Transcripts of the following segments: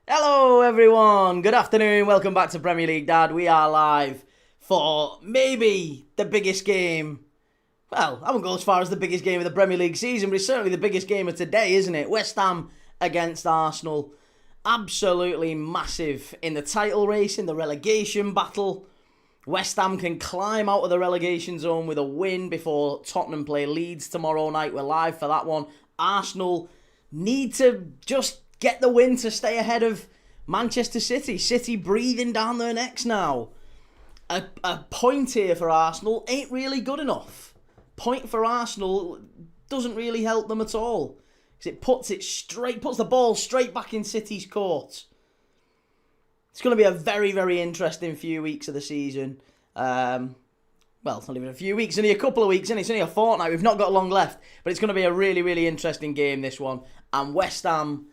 Hello everyone, good afternoon, welcome back to Premier League Dad. We are live for maybe the biggest game, well, I won't go as far as the biggest game of the Premier League season, but it's certainly the biggest game of today, isn't it? West Ham against Arsenal, absolutely massive in the title race, in the relegation battle. West Ham can climb out of the relegation zone with a win before Tottenham play Leeds tomorrow night. We're live for that one. Arsenal need to just get the win to stay ahead of Manchester City. City breathing down their necks now. A point here for Arsenal ain't really good enough. Point for Arsenal doesn't really help them at all. Because it puts the ball straight back in City's court. It's going to be a very, very interesting few weeks of the season. Well, it's not even a few weeks, only a couple of weeks, and it's only a fortnight. We've not got long left. But it's going to be a really, really interesting game, this one. And West Ham,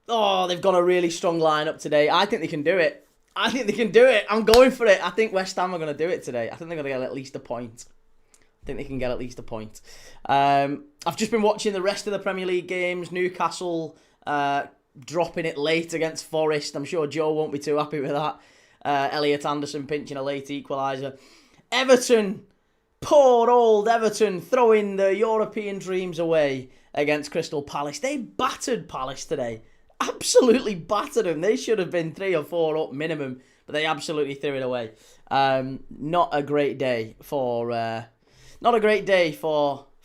they've got a really strong lineup today. I think they can do it. I'm going for it. I think West Ham are going to do it today. I think they're going to get at least a point. I've just been watching the rest of the Premier League games. Newcastle dropping it late against Forest. I'm sure Joe won't be too happy with that. Elliot Anderson pinching a late equaliser. Everton, poor old Everton, throwing the European dreams away against Crystal Palace. They battered Palace today. Absolutely battered them. They should have been 3 or 4 up minimum, but they absolutely threw it away. Not a great day for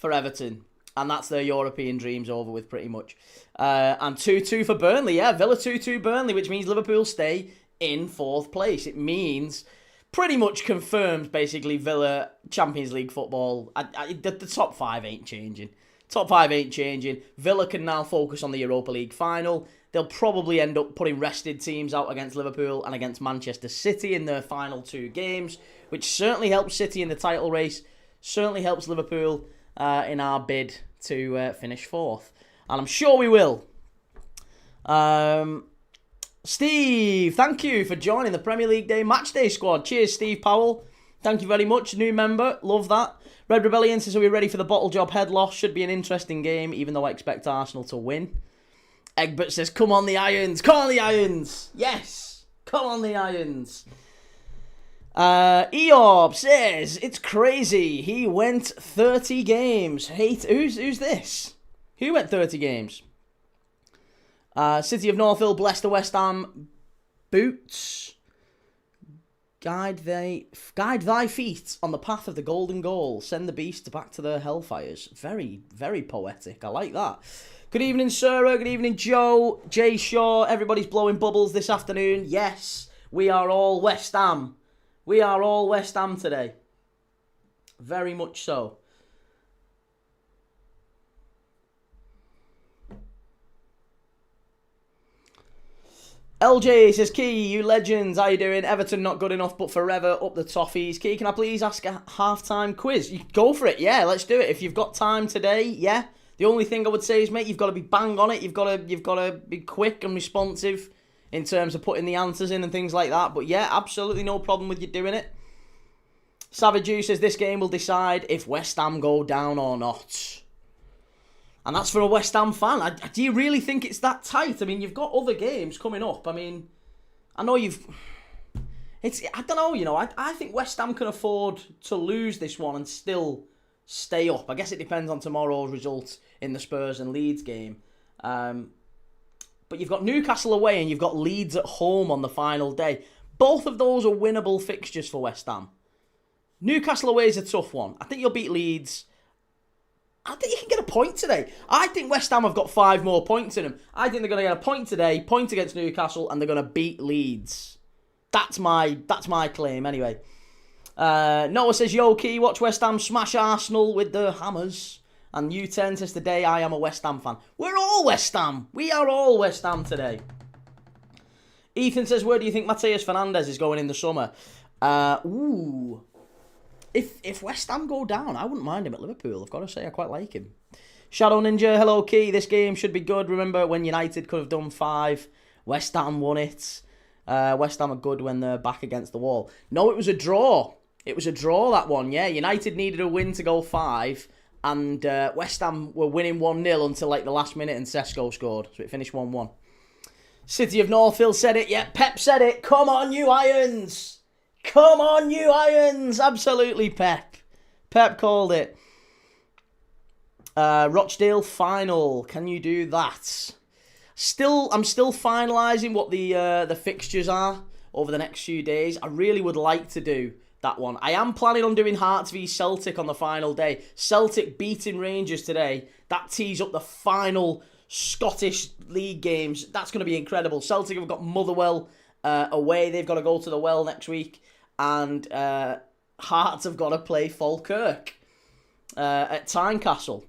Everton, and that's their European dreams over with pretty much. And 2-2 for Burnley. Yeah, Villa 2-2 Burnley, which means Liverpool stay in 4th place. It means pretty much confirms basically Villa Champions League football. The top 5 ain't changing. Villa can now focus on the Europa League final. They'll probably end up putting rested teams out against Liverpool and against Manchester City in their final 2 games, which certainly helps City in the title race, certainly helps Liverpool in our bid to finish 4th. And I'm sure we will. Steve, thank you for joining the Premier League Day Matchday squad. Cheers, Steve Powell. Thank you very much. New member. Love that. Red Rebellion says, are we ready for the bottle job head loss? Should be an interesting game, even though I expect Arsenal to win. Egbert says, come on the Irons. Come on the Irons. Yes. Come on the Irons. Eorb says, it's crazy. He went 30 games. Who's this? Who went 30 games? City of Northville, bless the West Ham boots. Guide thy feet on the path of the golden goal. Send the beasts back to their hellfires. Very, very poetic. I like that. Good evening, Sarah. Good evening, Joe. Jay Shaw. Everybody's blowing bubbles this afternoon. Yes, we are all West Ham. We are all West Ham today. Very much so. LJ says, Key, you legends, how you doing? Everton not good enough, but forever up the toffees. Key, can I please ask a half-time quiz? You go for it, yeah, let's do it. If you've got time today, yeah. The only thing I would say is, mate, you've got to be bang on it. You've got to be quick and responsive in terms of putting the answers in and things like that. But yeah, absolutely no problem with you doing it. Savage Juice says, this game will decide if West Ham go down or not. And that's for a West Ham fan. Do you really think it's that tight? I mean, you've got other games coming up. I mean, I know I don't know, you know. I think West Ham can afford to lose this one and still stay up. I guess it depends on tomorrow's results in the Spurs and Leeds game. But you've got Newcastle away and you've got Leeds at home on the final day. Both of those are winnable fixtures for West Ham. Newcastle away is a tough one. I think you'll beat Leeds. I think you can get a point today. I think West Ham have got 5 more points in them. I think they're going to get a point today, point against Newcastle, and they're going to beat Leeds. That's my claim, anyway. Noah says, yo, Key, watch West Ham smash Arsenal with the hammers. And U10 says, today I am a West Ham fan. We're all West Ham. We are all West Ham today. Ethan says, where do you think Matheus Fernandes is going in the summer? If West Ham go down, I wouldn't mind him at Liverpool. I've got to say, I quite like him. Shadow Ninja, hello, Key. This game should be good. Remember when United could have done 5? West Ham won it. West Ham are good when they're back against the wall. No, it was a draw. It was a draw, that one, yeah. United needed a win to go 5. And West Ham were winning 1-0 until like the last minute and Sesko scored. So it finished 1-1. City of Northfield said it. Yeah, Pep said it. Come on, you Irons. Come on, you Irons. Absolutely, Pep. Pep called it. Rochdale final. Can you do that? I'm still finalising what the fixtures are over the next few days. I really would like to do that one. I am planning on doing Hearts v Celtic on the final day. Celtic beating Rangers today. That tees up the final Scottish League games. That's going to be incredible. Celtic have got Motherwell away. They've got to go to the Well next week. And Hearts have got to play Falkirk at Tynecastle.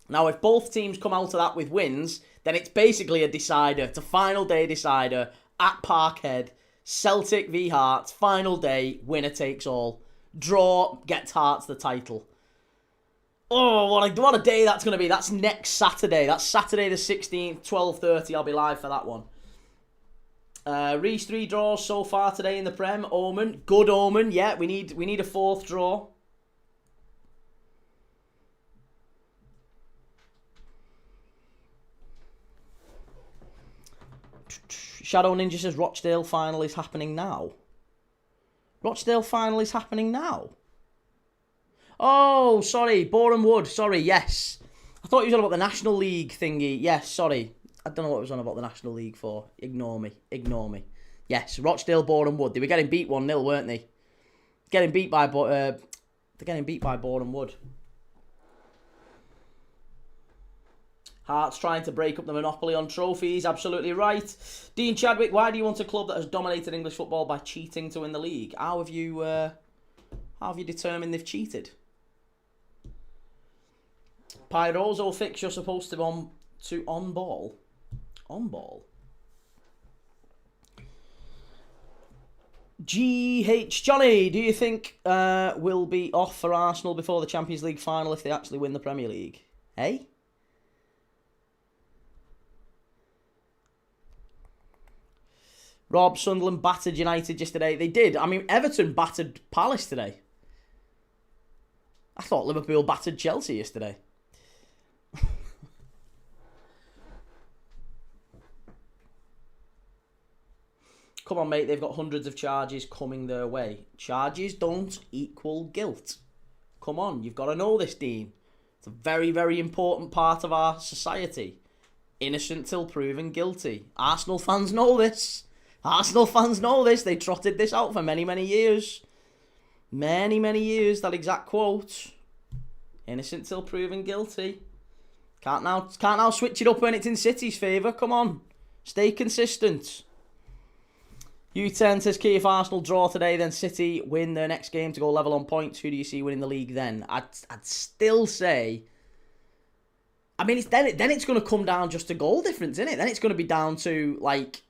Now, if both teams come out of that with wins, then it's basically a decider. It's a final day decider at Parkhead. Celtic v Hearts, final day, winner takes all. Draw gets Hearts the title. Oh, what a day that's going to be. That's next Saturday. That's Saturday the 16th, 12:30. I'll be live for that one. Reece 3 draws so far today in the Prem. Omen. Good omen. Yeah, we need a fourth draw. Shadow Ninja says Rochdale final is happening now. Rochdale final is happening now. Oh, sorry. Boreham Wood. Sorry, yes. I thought you was on about the National League thingy. Yes, sorry. I don't know what it was on about the National League for. Ignore me. Ignore me. Yes, Rochdale, Boreham Wood. They were getting beat 1-0, weren't they? They're getting beat by Boreham Wood. Hearts trying to break up the monopoly on trophies. Absolutely right. Dean Chadwick, why do you want a club that has dominated English football by cheating to win the league? How have you determined they've cheated? Pyrozo fix, you're supposed to on ball. On ball. GH Johnny, do you think we'll be off for Arsenal before the Champions League final if they actually win the Premier League? Hey? Rob, Sunderland battered United yesterday. They did. I mean, Everton battered Palace today. I thought Liverpool battered Chelsea yesterday. Come on, mate. They've got hundreds of charges coming their way. Charges don't equal guilt. Come on. You've got to know this, Dean. It's a very, very important part of our society. Innocent till proven guilty. Arsenal fans know this. Arsenal fans know this. They trotted this out for many, many years. Many, many years, that exact quote. Innocent till proven guilty. Can't now switch it up when it's in City's favour. Come on. Stay consistent. U10 says, Key, if Arsenal draw today, then City win their next game to go level on points. Who do you see winning the league then? I'd still say... I mean, then it's going to come down just to goal difference, isn't it? Then it's going to be down to, like...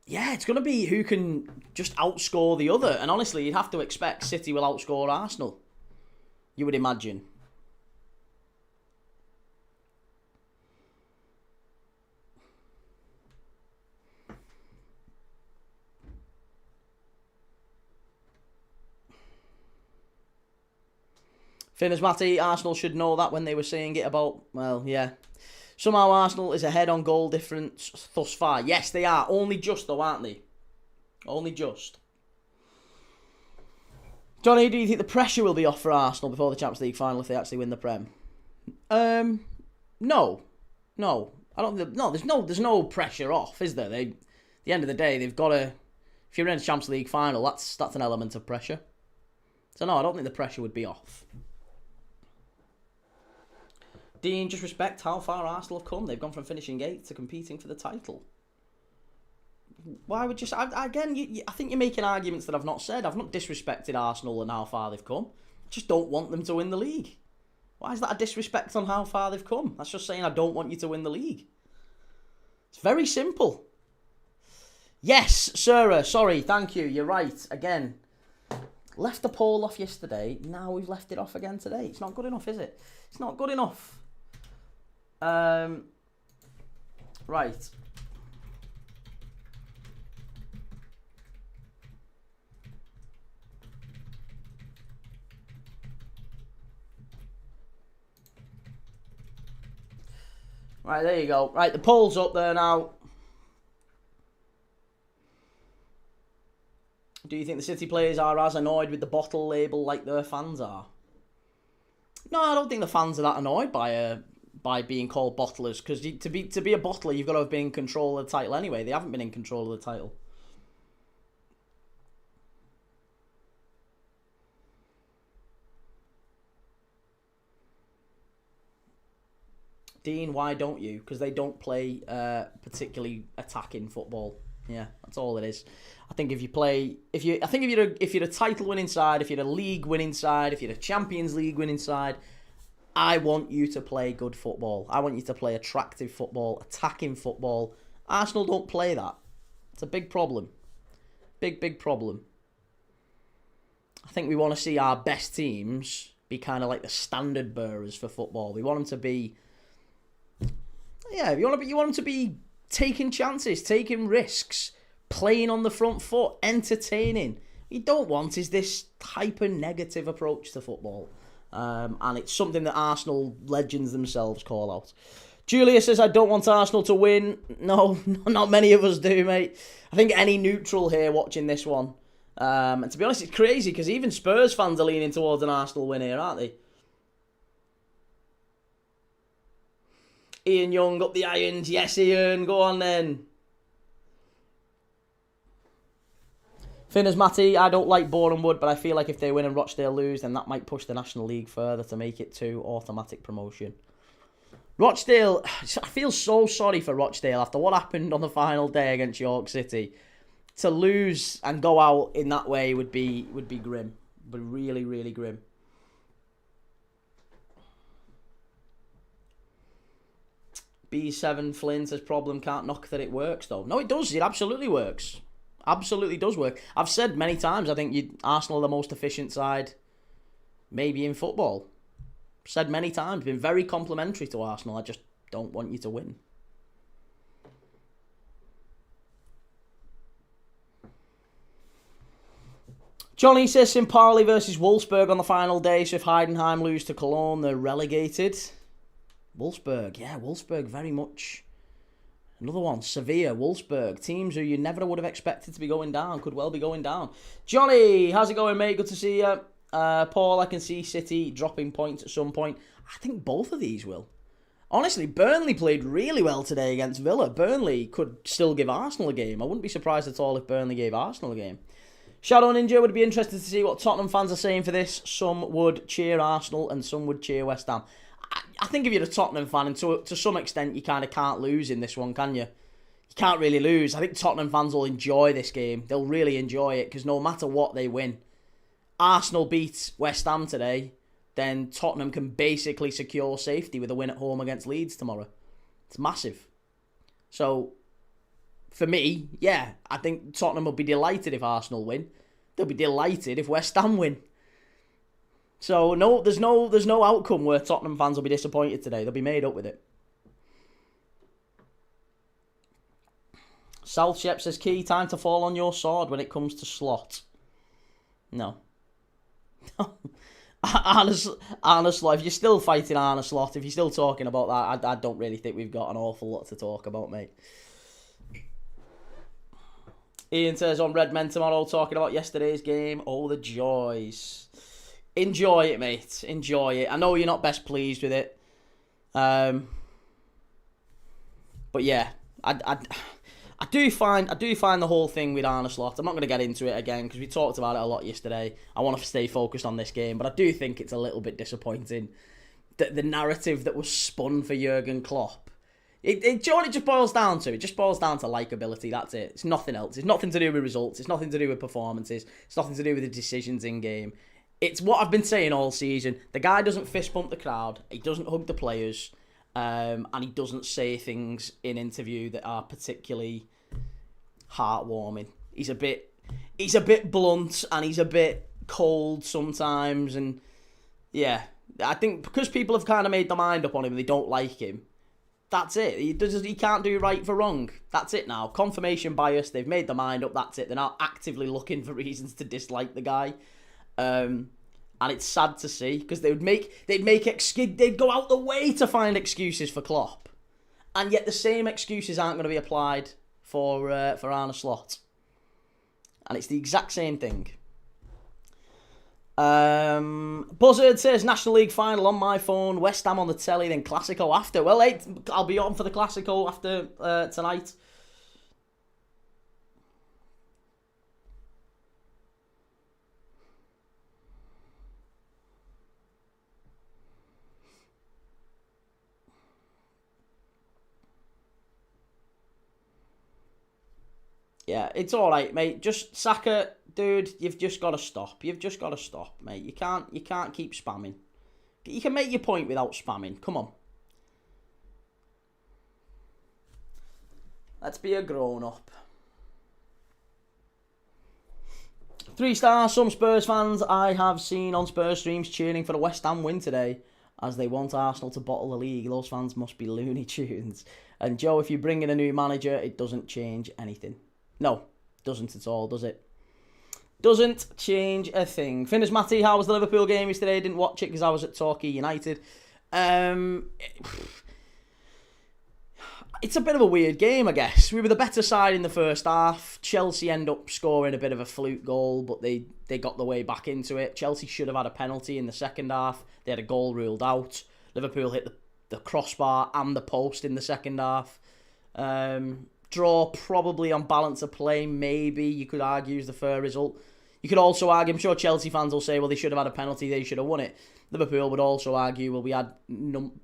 Yeah, it's going to be who can just outscore the other. And honestly, you'd have to expect City will outscore Arsenal. You would imagine. Finners Matty, Arsenal should know that when they were saying it about, well, yeah. Somehow Arsenal is ahead on goal difference thus far. Yes, they are. Only just, though, aren't they? Only just. Johnny, do you think the pressure will be off for Arsenal before the Champions League final if they actually win the Prem? No. I don't think. No, there's no pressure off, is there? At the end of the day, they've got to. If you're in the Champions League final, that's an element of pressure. So no, I don't think the pressure would be off. Dean, just respect how far Arsenal have come. They've gone from finishing 8th to competing for the title. Why would you... I think you're making arguments that I've not said. I've not disrespected Arsenal and how far they've come. I just don't want them to win the league. Why is that a disrespect on how far they've come? That's just saying I don't want you to win the league. It's very simple. Yes, Sarah, sorry, thank you. You're right. Again, left the poll off yesterday. Now we've left it off again today. It's not good enough, is it? It's not good enough. Right. Right, there you go. Right, the poll's up there now. Do you think the City players are as annoyed with the bottle label like their fans are? No, I don't think the fans are that annoyed by being called bottlers, because to be a bottler, you've got to have been in control of the title anyway. They haven't been in control of the title. Dean, why don't you? Because they don't play particularly attacking football. Yeah, that's all it is. I think if you're a title winning side, if you're a league winning side, if you're a Champions League winning side, I want you to play good football. I want you to play attractive football, attacking football. Arsenal don't play that. It's a big problem. Big problem. I think we want to see our best teams be kind of like the standard bearers for football. We want them to be, you want them to be taking chances, taking risks, playing on the front foot, entertaining. What you don't want is this hyper-negative approach to football. And it's something that Arsenal legends themselves call out. Julia says, I don't want Arsenal to win. No, not many of us do, mate. I think any neutral here watching this one. And to be honest, it's crazy because even Spurs fans are leaning towards an Arsenal win here, aren't they? Ian Young up the irons. Yes, Ian. Go on then. Finners Matty, I don't like Boreham Wood, but I feel like if they win and Rochdale lose, then that might push the National League further to make it to automatic promotion. Rochdale, I feel so sorry for Rochdale after what happened on the final day against York City. To lose and go out in that way would be grim. But really, really grim. B7 Flynn says problem can't knock that it works though. No, it does. It absolutely works. Absolutely does work. I've said many times, I think Arsenal are the most efficient side maybe in football. Said many times, been very complimentary to Arsenal. I just don't want you to win. Johnny says Simpali versus Wolfsburg on the final day, so if Heidenheim lose to Cologne, they're relegated. Wolfsburg very much. Another one, Sevilla, Wolfsburg, teams who you never would have expected to be going down, could well be going down. Johnny, how's it going, mate? Good to see you. Paul, I can see City dropping points at some point. I think both of these will. Honestly, Burnley played really well today against Villa. Burnley could still give Arsenal a game. I wouldn't be surprised at all if Burnley gave Arsenal a game. Shadow Ninja would be interested to see what Tottenham fans are saying for this. Some would cheer Arsenal and some would cheer West Ham. I think if you're a Tottenham fan, and to some extent you kind of can't lose in this one, can you? You can't really lose. I think Tottenham fans will enjoy this game. They'll really enjoy it because no matter what they win. Arsenal beat West Ham today, then Tottenham can basically secure safety with a win at home against Leeds tomorrow. It's massive. So, for me, yeah, I think Tottenham will be delighted if Arsenal win. They'll be delighted if West Ham win. So, no, there's no outcome where Tottenham fans will be disappointed today. They'll be made up with it. South Shep says, Key, time to fall on your sword when it comes to Slot. No. Arne Slot, if you're still fighting Arne Slot, if you're still talking about that, I don't really think we've got an awful lot to talk about, mate. Ian says, on Red Men tomorrow, talking about yesterday's game. Oh, the joys. Enjoy it, mate. Enjoy it. I know you're not best pleased with it. But yeah, I do find the whole thing with Arne Slot. I'm not going to get into it again because we talked about it a lot yesterday. I want to stay focused on this game, but I do think it's a little bit disappointing that the narrative that was spun for Jurgen Klopp. It just boils down to likability. That's it. It's nothing else. It's nothing to do with results. It's nothing to do with performances. It's nothing to do with the decisions in game. It's what I've been saying all season. The guy doesn't fist bump the crowd. He doesn't hug the players. And he doesn't say things in interview that are particularly heartwarming. He's a bit blunt and he's a bit cold sometimes. And yeah, I think because people have kind of made their mind up on him and they don't like him, that's it. He can't do right for wrong. That's it now. Confirmation bias. They've made their mind up. That's it. They're now actively looking for reasons to dislike the guy. And it's sad to see because they'd go out the way to find excuses for Klopp, and yet the same excuses aren't going to be applied for Arne Slot. And it's the exact same thing. Buzzard says National League final on my phone, West Ham on the telly, then Classico after. Well, hey, I'll be on for the Classico after tonight. Yeah, it's all right, mate. Just Saka, dude. You've just got to stop. You've just got to stop, mate. You can't keep spamming. You can make your point without spamming. Come on. Let's be a grown-up. 3 stars. Some Spurs fans I have seen on Spurs streams cheering for the West Ham win today, as they want Arsenal to bottle the league. Those fans must be Looney Tunes. And Joe, if you bring in a new manager, it doesn't change anything. No, doesn't at all, does it? Doesn't change a thing. Finners Matty, how was the Liverpool game yesterday? Didn't watch it because I was at Torquay United. It's a bit of a weird game, I guess. We were the better side in the first half. Chelsea end up scoring a bit of a fluke goal, but they got the way back into it. Chelsea should have had a penalty in the second half. They had a goal ruled out. Liverpool hit the crossbar and the post in the second half. Draw probably on balance of play, maybe you could argue is the fair result. You could also argue, I'm sure Chelsea fans will say, well, they should have had a penalty, they should have won it. Liverpool would also argue, well, we had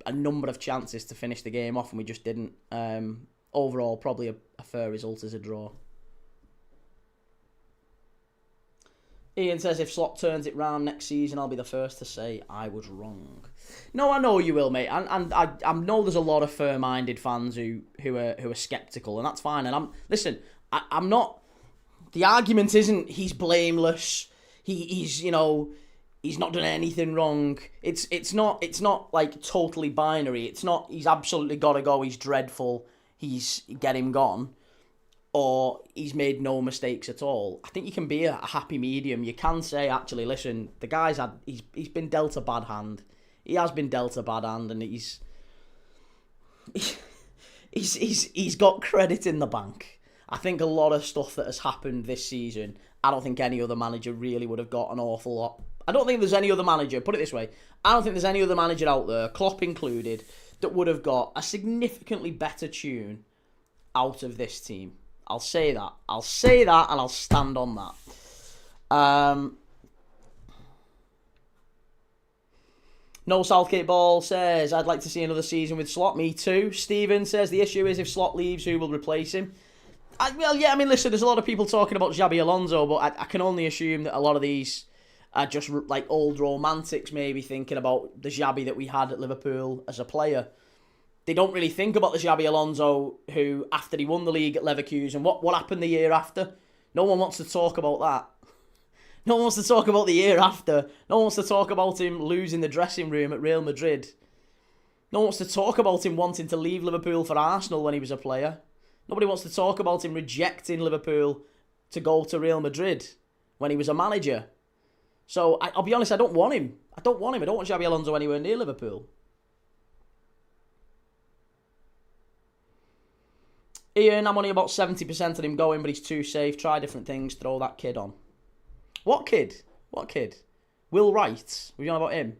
a number of chances to finish the game off and we just didn't. Overall, probably a fair result as a draw. Ian says, if Slot turns it round next season, I'll be the first to say I was wrong. No, I know you will, mate. And I know there's a lot of fair-minded fans who are sceptical, and that's fine. And I'm not. The argument isn't he's blameless. He's not done anything wrong. It's not like totally binary. It's not he's absolutely got to go. He's dreadful. Get him gone. Or he's made no mistakes at all. I think you can be a happy medium. You can say, actually, listen, the guy's he's been dealt a bad hand. He has been dealt a bad hand, and he's got credit in the bank. I think a lot of stuff that has happened this season, I don't think any other manager really would have got an awful lot. I don't think there's any other manager, put it this way, I don't think there's any other manager out there, Klopp included, that would have got a significantly better tune out of this team. I'll say that, and I'll stand on that. No Southgate Ball says, I'd like to see another season with Slot. Me too. Steven says, the issue is if Slot leaves, who will replace him? Listen, there's a lot of people talking about Xabi Alonso, but I can only assume that a lot of these are just like old romantics, maybe thinking about the Xabi that we had at Liverpool as a player. They don't really think about the Xabi Alonso who, after he won the league at Leverkusen, what happened the year after? No one wants to talk about that. No one wants to talk about the year after. No one wants to talk about him losing the dressing room at Real Madrid. No one wants to talk about him wanting to leave Liverpool for Arsenal when he was a player. Nobody wants to talk about him rejecting Liverpool to go to Real Madrid when he was a manager. So, I'll be honest, I don't want him. I don't want Xabi Alonso anywhere near Liverpool. Ian, I'm only about 70% of him going, but he's too safe. Try different things. Throw that kid on. What kid? What kid? Will Wright? Were you on about him?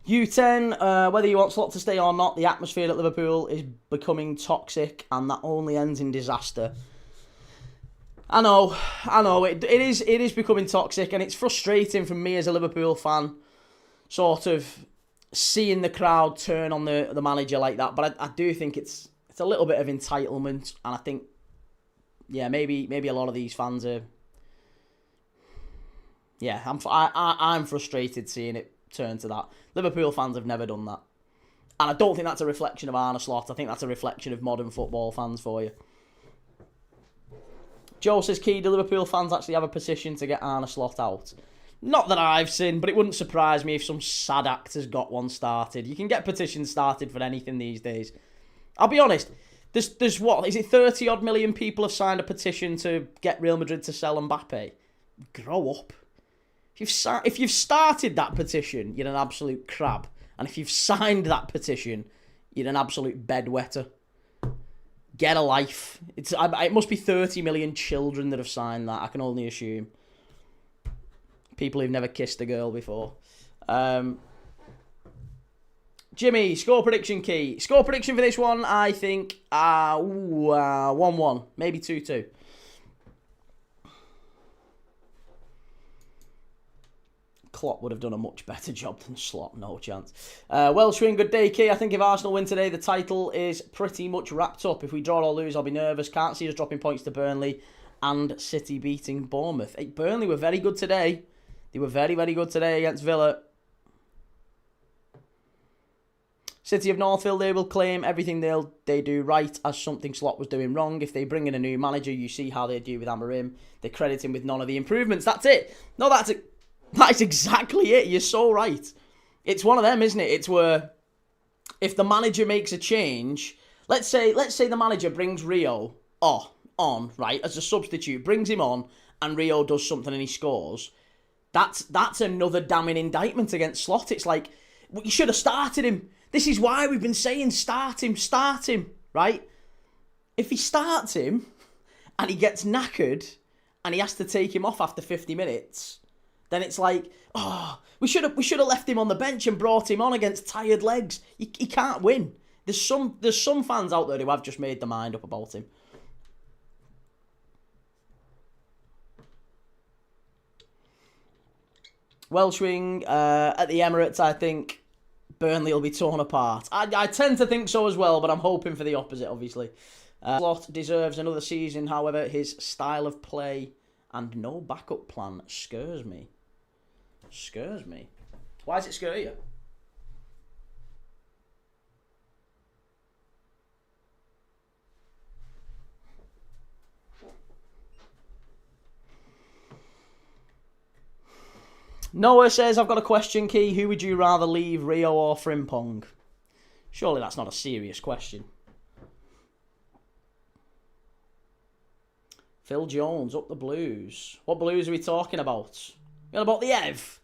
U10, whether you want Slot to stay or not, the atmosphere at Liverpool is becoming toxic and that only ends in disaster. I know, it is becoming toxic and it's frustrating for me as a Liverpool fan, sort of seeing the crowd turn on the manager like that, but I do think it's a little bit of entitlement, and I think, yeah, maybe a lot of these fans are, yeah, I'm frustrated seeing it turn to that. Liverpool fans have never done that. And I don't think that's a reflection of Arne Slot. I think that's a reflection of modern football fans for you. Joe says, Key, do Liverpool fans actually have a petition to get Arne Slot out? Not that I've seen, but it wouldn't surprise me if some sad actor's got one started. You can get petitions started for anything these days. I'll be honest, There's what? Is it 30 odd million people have signed a petition to get Real Madrid to sell Mbappe? Grow up. If you've started that petition, you're an absolute crab. And if you've signed that petition, you're an absolute bedwetter. Get a life. It must be 30 million children that have signed that, I can only assume. People who've never kissed a girl before. Jimmy, score prediction key. Score prediction for this one, I think 1-1, maybe 2-2. Klopp would have done a much better job than Slot, no chance. Welshwing, good day, Key. I think if Arsenal win today, the title is pretty much wrapped up. If we draw or lose, I'll be nervous. Can't see us dropping points to Burnley and City beating Bournemouth. Hey, Burnley were very good today. They were very, very good today against Villa. City of Northfield, they will claim everything they do right as something Slot was doing wrong. If they bring in a new manager, you see how they do with Amorim. They credit him with none of the improvements. That's it. No, that's it. That's exactly it. You're so right. It's one of them, isn't it? It's where if the manager makes a change, let's say the manager brings Rio on, right, as a substitute, brings him on, and Rio does something and he scores. That's another damning indictment against Slot. It's like, well, you should have started him. This is why we've been saying start him, right? If he starts him and he gets knackered and he has to take him off after 50 minutes, then it's like, oh, we should have left him on the bench and brought him on against tired legs. He can't win. There's some fans out there who have just made their mind up about him. Welshwing, at the Emirates, I think Burnley will be torn apart. I tend to think so as well, but I'm hoping for the opposite, obviously. Slot deserves another season, however, his style of play and no backup plan scares me. Scares me. Why does it scare you? Noah says, I've got a question, Key. Who would you rather leave, Rio or Frimpong? Surely that's not a serious question. Phil Jones, up the Blues. What Blues are we talking about? What about the Ev?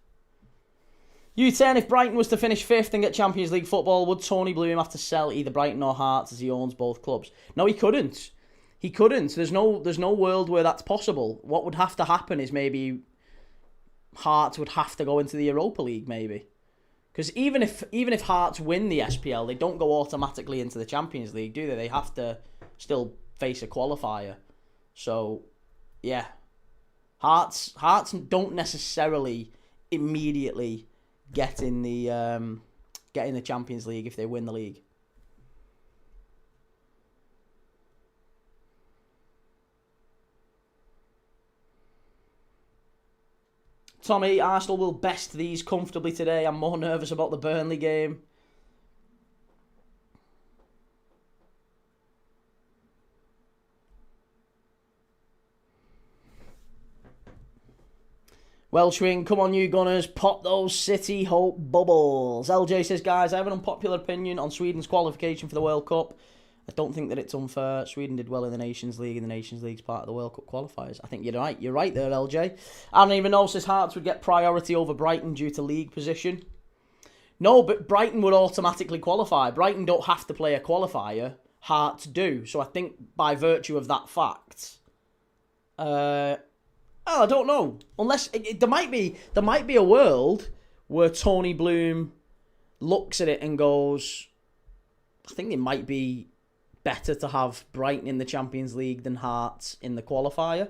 U10, if Brighton was to finish 5th and get Champions League football, would Tony Bloom have to sell either Brighton or Hearts as he owns both clubs? No, he couldn't. He couldn't. There's no world where that's possible. What would have to happen is maybe Hearts would have to go into the Europa League, maybe. Because even if Hearts win the SPL, they don't go automatically into the Champions League, do they? They have to still face a qualifier. So, yeah. Hearts don't necessarily immediately get in the Champions League if they win the league. Tommy, Arsenal will best these comfortably today. I'm more nervous about the Burnley game. Welshwing, come on you Gunners, pop those City hope bubbles. LJ says, guys, I have an unpopular opinion on Sweden's qualification for the World Cup. I don't think that it's unfair. Sweden did well in the Nations League, and the Nations League's part of the World Cup qualifiers. I think you're right. You're right there, LJ. I don't even know says Hearts would get priority over Brighton due to league position. No, but Brighton would automatically qualify. Brighton don't have to play a qualifier. Hearts do. So I think by virtue of that fact, I don't know. Unless there might be a world where Tony Bloom looks at it and goes, I think it might be better to have Brighton in the Champions League than Hearts in the qualifier.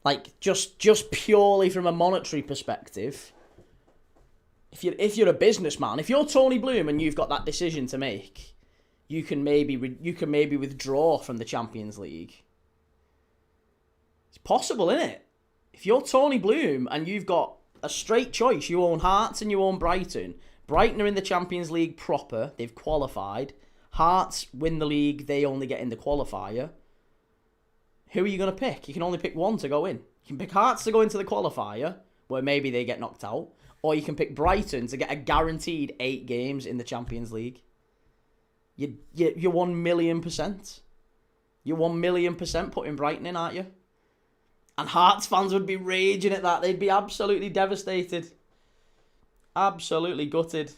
Like just purely from a monetary perspective. If you're a businessman, if you're Tony Bloom and you've got that decision to make, you can maybe withdraw from the Champions League. It's possible, isn't it? If you're Tony Bloom and you've got a straight choice, you own Hearts and you own Brighton. Brighton are in the Champions League proper. They've qualified. Hearts win the league. They only get in the qualifier. Who are you going to pick? You can only pick one to go in. You can pick Hearts to go into the qualifier, where maybe they get knocked out. Or you can pick Brighton to get a guaranteed 8 games in the Champions League. You're 1,000,000%. You're 1,000,000% putting Brighton in, aren't you? And Hearts fans would be raging at that. They'd be absolutely devastated. Absolutely gutted.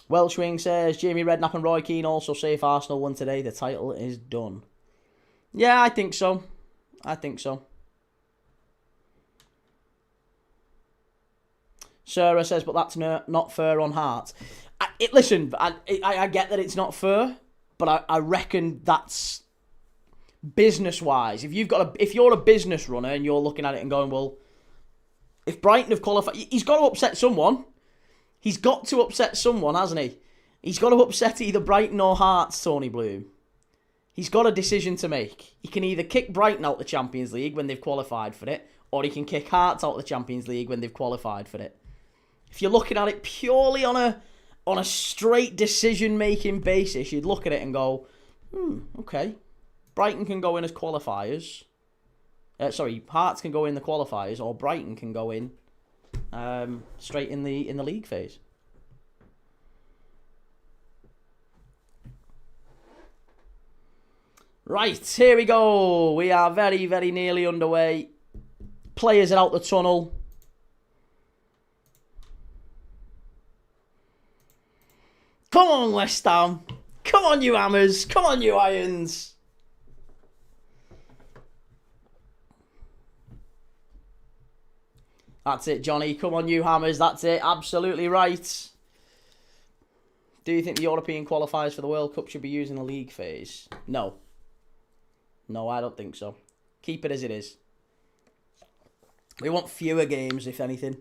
Welshwing says, Jamie Redknapp and Roy Keane also say if Arsenal won today, the title is done. Yeah, I think so. I think so. Sarah says, but that's not fair on Hearts. Listen, I get that it's not fair, but I reckon that's business-wise. If you're a business runner and you're looking at it and going, well, if Brighton have qualified, he's got to upset someone. He's got to upset someone, hasn't he? He's got to upset either Brighton or Hearts, Tony Bloom. He's got a decision to make. He can either kick Brighton out the Champions League when they've qualified for it, or he can kick Hearts out the Champions League when they've qualified for it. If you're looking at it purely on a straight decision-making basis, you'd look at it and go, okay, Brighton can go in as qualifiers. Hearts can go in the qualifiers, or Brighton can go in straight in the league phase. Right, here we go. We are very, very nearly underway. Players are out the tunnel. Come on, West Ham. Come on, you Hammers. Come on, you Irons. That's it, Johnny. Come on, you Hammers. That's it. Absolutely right. Do you think the European qualifiers for the World Cup should be used in the league phase? No. No, I don't think so. Keep it as it is. We want fewer games, if anything.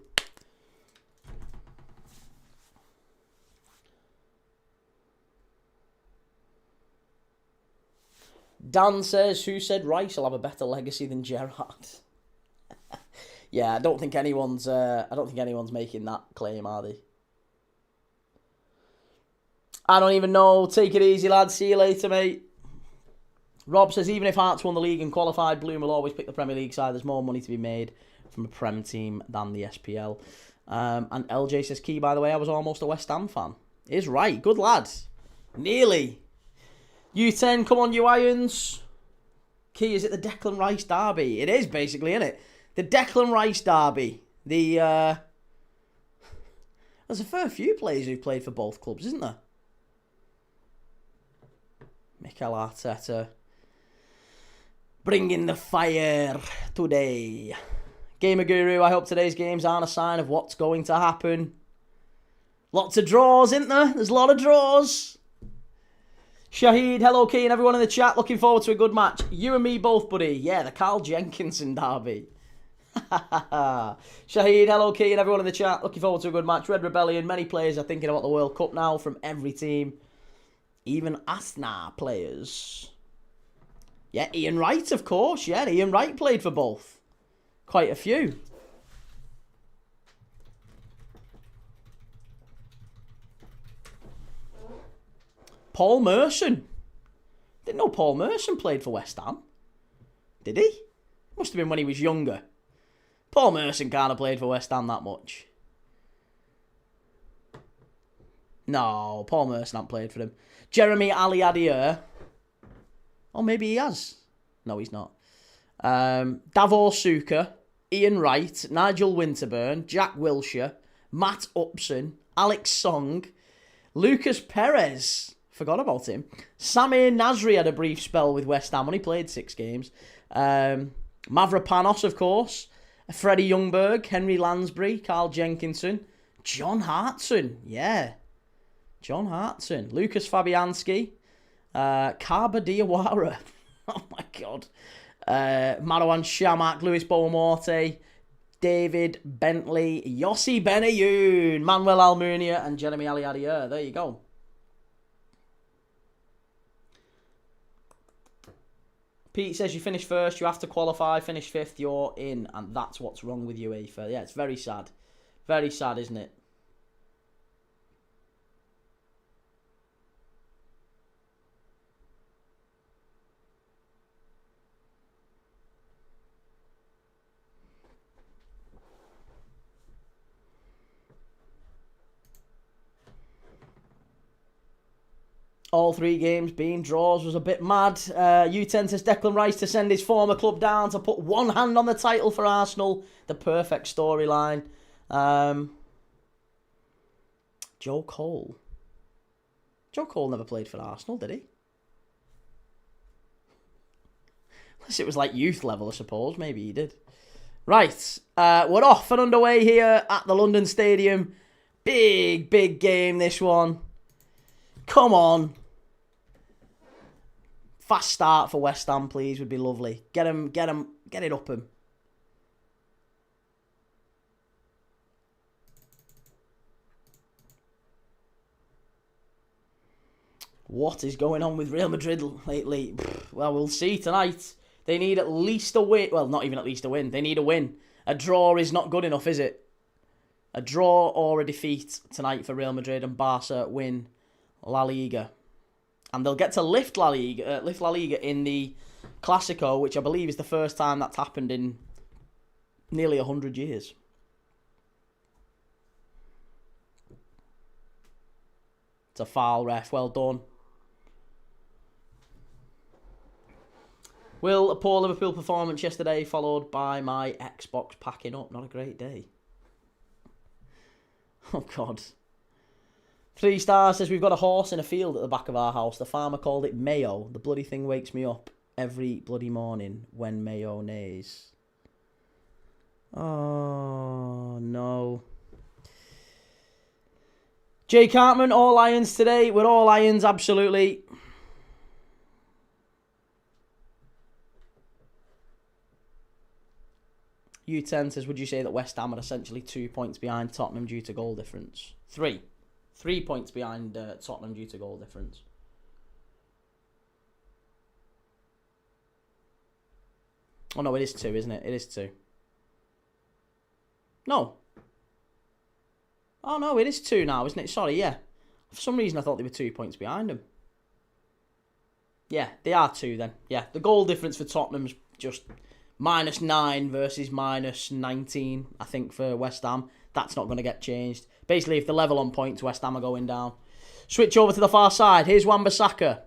Dan says, who said Rice will have a better legacy than Gerrard? Yeah, I don't think anyone's making that claim, are they? I don't even know. Take it easy, lads. See you later, mate. Rob says, even if Hearts won the league and qualified, Bloom will always pick the Premier League side. There's more money to be made from a Prem team than the SPL. And LJ says, Key, by the way, I was almost a West Ham fan. Is right. Good lad. Nearly. U10, come on, you Irons. Key, is it the Declan Rice derby? It is, basically, isn't it? The Declan Rice derby. There's a fair few players who've played for both clubs, isn't there? Mikel Arteta. Bringing the fire today. Gamer Guru, I hope today's games aren't a sign of what's going to happen. Lots of draws, isn't there? There's a lot of draws. Shahid, hello Key and everyone in the chat. Looking forward to a good match. You and me both, buddy. Yeah, the Carl Jenkinson derby. Shahid, hello Key and everyone in the chat. Looking forward to a good match. Red Rebellion, many players are thinking about the World Cup now from every team. Even Asna players. Yeah, Ian Wright, of course. Yeah, Ian Wright played for both. Quite a few. Paul Merson. Didn't know Paul Merson played for West Ham. Did he? Must have been when he was younger. Paul Merson can't have played for West Ham that much. No, Paul Merson hasn't played for him. Jeremy Ali Adier. Oh, maybe he has. No, he's not. Davor Suker, Ian Wright, Nigel Winterburn, Jack Wilshere, Matt Upson, Alex Song, Lucas Perez. Forgot about him. Samir Nasri had a brief spell with West Ham when he played 6 games. Mavropanos, of course. Freddie Ljungberg, Henry Lansbury, Carl Jenkinson, John Hartson. Yeah. John Hartson. Lucas Fabianski. Karba Diawara. Oh my God. Marwan Shamak, Luis Beaumorte, David Bentley, Yossi Benayoun, Manuel Almunia, and Jeremy Ali Adier. There you go. Pete says you finish first, you have to qualify, finish 5th, you're in. And that's what's wrong with UEFA. Yeah, it's very sad. Very sad, isn't it? All 3 games being draws was a bit mad. Juventus Declan Rice to send his former club down to put one hand on the title for Arsenal. The perfect storyline. Joe Cole. Joe Cole never played for Arsenal, did he? Unless it was like youth level, I suppose. Maybe he did. Right. We're off and underway here at the London Stadium. Big game, this one. Come on. Fast start for West Ham, please, would be lovely. Get it up him. What is going on with Real Madrid lately? Well, we'll see tonight. They need at least a win. Well, not even at least a win. They need a win. A draw is not good enough, is it? A draw or a defeat tonight for Real Madrid, and Barca win La Liga. And they'll get to lift La Liga in the Clásico, which I believe is the first time that's happened in nearly 100 years. It's a foul, ref. Well done. Will, a poor Liverpool performance yesterday followed by my Xbox packing up. Not a great day. Oh, God. 3 stars says, we've got a horse in a field at the back of our house. The farmer called it Mayo. The bloody thing wakes me up every bloody morning when Mayo neighs. Oh, no. Jay Cartman, all irons today. We're all irons, absolutely. U10 says, would you say that West Ham are essentially 2 points behind Tottenham due to goal difference? 3. 3 points behind Tottenham due to goal difference. Oh, no, it is 2, isn't it? It is 2. No. Oh, no, it is 2 now, isn't it? Sorry, yeah. For some reason, I thought they were 2 points behind them. Yeah, they are 2 then. Yeah, the goal difference for Tottenham's just -9 versus -19, I think, for West Ham. That's not going to get changed. Basically, if they're level on points, West Ham are going down. Switch over to the far side. Here's Wan-Bissaka.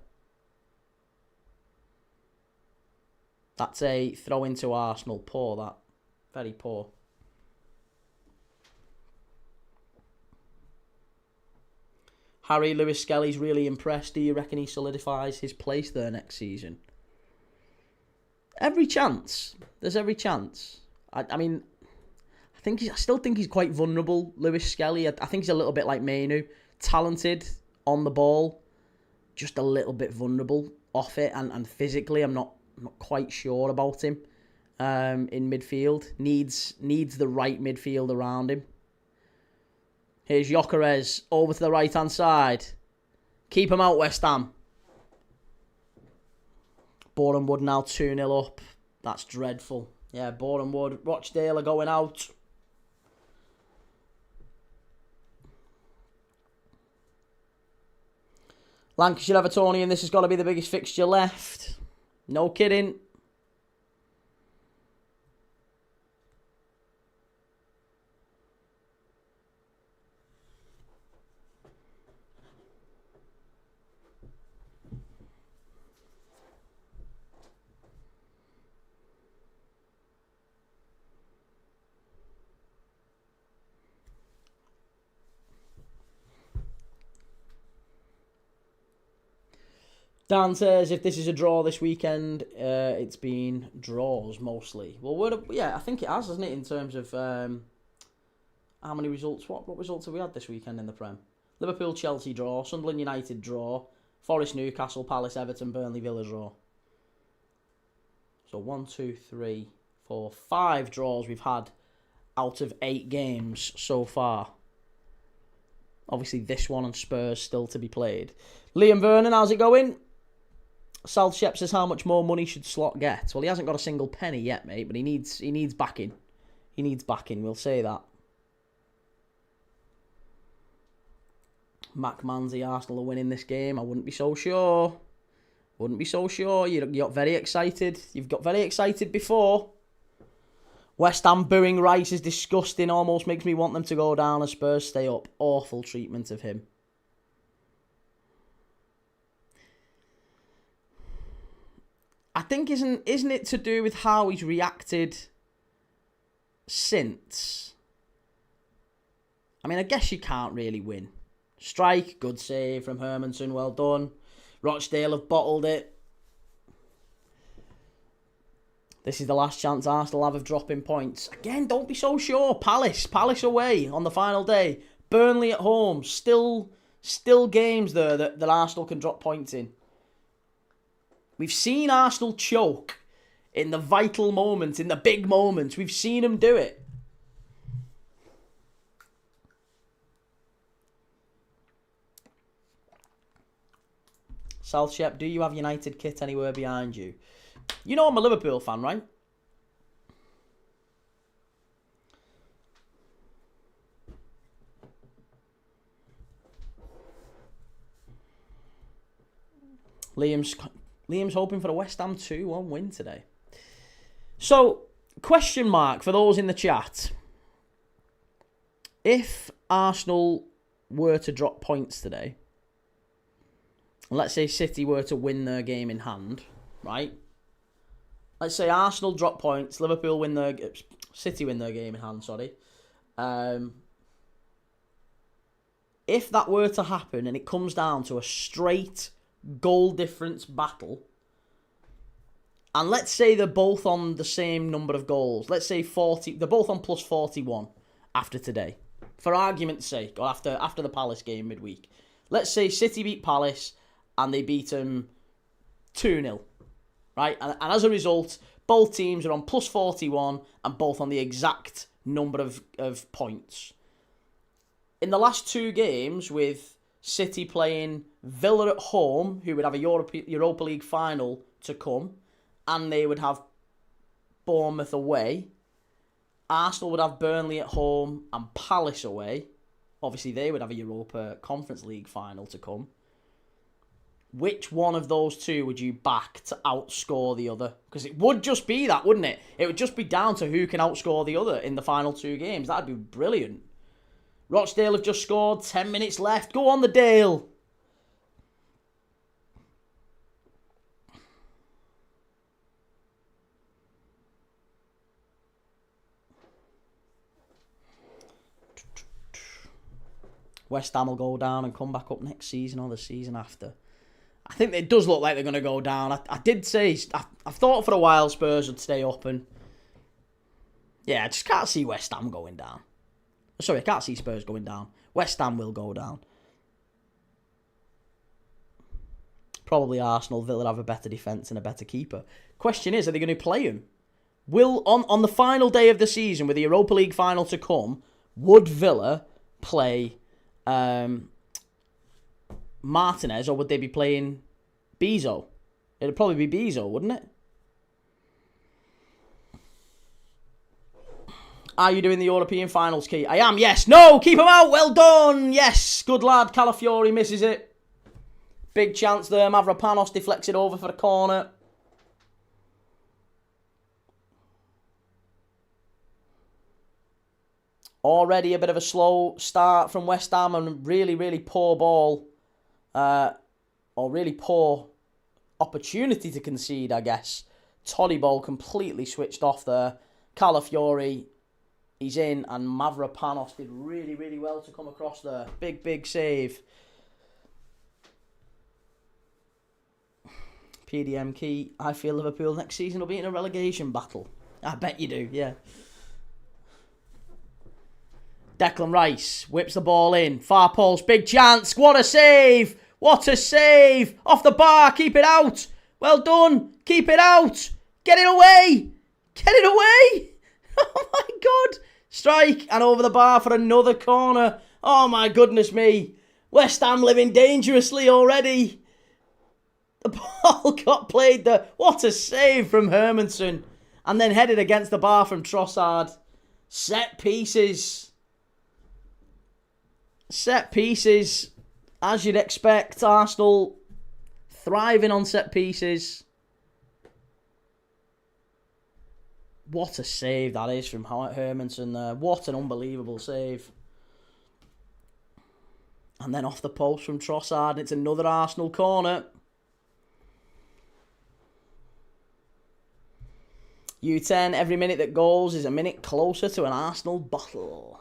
That's a throw into Arsenal. Poor, that. Very poor. Harry, Lewis Skelly's really impressed. Do you reckon he solidifies his place there next season? Every chance. There's every chance. I mean, I still think he's quite vulnerable, Lewis Skelly. I think he's a little bit like Manu. Talented on the ball, just a little bit vulnerable off it, and physically I'm not quite sure about him in midfield. Needs the right midfield around him. Here's Gyökeres over to the right-hand side. Keep him out, West Ham. Boreham Wood now 2-0 up. That's dreadful. Yeah, Boreham Wood, Rochdale are going out. Lancashire Evertonian, this has got to be the biggest fixture left. No kidding. Dan says, if this is a draw this weekend, it's been draws mostly. Well, yeah, I think it has, hasn't it, in terms of how many results? What results have we had this weekend in the Prem? Liverpool, Chelsea draw, Sunderland United draw, Forest, Newcastle, Palace, Everton, Burnley, Villa draw. So 1, 2, 3, 4, 5 draws we've had out of 8 games so far. Obviously, this one and Spurs still to be played. Liam Vernon, how's it going? South Shep says, how much more money should Slot get? Well, he hasn't got a single penny yet, mate, but he needs backing. He needs backing, we'll say that. Mac Manzi, Arsenal are winning this game. I wouldn't be so sure. You got very excited. You've got very excited before. West Ham booing Rice is disgusting. Almost makes me want them to go down and Spurs stay up. Awful treatment of him. I think isn't it to do with how he's reacted since? I mean, I guess you can't really win. Strike, good save from Hermansen, well done. Rochdale have bottled it. This is the last chance Arsenal have of dropping points. Again, don't be so sure. Palace away on the final day. Burnley at home. Still games there that Arsenal can drop points in. We've seen Arsenal choke in the vital moments, in the big moments. We've seen them do it. South Shep, do you have United kit anywhere behind you? You know I'm a Liverpool fan, right? Liam's hoping for a West Ham 2-1 win today. So, question mark for those in the chat. If Arsenal were to drop points today, and let's say City were to win their game in hand, right? Let's say Arsenal drop points, City win their game in hand, sorry. If that were to happen and it comes down to a straight goal difference battle, and let's say they're both on the same number of goals, let's say 40, they're both on plus 41 after today, for argument's sake, or after the Palace game midweek. Let's say City beat Palace and they beat them 2-0, right? And as a result, both teams are on plus 41 and both on the exact number of points. In the last two games, with City playing Villa at home, who would have a Europa League final to come, and they would have Bournemouth away. Arsenal would have Burnley at home and Palace away. Obviously, they would have a Europa Conference League final to come. Which one of those two would you back to outscore the other? Because it would just be that, wouldn't it? It would just be down to who can outscore the other in the final two games. That'd be brilliant. Rochdale have just scored. 10 minutes left. Go on the Dale. West Ham will go down and come back up next season or the season after. I think it does look like they're going to go down. I did say, I've thought for a while Spurs would stay up, and yeah, I just can't see West Ham going down. Sorry, I can't see Spurs going down. West Ham will go down. Probably Arsenal, Villa have a better defence and a better keeper. Question is, are they going to play him? Will, on the final day of the season, with the Europa League final to come, would Villa play Martinez, or would they be playing Bezo? It'd probably be Bezo, wouldn't it? Are you doing the European finals, Key? I am, yes. No, keep him out. Well done. Yes, good lad. Calafiori misses it. Big chance there. Mavropanos deflects it over for a corner. Already a bit of a slow start from West Ham, and really, really poor ball. Or really poor opportunity to concede, I guess. Toddy ball completely switched off there. Calafiori, he's in, and Mavropanos did really, really well to come across there. Big, big save. PDM Key, I feel Liverpool next season will be in a relegation battle. I bet you do, yeah. Declan Rice whips the ball in. Far post, big chance. What a save! What a save! Off the bar, keep it out. Well done. Keep it out. Get it away. Get it away. Oh my God. Strike, and over the bar for another corner. Oh my goodness me. West Ham living dangerously already. The ball got played there. What a save from Hermansen. And then headed against the bar from Trossard. Set pieces. Set pieces. As you'd expect, Arsenal thriving on set pieces. What a save that is from Hermansen there. What an unbelievable save. And then off the post from Trossard. It's another Arsenal corner. U10, every minute that goes is a minute closer to an Arsenal bottle.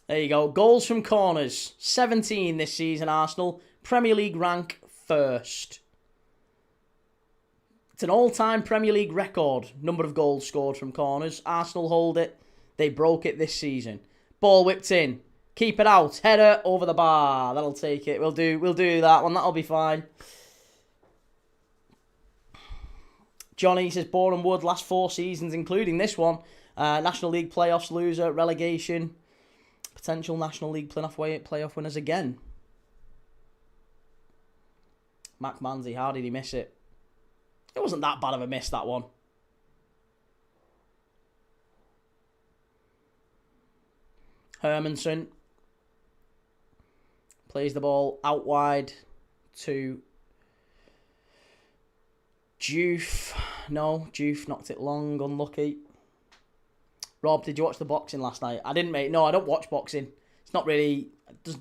There you go. Goals from corners. 17 this season, Arsenal. Premier League rank first. It's an all-time Premier League record, number of goals scored from corners. Arsenal hold it. They broke it this season. Ball whipped in. Keep it out. Header over the bar. That'll take it. We'll do that one. That'll be fine. Johnny says Boreham Wood last 4 seasons, including this one. National League playoffs loser, relegation. Potential National League playoff winners again. Mac Manzi, how did he miss it? It wasn't that bad of a miss, that one. Hermanson plays the ball out wide to Juve. No, Juve knocked it long, unlucky. Rob, did you watch the boxing last night? I didn't, mate. No, I don't watch boxing. It's not really,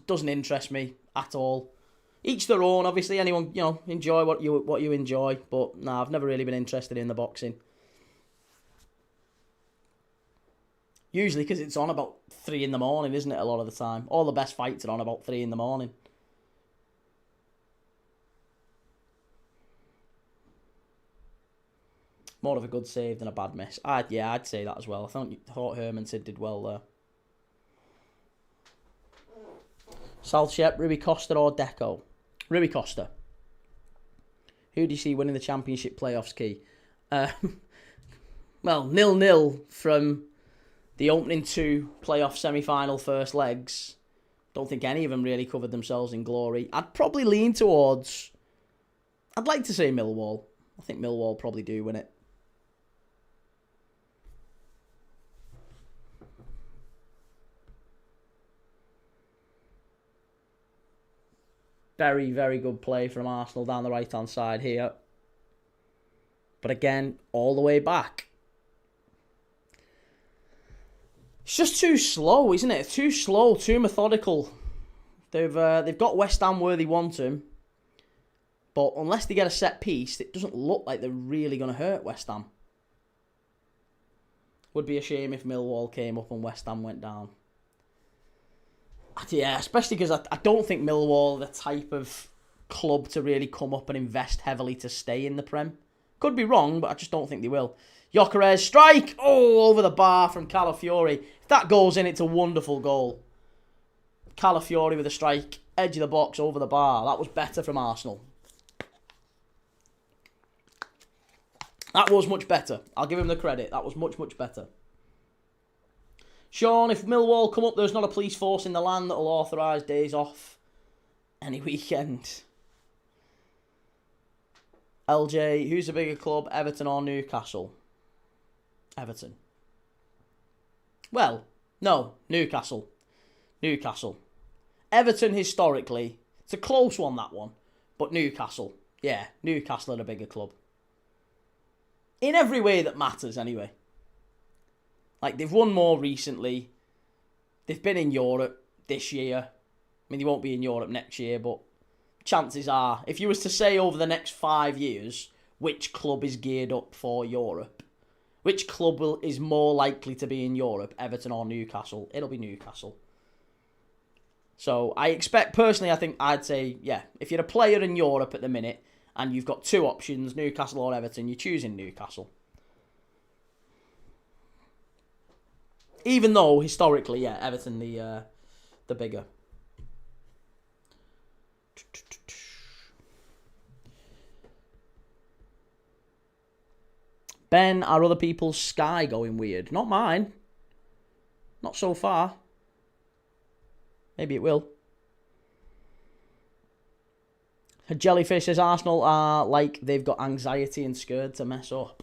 doesn't interest me at all. Each their own, obviously. Anyone, enjoy what you enjoy. But no, I've never really been interested in the boxing. Usually because it's on about 3 in the morning, isn't it, a lot of the time? All the best fights are on about 3 in the morning. More of a good save than a bad miss. I'd say that as well. I thought Hermanson did well there. Salchep, Rui Costa or Deco? Rui Costa. Who do you see winning the Championship playoffs, Key? Well, 0-0 from the opening 2 playoff semi-final first legs. Don't think any of them really covered themselves in glory. I'd probably lean towards... I'd like to say Millwall. I think Millwall probably do win it. Very, very good play from Arsenal down the right-hand side here. But again, all the way back. It's just too slow, isn't it? Too slow, too methodical. They've got West Ham where they want them. But unless they get a set piece, it doesn't look like they're really going to hurt West Ham. Would be a shame if Millwall came up and West Ham went down. Yeah, especially because I don't think Millwall are the type of club to really come up and invest heavily to stay in the Prem. Could be wrong, but I just don't think they will. Gyökeres, strike! Oh, over the bar from Calafiori. If that goes in, it's a wonderful goal. Calafiori with a strike, edge of the box, over the bar. That was better from Arsenal. That was much better. I'll give him the credit. That was much, much better. Sean, if Millwall come up, there's not a police force in the land that will authorise days off any weekend. LJ, who's the bigger club, Everton or Newcastle? Everton. Well, no, Newcastle. Newcastle. Everton, historically, it's a close one, that one. But Newcastle. Yeah, Newcastle are a bigger club. In every way that matters, anyway. Like, they've won more recently. They've been in Europe this year. I mean, they won't be in Europe next year, but chances are, if you was to say over the next 5 years, which club is geared up for Europe, which club is more likely to be in Europe, Everton or Newcastle, it'll be Newcastle. So, I expect, personally, I'd say, yeah, if you're a player in Europe at the minute, and you've got 2 options, Newcastle or Everton, you're choosing Newcastle. Even though, historically, yeah, Everton the bigger. Ben, are other people's Sky going weird? Not mine. Not so far. Maybe it will. Jellyfish says Arsenal are like they've got anxiety and scared to mess up.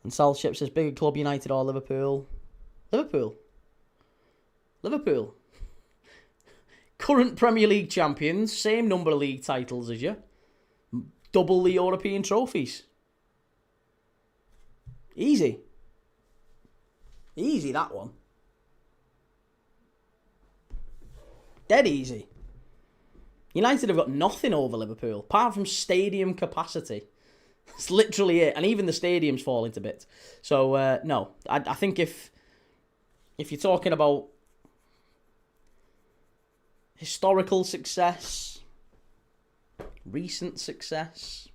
And Salchip says bigger club, United or Liverpool? Liverpool. Liverpool. Current Premier League champions, same number of league titles as you. Double the European trophies. Easy. Easy, that one. Dead easy. United have got nothing over Liverpool, apart from stadium capacity. That's literally it. And even the stadium's falling to bits. So, no. I think if you're talking about historical success, recent success,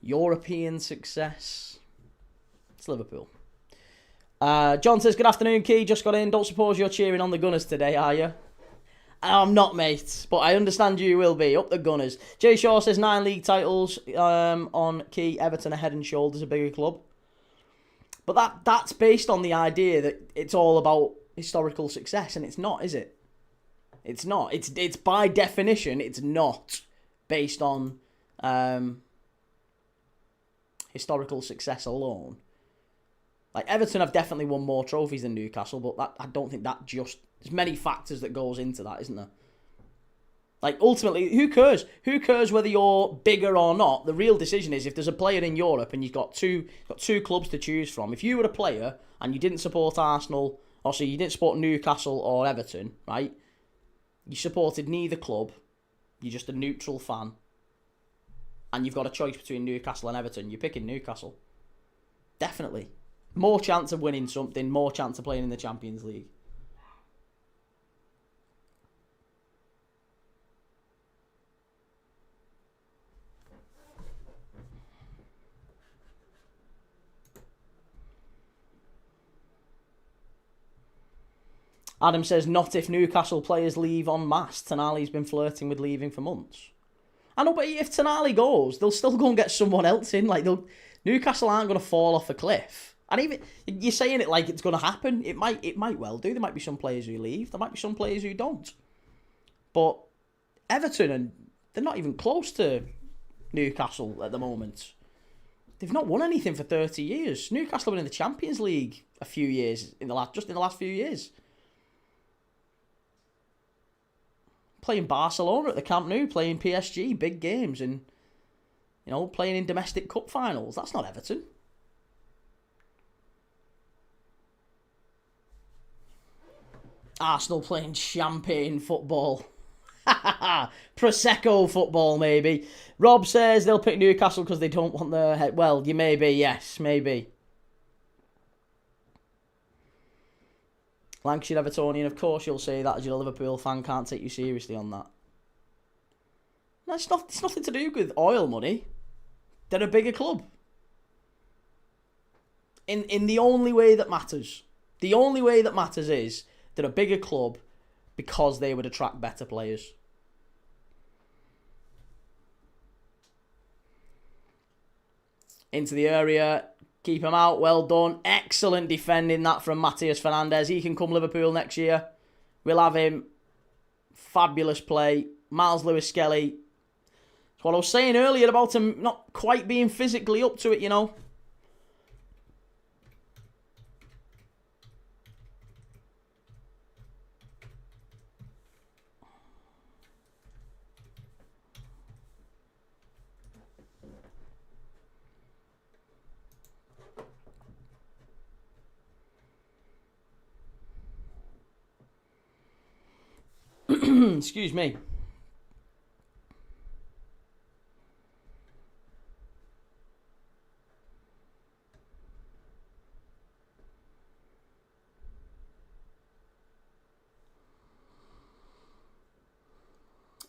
European success, it's Liverpool. John says, good afternoon, Key. Just got in. Don't suppose you're cheering on the Gunners today, are you? I'm not, mate, but I understand you will be. Up the Gunners. Jay Shaw says 9 league titles on Key. Everton are head and shoulders a bigger club. But that's based on the idea that it's all about historical success, and it's not, is it? It's not. It's by definition, it's not based on historical success alone. Like, Everton have definitely won more trophies than Newcastle, but I don't think that just... There's many factors that goes into that, isn't there? Like, ultimately, who cares? Who cares whether you're bigger or not? The real decision is if there's a player in Europe and you've got two clubs to choose from. If you were a player and you didn't support Arsenal, or so you didn't support Newcastle or Everton, right? You supported neither club. You're just a neutral fan. And you've got a choice between Newcastle and Everton. You're picking Newcastle. Definitely. More chance of winning something, more chance of playing in the Champions League. Adam says, not if Newcastle players leave en masse. Tonali's been flirting with leaving for months. I know, but if Tonali goes, they'll still go and get someone else in. Like, Newcastle aren't going to fall off a cliff. And even, you're saying it like it's going to happen. It might well do. There might be some players who leave. There might be some players who don't. But Everton, they're not even close to Newcastle at the moment. They've not won anything for 30 years. Newcastle have been in the Champions League a few years, in the last few years. Playing Barcelona at the Camp Nou, playing PSG, big games, and, playing in domestic cup finals. That's not Everton. Arsenal playing champagne football. Prosecco football, maybe. Rob says they'll pick Newcastle because they don't want their head. Well, you may be, yes, maybe. Lancashire Evertonian, of course you'll say that as you're a Liverpool fan, can't take you seriously on that. No, it's nothing to do with oil money. They're a bigger club. In the only way that matters. The only way that matters is they're a bigger club because they would attract better players. Into the area. Keep him out. Well done. Excellent defending that from Matheus Fernandes. He can come Liverpool next year. We'll have him. Fabulous play. Miles Lewis-Skelly. That's what I was saying earlier about him not quite being physically up to it, Excuse me.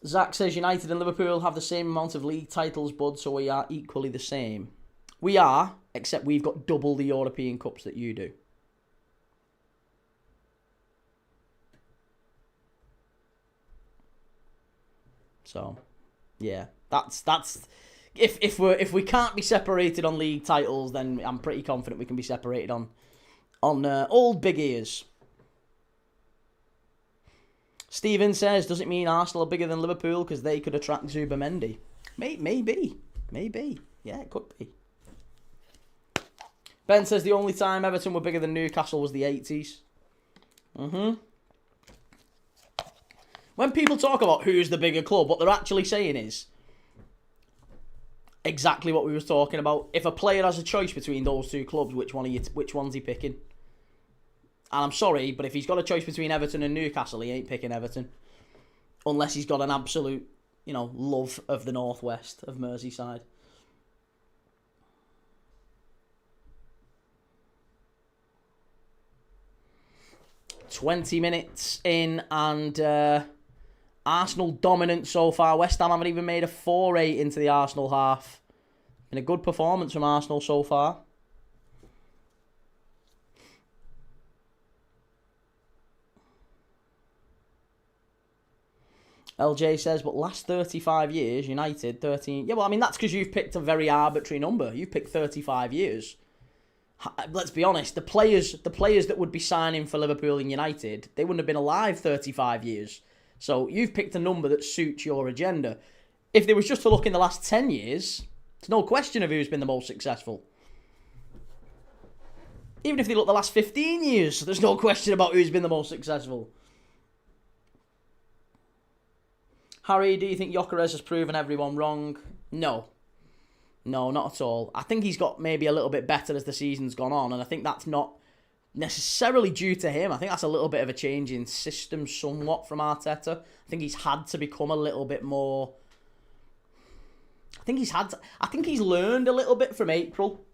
Zach says United and Liverpool have the same amount of league titles, bud, so we are equally the same. We are, except we've got double the European Cups that you do. So, yeah, that's if we can't be separated on league titles, then I'm pretty confident we can be separated on old big ears. Steven says, does it mean Arsenal are bigger than Liverpool because they could attract Zubamendi? Maybe. Yeah, it could be. Ben says the only time Everton were bigger than Newcastle was the 80s. When people talk about who's the bigger club, what they're actually saying is exactly what we were talking about. If a player has a choice between those two clubs, which one's he picking? And I'm sorry, but if he's got a choice between Everton and Newcastle, he ain't picking Everton. Unless he's got an absolute, love of the northwest of Merseyside. "20 minutes in and Arsenal dominant so far. West Ham haven't even made a foray into the Arsenal half. Been a good performance from Arsenal so far." LJ says, "But last 35 years, United, 13... Yeah, well, I mean, that's because you've picked a very arbitrary number. You've picked 35 years. Let's be honest, the players that would be signing for Liverpool and United, they wouldn't have been alive 35 years. So you've picked a number that suits your agenda. If there was just to look in the last 10 years, there's no question of who's been the most successful. Even if they look the last 15 years, there's no question about who's been the most successful." Harry, do you think Gyökeres has proven everyone wrong? No. No, not at all. I think he's got maybe a little bit better as the season's gone on, and I think that's not necessarily due to him. I think that's a little bit of a change in system somewhat from Arteta. I think he's had to become a little bit more... I think he's learned a little bit from April.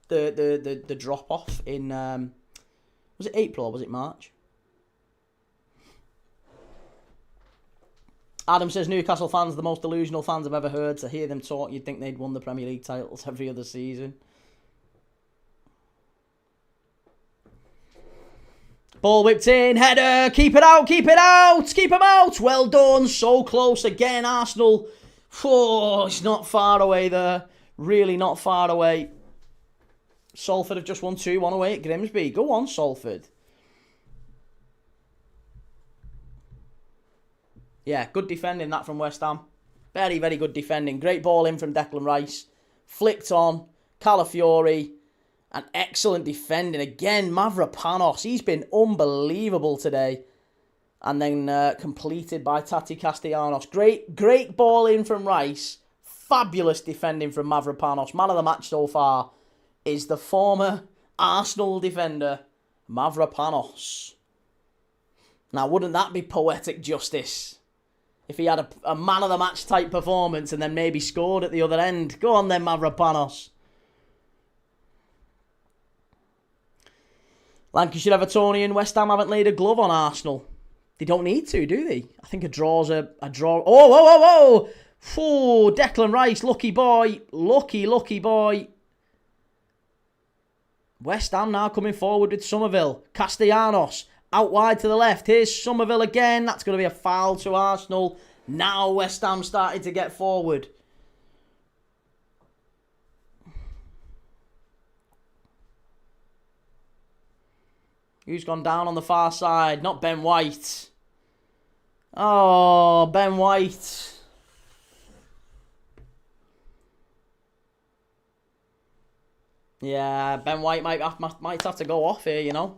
The drop-off in... was it April or was it March? Adam says, "Newcastle fans, the most delusional fans I've ever heard. To hear them talk, you'd think they'd won the Premier League titles every other season." Ball whipped in, header, keep it out, keep him out. Well done, so close again, Arsenal. Oh, it's not far away there. Really not far away. Salford have just won 2-1 away at Grimsby. Go on, Salford. Yeah, good defending that from West Ham. Very, very good defending. Great ball in from Declan Rice. Flicked on. Calafiori. And excellent defending. Again, Mavropanos. He's been unbelievable today. And then completed by Tati Castellanos. Great ball in from Rice. Fabulous defending from Mavropanos. Man of the match so far is the former Arsenal defender, Mavropanos. Now, wouldn't that be poetic justice? If he had a man of the match type performance and then maybe scored at the other end. Go on then, Mavropanos. Lancashire Evertonian, West Ham haven't laid a glove on Arsenal. They don't need to, do they? I think a draw's a draw. Oh, whoa, whoa, whoa! Oh, Declan Rice, lucky boy. Lucky boy. West Ham now coming forward with Somerville. Castellanos. Out wide to the left. Here's Somerville again. That's going to be a foul to Arsenal. Now West Ham starting to get forward. Who's gone down on the far side? Not Ben White. Oh, Ben White. Yeah, Ben White might have to go off here, you know.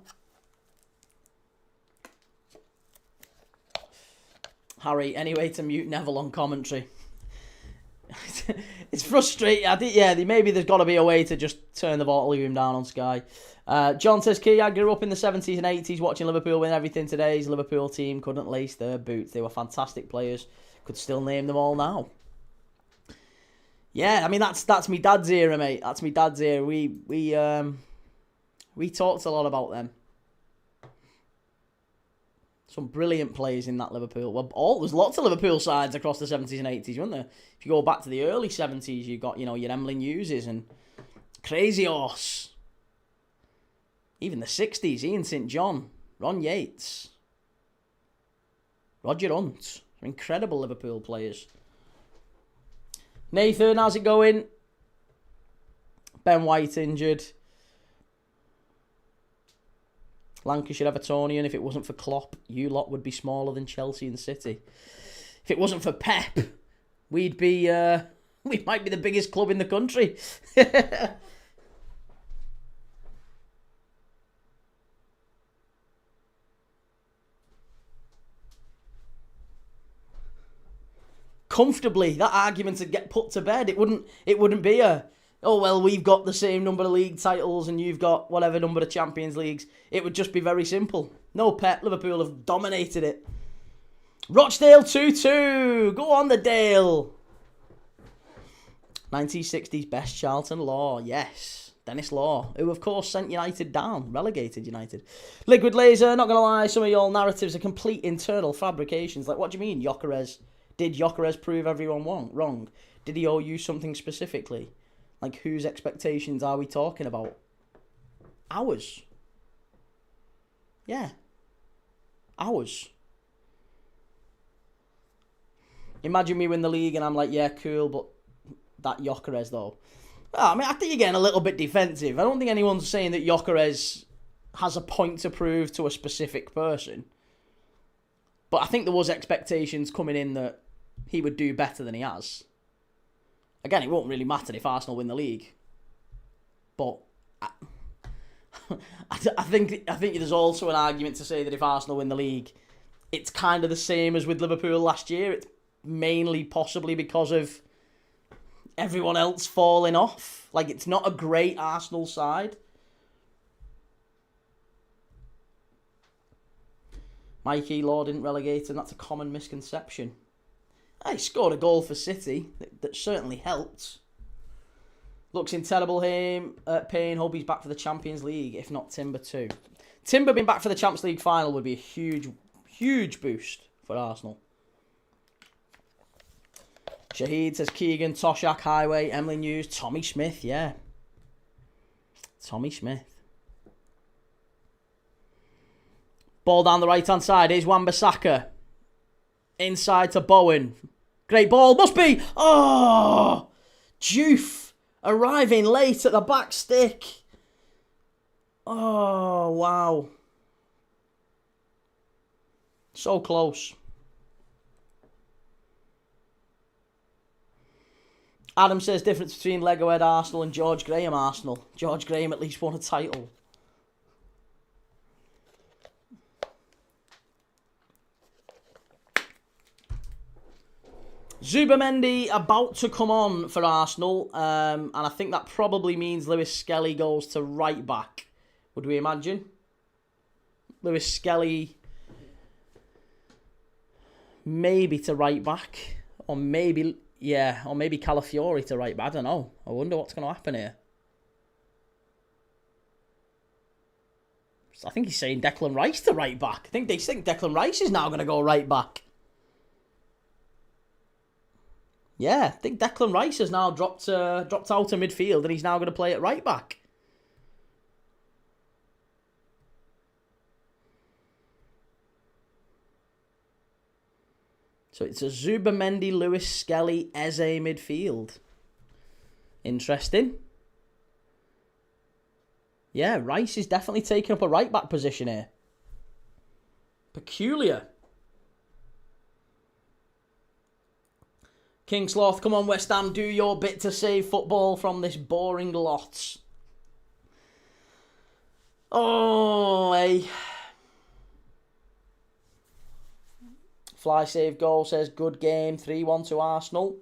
Harry, any way to mute Neville on commentary? It's frustrating. Maybe there's got to be a way to just turn the volume down on Sky. John says, "Key, I grew up in the 70s and 80s watching Liverpool win everything. Today's Liverpool team couldn't lace their boots. They were fantastic players. Could still name them all now." Yeah, I mean, that's me dad's era, mate. That's me dad's era. We talked a lot about them. Some brilliant players in that Liverpool. Well, there's lots of Liverpool sides across the 70s and 80s, weren't there? If you go back to the early 70s, you got, your Emlyn Hugheses and Crazy Horse. Even the 60s, Ian St. John, Ron Yates, Roger Hunt. Incredible Liverpool players. Nathan, how's it going? Ben White injured. Lancashire Evertonian, if it wasn't for Klopp, you lot would be smaller than Chelsea and City. If it wasn't for Pep, we might be the biggest club in the country. Comfortably, that argument would get put to bed. It wouldn't be a, oh, well, we've got the same number of league titles and you've got whatever number of Champions Leagues. It would just be very simple. No Pep, Liverpool have dominated it. Rochdale 2-2. Go on the Dale. 1960s best Charlton Law. Yes. Dennis Law, who of course sent United down. Relegated United. Liquid Laser, not going to lie, some of your narratives are complete internal fabrications. Like, what do you mean, Gyökeres? Did Gyökeres prove everyone wrong? Did he owe you something specifically? Like, whose expectations are we talking about? Ours. Yeah. Ours. Imagine me win the league and I'm like, yeah, cool, but that Gyökeres though. Well, I mean, I think you're getting a little bit defensive. I don't think anyone's saying that Gyökeres has a point to prove to a specific person. But I think there was expectations coming in that he would do better than he has. Again, it won't really matter if Arsenal win the league. But I think there's also an argument to say that if Arsenal win the league, it's kind of the same as with Liverpool last year. It's mainly possibly because of everyone else falling off. Like, it's not a great Arsenal side. Mikey Law didn't relegate, and that's a common misconception. He scored a goal for City that certainly helped. Looks in terrible pain. Hope he's back for the Champions League, if not Timber too. Timber being back for the Champions League final would be a huge, huge boost for Arsenal. Shahid says Keegan, Toshak, Highway, Emily News, Tommy Smith, yeah. Tommy Smith. Ball down the right-hand side. Here's Wan-Bissaka. Inside to Bowen. Great ball. Must be. Oh! Juve arriving late at the back stick. Oh, wow. So close. Adam says difference between Lego Head Arsenal and George Graham Arsenal. George Graham at least won a title. Zubamendi about to come on for Arsenal, and I think that probably means Lewis Skelly goes to right back. Would we imagine? Lewis Skelly maybe to right back, or maybe Calafiori to right back. I don't know. I wonder what's going to happen here. I think he's saying Declan Rice to right back. I think they think Declan Rice is now going to go right back. Yeah, I think Declan Rice has now dropped out of midfield and he's now going to play at right back. So it's a Zubamendi, Lewis Skelly, Eze midfield. Interesting. Yeah, Rice is definitely taking up a right back position here. Peculiar. King Sloth, come on West Ham, do your bit to save football from this boring lot. Oh, hey. Fly save goal says good game, 3-1 to Arsenal.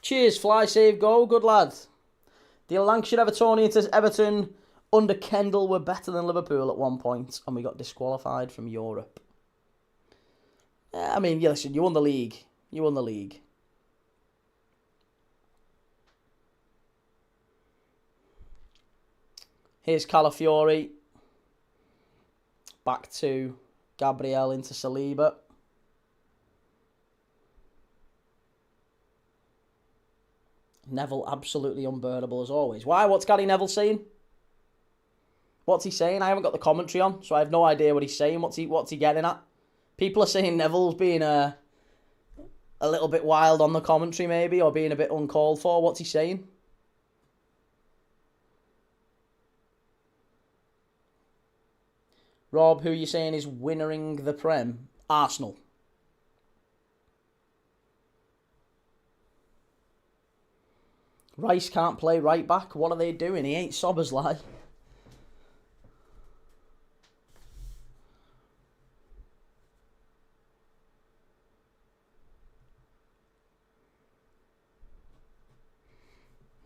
Cheers, fly save goal, good lad. The Lancashire Evertonian says Everton under Kendall were better than Liverpool at one point and we got disqualified from Europe. I mean, yeah, listen, you won the league. You won the league. Here's Calafiori. Back to Gabriel into Saliba. Neville absolutely unbearable as always. Why? What's Gary Neville saying? What's he saying? I haven't got the commentary on, so I have no idea what he's saying. What's he getting at? People are saying Neville's being a little bit wild on the commentary, maybe, or being a bit uncalled for. What's he saying? Rob, who are you saying is winnering the Prem? Arsenal. Rice can't play right back. What are they doing? He ain't Sobersley.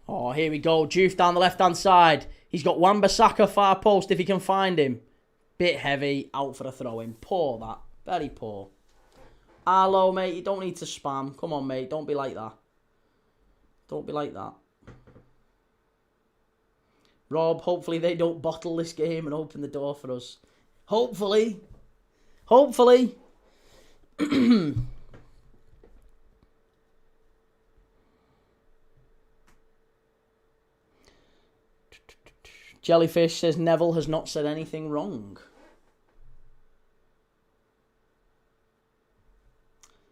Oh, here we go. Juve down the left-hand side. He's got Wan-Bissaka far post if he can find him. Bit heavy, out for a throw-in. Poor, that. Very poor. Arlo, mate, you don't need to spam. Come on, mate, don't be like that. Don't be like that. Rob, hopefully they don't bottle this game and open the door for us. Hopefully. Hopefully. Jellyfish says Neville has not said anything wrong.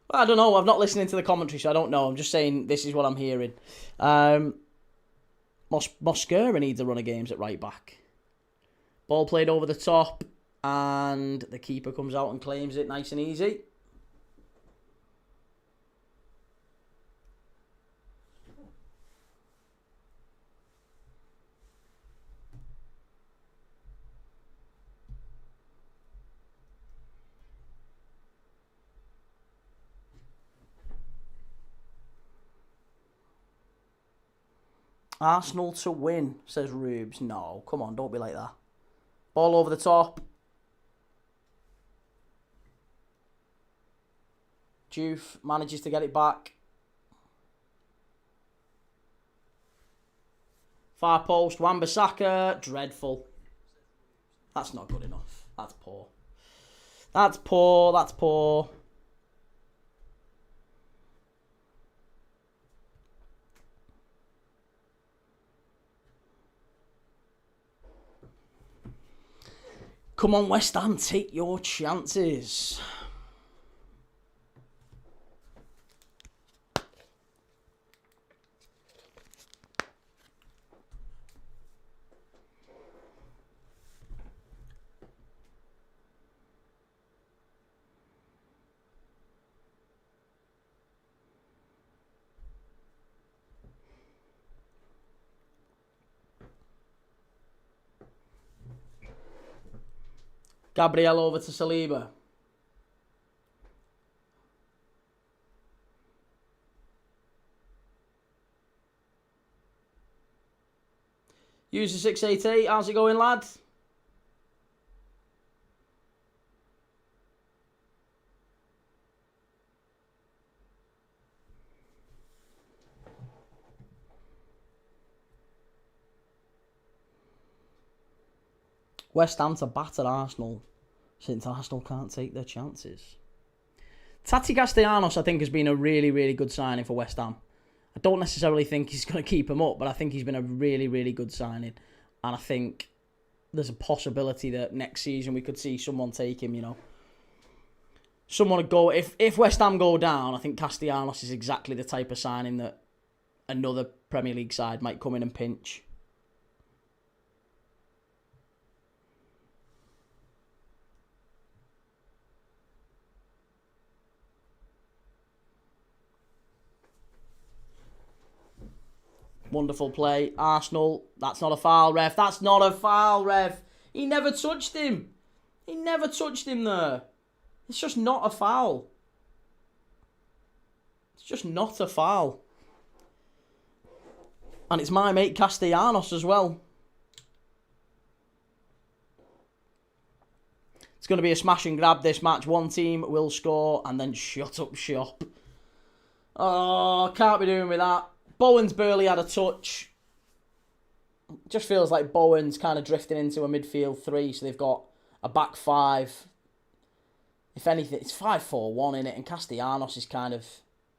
I don't know. I'm not listening to the commentary, so I don't know. I'm just saying this is what I'm hearing. Mosquera needs a run of games at right back. Ball played over the top, and the keeper comes out and claims it nice and easy. Arsenal to win, says Rubes. No, come on, don't be like that. Ball over the top. Juve manages to get it back. Far post, Wan-Bissaka. Dreadful. That's not good enough. That's poor. That's poor, that's poor. Come on, West Ham, take your chances. Gabriel over to Saliba. User 688, how's it going, lad? West Ham to batter Arsenal, since Arsenal can't take their chances. Tati Castellanos, I think, has been a really, really good signing for West Ham. I don't necessarily think he's going to keep him up, but I think he's been a really, really good signing. And I think there's a possibility that next season we could see someone take him, you know. Someone would go, if West Ham go down, I think Castellanos is exactly the type of signing that another Premier League side might come in and pinch. Wonderful play. Arsenal, that's not a foul, ref. That's not a foul, ref. He never touched him. He never touched him there. It's just not a foul. It's just not a foul. And it's my mate Castellanos as well. It's going to be a smash and grab this match. One team will score and then shut up shop. Oh, can't be doing with that. Bowen's barely had a touch. It just feels like Bowen's kind of drifting into a midfield three, so they've got a back five. If anything, it's 5-4-1 in it, and Castellanos is kind of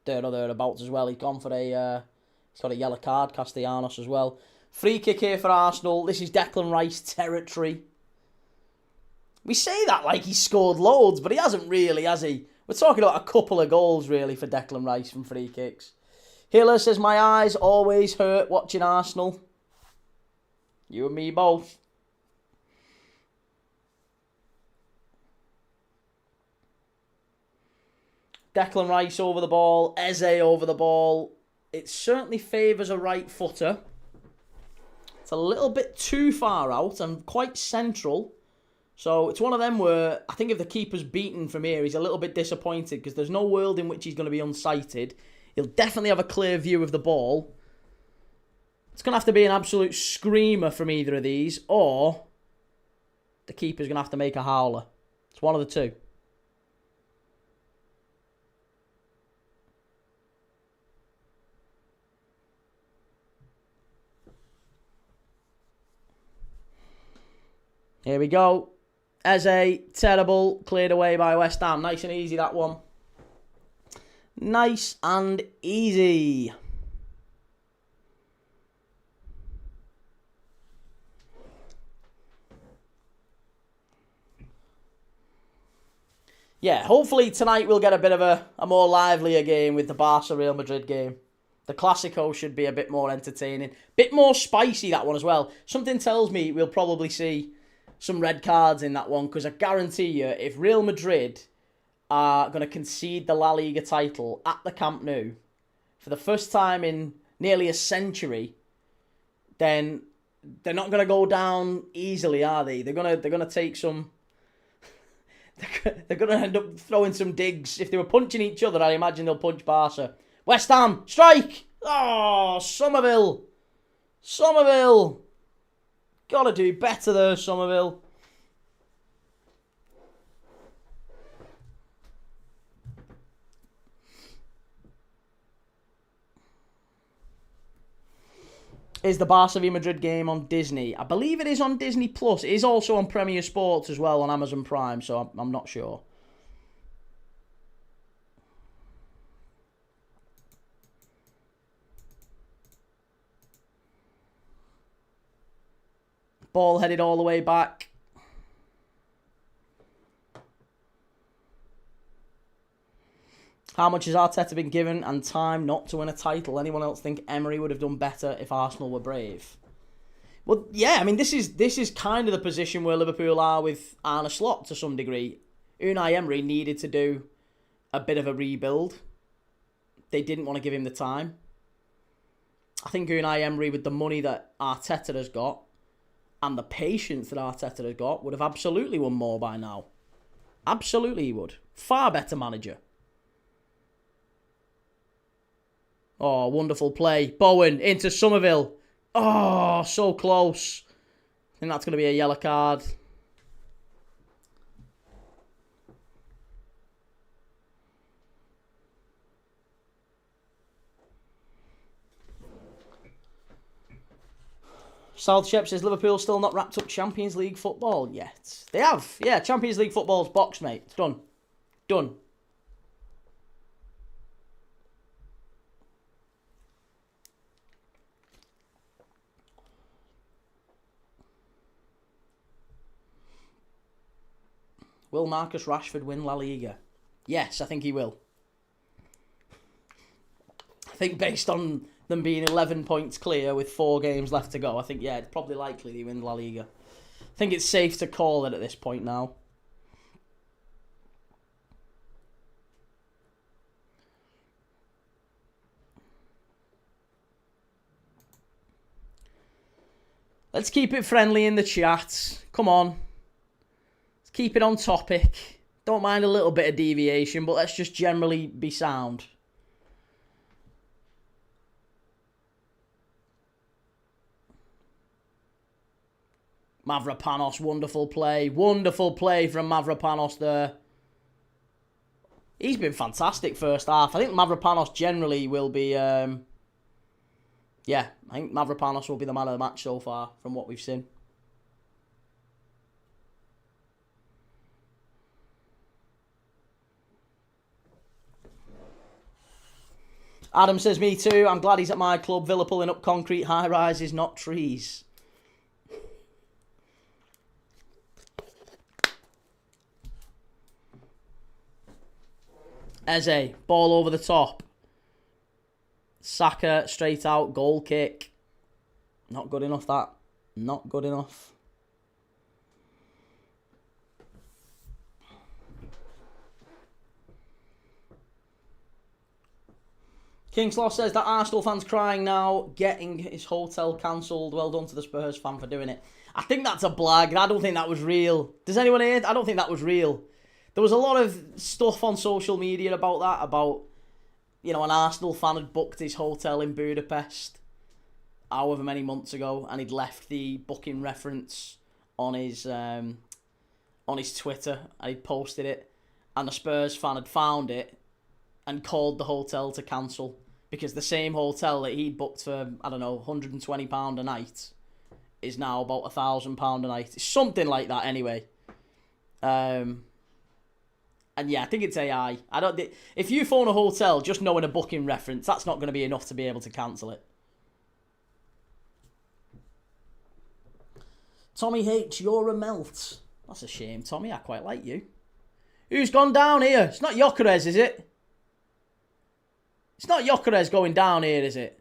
there or thereabouts as well. He's gone for he's got a yellow card, Castellanos as well. Free kick here for Arsenal. This is Declan Rice territory. We say that like he's scored loads, but he hasn't really, has he? We're talking about a couple of goals, really, for Declan Rice from free kicks. Hiller says, my eyes always hurt watching Arsenal. You and me both. Declan Rice over the ball. Eze over the ball. It certainly favours a right footer. It's a little bit too far out and quite central. So it's one of them where I think if the keeper's beaten from here, he's a little bit disappointed because there's no world in which he's going to be unsighted. He'll definitely have a clear view of the ball. It's going to have to be an absolute screamer from either of these, or the keeper's going to have to make a howler. It's one of the two. Here we go. Eze, terrible. Cleared away by West Ham. Nice and easy, that one. Nice and easy. Yeah, hopefully tonight we'll get a bit of a more livelier game with the Barca-Real Madrid game. The Clasico should be a bit more entertaining. Bit more spicy, that one as well. Something tells me we'll probably see some red cards in that one, because I guarantee you, if Real Madrid are going to concede the La Liga title at the Camp Nou for the first time in nearly a century, then they're not going to go down easily, are they? They're going to take some... They're going to end up throwing some digs. If they were punching each other, I imagine they'll punch Barca. West Ham, strike! Oh, Somerville! Somerville! Gotta do better there, Somerville. Is the Barca v Madrid game on Disney? I believe it is on Disney Plus. It is also on Premier Sports as well on Amazon Prime, so I'm not sure. Ball headed all the way back. How much has Arteta been given and time not to win a title? Anyone else think Emery would have done better if Arsenal were brave? Well, yeah, I mean, this is kind of the position where Liverpool are with Arne Slot to some degree. Unai Emery needed to do a bit of a rebuild. They didn't want to give him the time. I think Unai Emery, with the money that Arteta has got and the patience that Arteta has got, would have absolutely won more by now. Absolutely he would. Far better manager. Oh, wonderful play. Bowen into Somerville. Oh, so close. I think that's going to be a yellow card. South Shep says Liverpool still not wrapped up Champions League football yet. They have. Yeah, Champions League football's boxed, mate. It's done. Done. Will Marcus Rashford win La Liga? Yes, I think he will. I think based on them being 11 points clear with 4 games left to go, I think, yeah, it's probably likely they win La Liga. I think it's safe to call it at this point now. Let's keep it friendly in the chat. Come on. Keep it on topic. Don't mind a little bit of deviation, but let's just generally be sound. Mavropanos, wonderful play. Wonderful play from Mavropanos there. He's been fantastic first half. I think Mavropanos generally will be... yeah, I think Mavropanos will be the man of the match so far from what we've seen. Adam says, me too. I'm glad he's at my club. Villa pulling up concrete high-rises, not trees. Eze, ball over the top. Saka, straight out, goal kick. Not good enough, that. Not good enough. Kingslaw says that Arsenal fan's crying now, getting his hotel cancelled. Well done to the Spurs fan for doing it. I think that's a blag. I don't think that was real. Does anyone hear it? I don't think that was real. There was a lot of stuff on social media about that, about, you know, an Arsenal fan had booked his hotel in Budapest however many months ago, and he'd left the booking reference on his on his Twitter, and he'd posted it, and a Spurs fan had found it and called the hotel to cancel because the same hotel that he'd booked for, I don't know, £120 a night is now about £1,000 a night. It's something like that anyway. And yeah, I think it's AI. If you phone a hotel just knowing a booking reference, that's not going to be enough to be able to cancel it. Tommy H, you're a melt. That's a shame, Tommy. I quite like you. Who's gone down here? It's not Gyökeres, is it? It's not Gyökeres going down here, is it?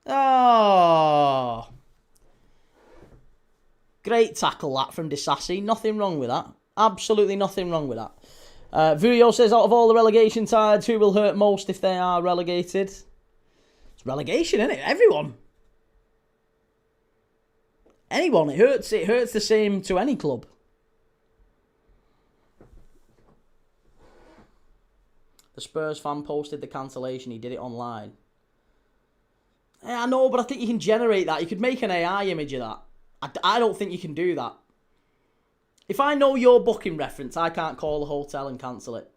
Oh. Great tackle that from Disasi. Nothing wrong with that. Absolutely nothing wrong with that. Vurio says, out of all the relegation sides, who will hurt most if they are relegated? It's relegation, isn't it? Everyone. Anyone. It hurts. It hurts the same to any club. The Spurs fan posted the cancellation. He did it online. Yeah, I know, but I think you can generate that. You could make an AI image of that. I don't think you can do that. If I know your booking reference, I can't call the hotel and cancel it.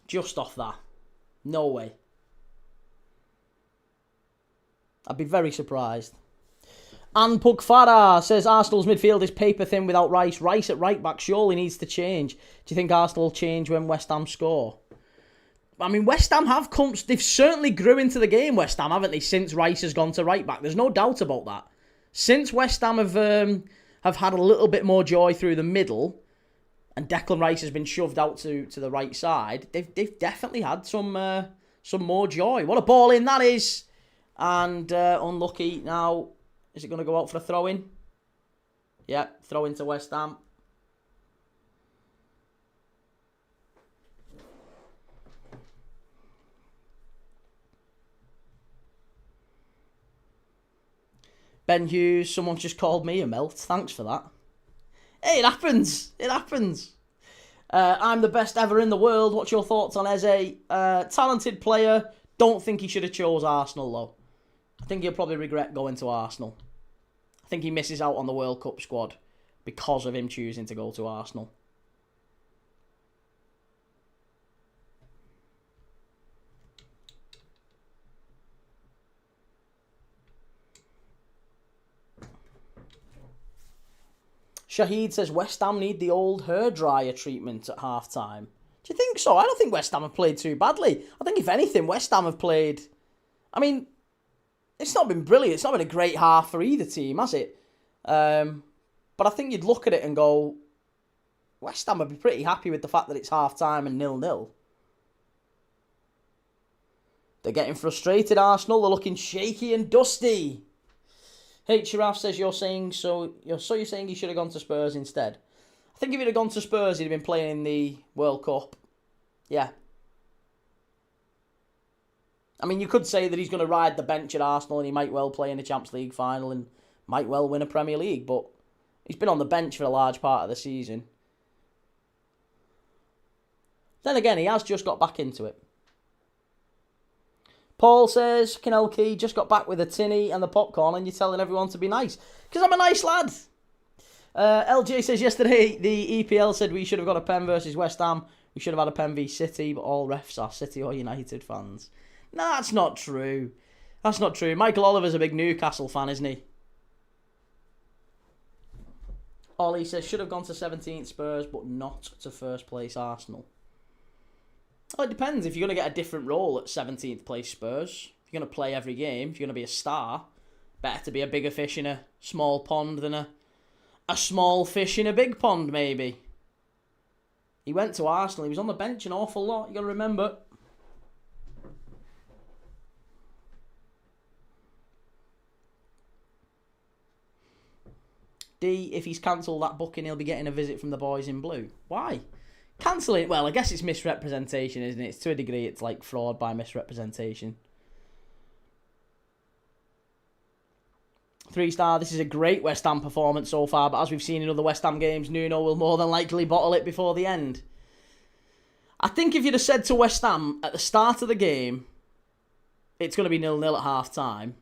Just off that. No way. I'd be very surprised. And Pugfara says Arsenal's midfield is paper thin without Rice. Rice at right back surely needs to change. Do you think Arsenal will change when West Ham score? I mean, West Ham have come. They've certainly grew into the game, West Ham, haven't they, since Rice has gone to right back? There's no doubt about that. Since West Ham have had a little bit more joy through the middle, and Declan Rice has been shoved out to the right side, they've definitely had some more joy. What a ball in that is! And unlucky now. Is it going to go out for a throw-in? Yeah, throw-in to West Ham. Ben Hughes, someone's just called me a melt. Thanks for that. Hey, it happens. It happens. I'm the best ever in the world. What's your thoughts on Eze? Talented player. Don't think he should have chose Arsenal, though. I think he'll probably regret going to Arsenal. I think he misses out on the World Cup squad because of him choosing to go to Arsenal. Shahid says West Ham need the old hairdryer treatment at half-time. Do you think so? I don't think West Ham have played too badly. I think, if anything, West Ham have played... I mean, it's not been brilliant. It's not been a great half for either team, has it? But I think you'd look at it and go, West Ham would be pretty happy with the fact that it's half-time and 0-0. They're getting frustrated, Arsenal. They're looking shaky and dusty. H. Giraffe says you're saying you're saying he should have gone to Spurs instead. I think if he'd have gone to Spurs, he'd have been playing in the World Cup. Yeah. I mean, you could say that he's going to ride the bench at Arsenal and he might well play in the Champions League final and might well win a Premier League, but he's been on the bench for a large part of the season. Then again, he has just got back into it. Paul says, Kinelke just got back with a tinny and the popcorn and you're telling everyone to be nice. Because I'm a nice lad. LJ says, yesterday the EPL said we should have got a pen versus West Ham. We should have had a pen v City, but all refs are City or United fans. No, that's not true. That's not true. Michael Oliver's a big Newcastle fan, isn't he? Ollie says, should have gone to 17th Spurs, but not to first place Arsenal. Well, it depends. If you're going to get a different role at 17th place Spurs, if you're going to play every game, if you're going to be a star, better to be a bigger fish in a small pond than a small fish in a big pond, maybe. He went to Arsenal. He was on the bench an awful lot. You got to remember. D, if he's cancelled that booking, he'll be getting a visit from the boys in blue. Why? Cancel it. Well, I guess it's misrepresentation, isn't it? To a degree, it's like fraud by misrepresentation. 3-star, this is a great West Ham performance so far, but as we've seen in other West Ham games, Nuno will more than likely bottle it before the end. I think if you'd have said to West Ham at the start of the game, it's going to be 0-0 at half-time,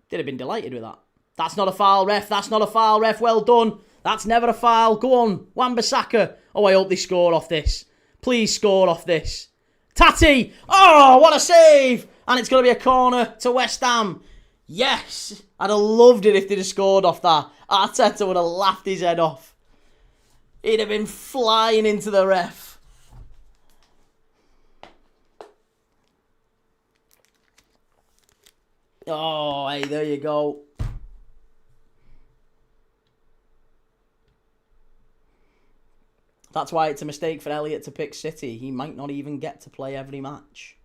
they'd have been delighted with that. That's not a foul, ref. That's not a foul, ref. Well done. That's never a foul. Go on. Wan-Bissaka. Oh, I hope they score off this. Please score off this. Tati. Oh, what a save. And it's going to be a corner to West Ham. Yes. I'd have loved it if they'd have scored off that. Arteta would have laughed his head off. He'd have been flying into the ref. Oh, hey, there you go. That's why it's a mistake for Elliott to pick City. He might not even get to play every match.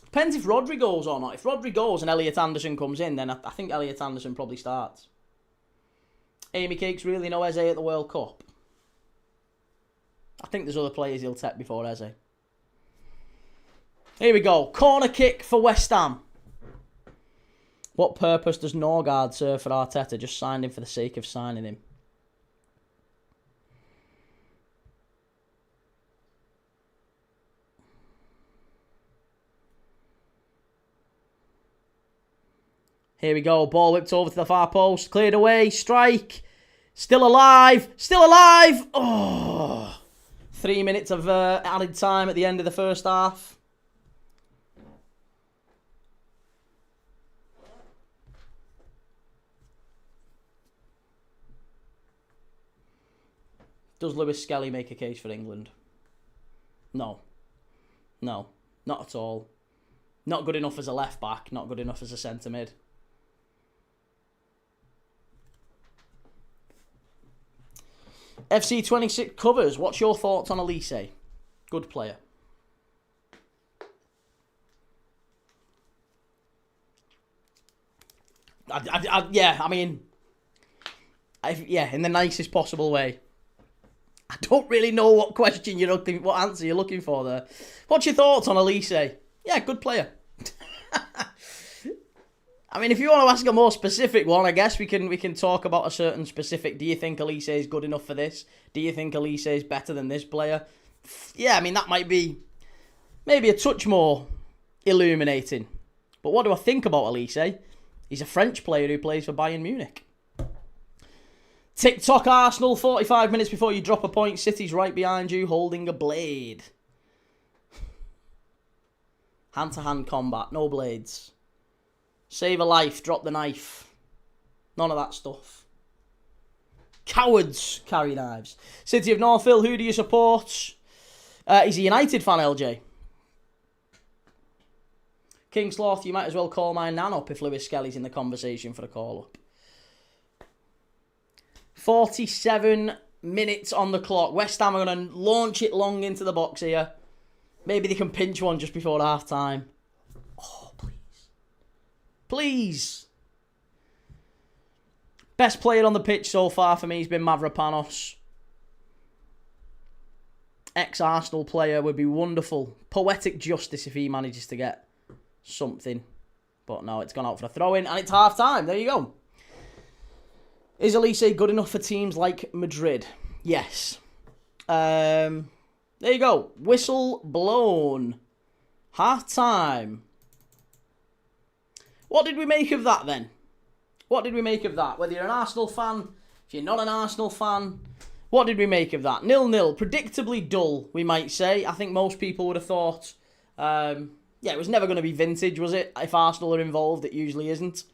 Depends if Rodri goes or not. If Rodri goes and Elliot Anderson comes in, then I think Elliot Anderson probably starts. Amy Cakes really no Eze at the World Cup. I think there's other players he'll take before Eze. Here we go. Corner kick for West Ham. What purpose does Norgard serve for Arteta? Just signed him for the sake of signing him. Here we go. Ball whipped over to the far post. Cleared away. Strike. Still alive. Still alive. Oh. 3 minutes of added time at the end of the first half. Does Lewis Skelly make a case for England? No. No. Not at all. Not good enough as a left back. Not good enough as a centre mid. FC26 covers. What's your thoughts on Elise? Good player. Yeah, I mean, in the nicest possible way. I don't really know what answer you're looking for there. What's your thoughts on Elise? Yeah, good player. I mean, if you want to ask a more specific one, I guess we can talk about a certain specific. Do you think Elise is good enough for this? Do you think Elise is better than this player? Yeah, I mean, that might be maybe a touch more illuminating. But what do I think about Elise? He's a French player who plays for Bayern Munich. TikTok Arsenal, 45 minutes before you drop a point. City's right behind you, holding a blade. Hand-to-hand combat, no blades. Save a life, drop the knife. None of that stuff. Cowards carry knives. City of Northville, who do you support? He's a United fan, LJ. King Sloth, you might as well call my nan up if Lewis Skelly's in the conversation for a call-up. 47 minutes on the clock. West Ham are going to launch it long into the box here. Maybe they can pinch one just before half-time. Oh, please. Please. Best player on the pitch so far for me has been Mavropanos. Ex-Arsenal player would be wonderful. Poetic justice if he manages to get something. But no, it's gone out for a throw-in and it's half-time. There you go. Is Elise good enough for teams like Madrid? Yes. There you go. Whistle blown. Half-time. What did we make of that then? What did we make of that? Whether you're an Arsenal fan, if you're not an Arsenal fan, what did we make of that? 0-0. Predictably dull, we might say. I think most people would have thought, it was never going to be vintage, was it? If Arsenal are involved, it usually isn't.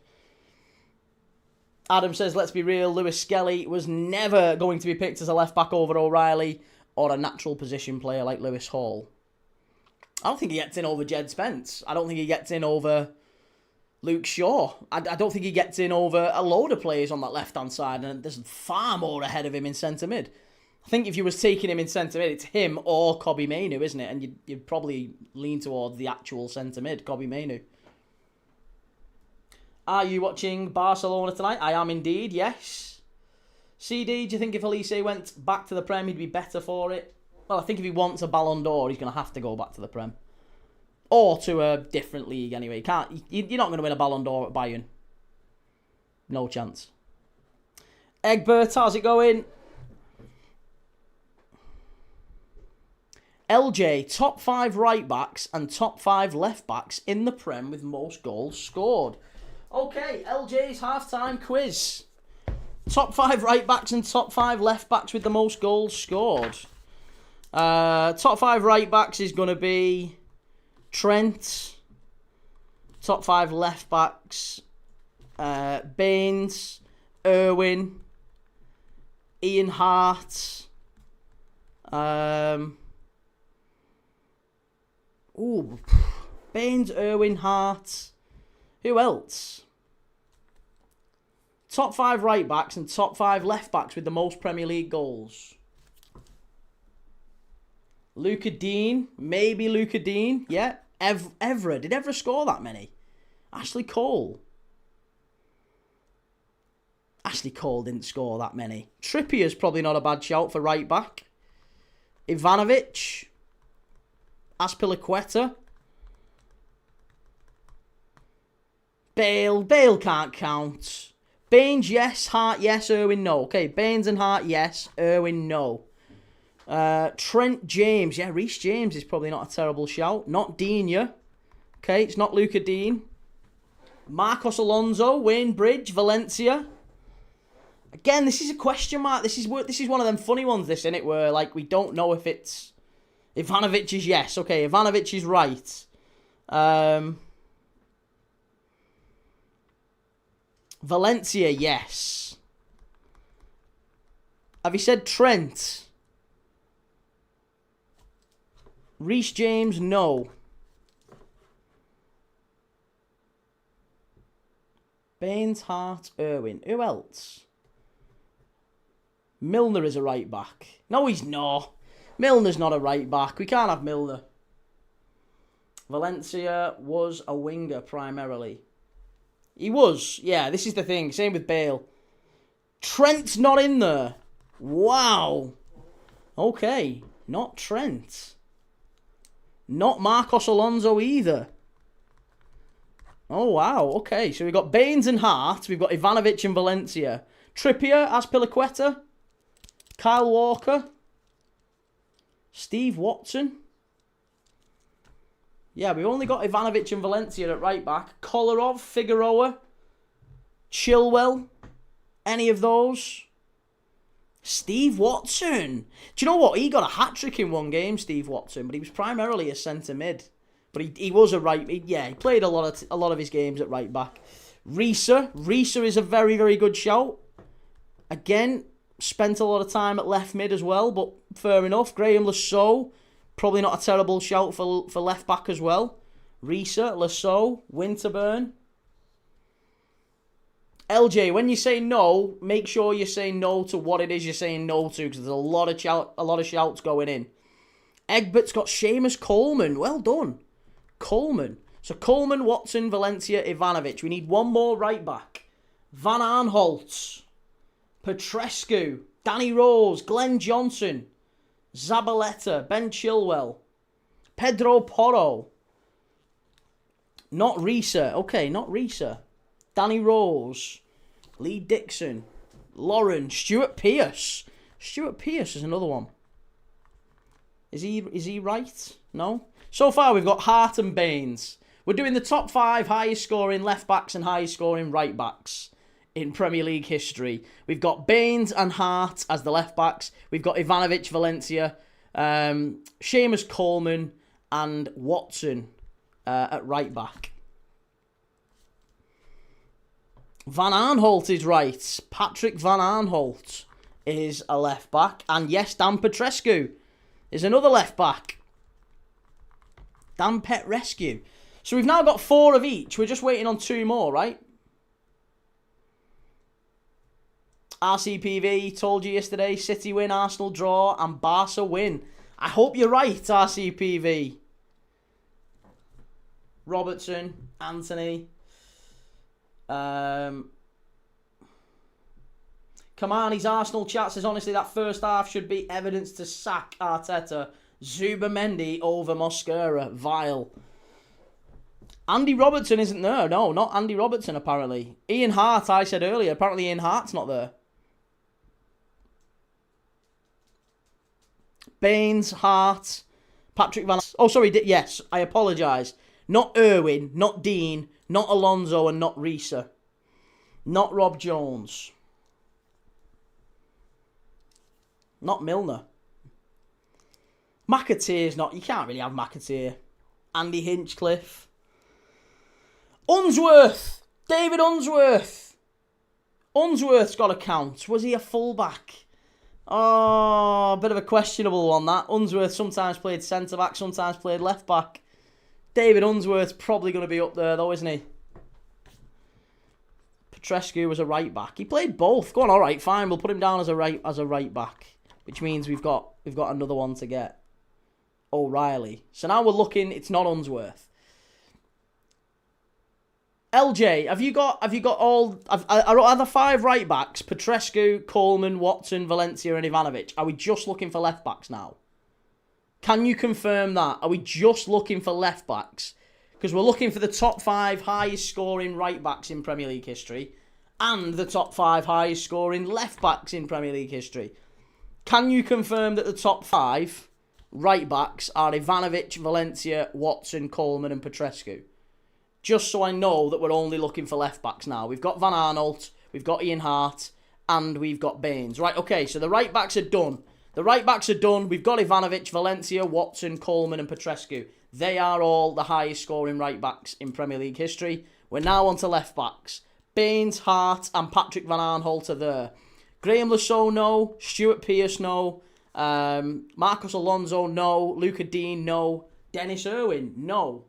Adam says, let's be real, Lewis Skelly was never going to be picked as a left-back over O'Reilly or a natural position player like Lewis Hall. I don't think he gets in over Jed Spence. I don't think he gets in over Luke Shaw. I don't think he gets in over a load of players on that left-hand side, and there's far more ahead of him in centre-mid. I think if you was taking him in centre-mid, it's him or Kobbie Mainoo, isn't it? And you'd probably lean towards the actual centre-mid, Kobbie Mainoo. Are you watching Barcelona tonight? I am indeed, yes. CD, do you think if Elise went back to the Prem, he'd be better for it? Well, I think if he wants a Ballon d'Or, he's going to have to go back to the Prem. Or to a different league anyway. You're not going to win a Ballon d'Or at Bayern. No chance. Egbert, how's it going? LJ, top 5 right backs and top 5 left backs in the Prem with most goals scored. Okay, LJ's halftime quiz. Top 5 right backs and top 5 left backs with the most goals scored. Top 5 right backs is going to be Trent. Top 5 left backs, Baines, Irwin, Ian Hart. Baines, Irwin, Hart. Who else? Top 5 right backs and top 5 left backs with the most Premier League goals. Luca Dean, maybe Luca Dean. Yeah, Evra. Did Evra score that many? Ashley Cole. Ashley Cole didn't score that many. Trippier's probably not a bad shout for right back. Ivanovic. Azpilicueta. Bale can't count. Baines, yes. Hart, yes. Irwin, no. Okay, Baines and Hart, yes. Irwin, no. Trent James. Yeah, Reece James is probably not a terrible shout. Not Dean, yeah. Okay, it's not Luca Dean. Marcos Alonso, Wayne Bridge, Valencia. Again, this is a question mark. This is one of them funny ones, this, isn't it? Where, like, we don't know if it's... Ivanovic is yes. Okay, Ivanovic is right. Valencia, yes. Have you said Trent? Reece James, no. Baines, Hart, Irwin. Who else? Milner is a right back. No, he's not. Milner's not a right back. We can't have Milner. Valencia was a winger primarily. He was. Yeah, this is the thing. Same with Bale. Trent's not in there. Wow. Okay. Not Trent. Not Marcos Alonso either. Oh, wow. Okay, so we've got Baines and Hart. We've got Ivanovic and Valencia. Trippier, Azpilicueta. Kyle Walker. Steve Watson. Yeah, we've only got Ivanovic and Valencia at right back. Kolarov, Figueroa. Chilwell. Any of those? Steve Watson. Do you know what? He got a hat-trick in one game, Steve Watson, but he was primarily a centre mid. But he was a right... he played a lot of his games at right back. Risa is a very, very good shout. Again, spent a lot of time at left mid as well, but fair enough. Graham Lasso, probably not a terrible shout for left back as well. Risa, Lasso, Winterburn. LJ, when you say no, make sure you say no to what it is you're saying no to, because there's a lot of shouts going in. Egbert's got Seamus Coleman. Well done. Coleman. So Coleman, Watson, Valencia, Ivanovic. We need one more right back. Van Aanholt. Petrescu. Danny Rose. Glenn Johnson. Zabaleta. Ben Chilwell. Pedro Porro. Not Risa. Okay, not Risa. Danny Rose. Lee Dixon. Lauren. Stuart Pearce. Stuart Pearce is another one. Is he right? No? So far, we've got Hart and Baines. We're doing the top 5 highest scoring left backs and highest scoring right backs in Premier League history. We've got Baines and Hart as the left backs. We've got Ivanovic, Valencia, Seamus Coleman, and Watson at right back. Van Aanholt is right. Patrick Van Aanholt is a left back. And yes, Dan Petrescu is another left back. Dan Pet Rescue. So we've now got 4 of each. We're just waiting on 2 more, right? RCPV, told you yesterday, City win, Arsenal draw, and Barca win. I hope you're right, RCPV. Robertson, Anthony. Come on, his Arsenal chat says, honestly, that first half should be evidence to sack Arteta. Zubamendi over Mosquera. Vile. Andy Robertson isn't there. No, not Andy Robertson, apparently. Ian Hart, I said earlier. Apparently Ian Hart's not there. Baines, Hart, Patrick Van... Oh, sorry, yes, I apologise. Not Irwin, not Dean, Not Alonso and not Risa. Not Rob Jones. Not Milner. McAteer's not... You can't really have McAteer. Andy Hinchcliffe. Unsworth. David Unsworth. Unsworth's got to count. Was he a fullback? Oh, a bit of a questionable one, that. Unsworth sometimes played centre-back, sometimes played left-back. David Unsworth's probably going to be up there, though, isn't he? Petrescu was a right-back. He played both. Go on, all right, fine. We'll put him down as a right-back, which means we've got another one to get. O'Reilly. So now we're looking. It's not Unsworth. LJ, have you got all? Are the 5 right backs? Petrescu, Coleman, Watson, Valencia, and Ivanovic. Are we just looking for left backs now? Can you confirm that? Are we just looking for left backs? Because we're looking for the top 5 highest scoring right backs in Premier League history, and the top 5 highest scoring left backs in Premier League history. Can you confirm that the top 5 right backs are Ivanovic, Valencia, Watson, Coleman, and Petrescu? Just so I know that we're only looking for left backs now. We've got Van Aanholt, we've got Ian Hart, and we've got Baines. Right, okay, so the right backs are done. The right backs are done. We've got Ivanovic, Valencia, Watson, Coleman, and Petrescu. They are all the highest scoring right backs in Premier League history. We're now on to left backs. Baines, Hart, and Patrick Van Aanholt are there. Graham Lasso, no. Stuart Pearce, no. Marcos Alonso, no. Luca Dean, no. Dennis Irwin, no.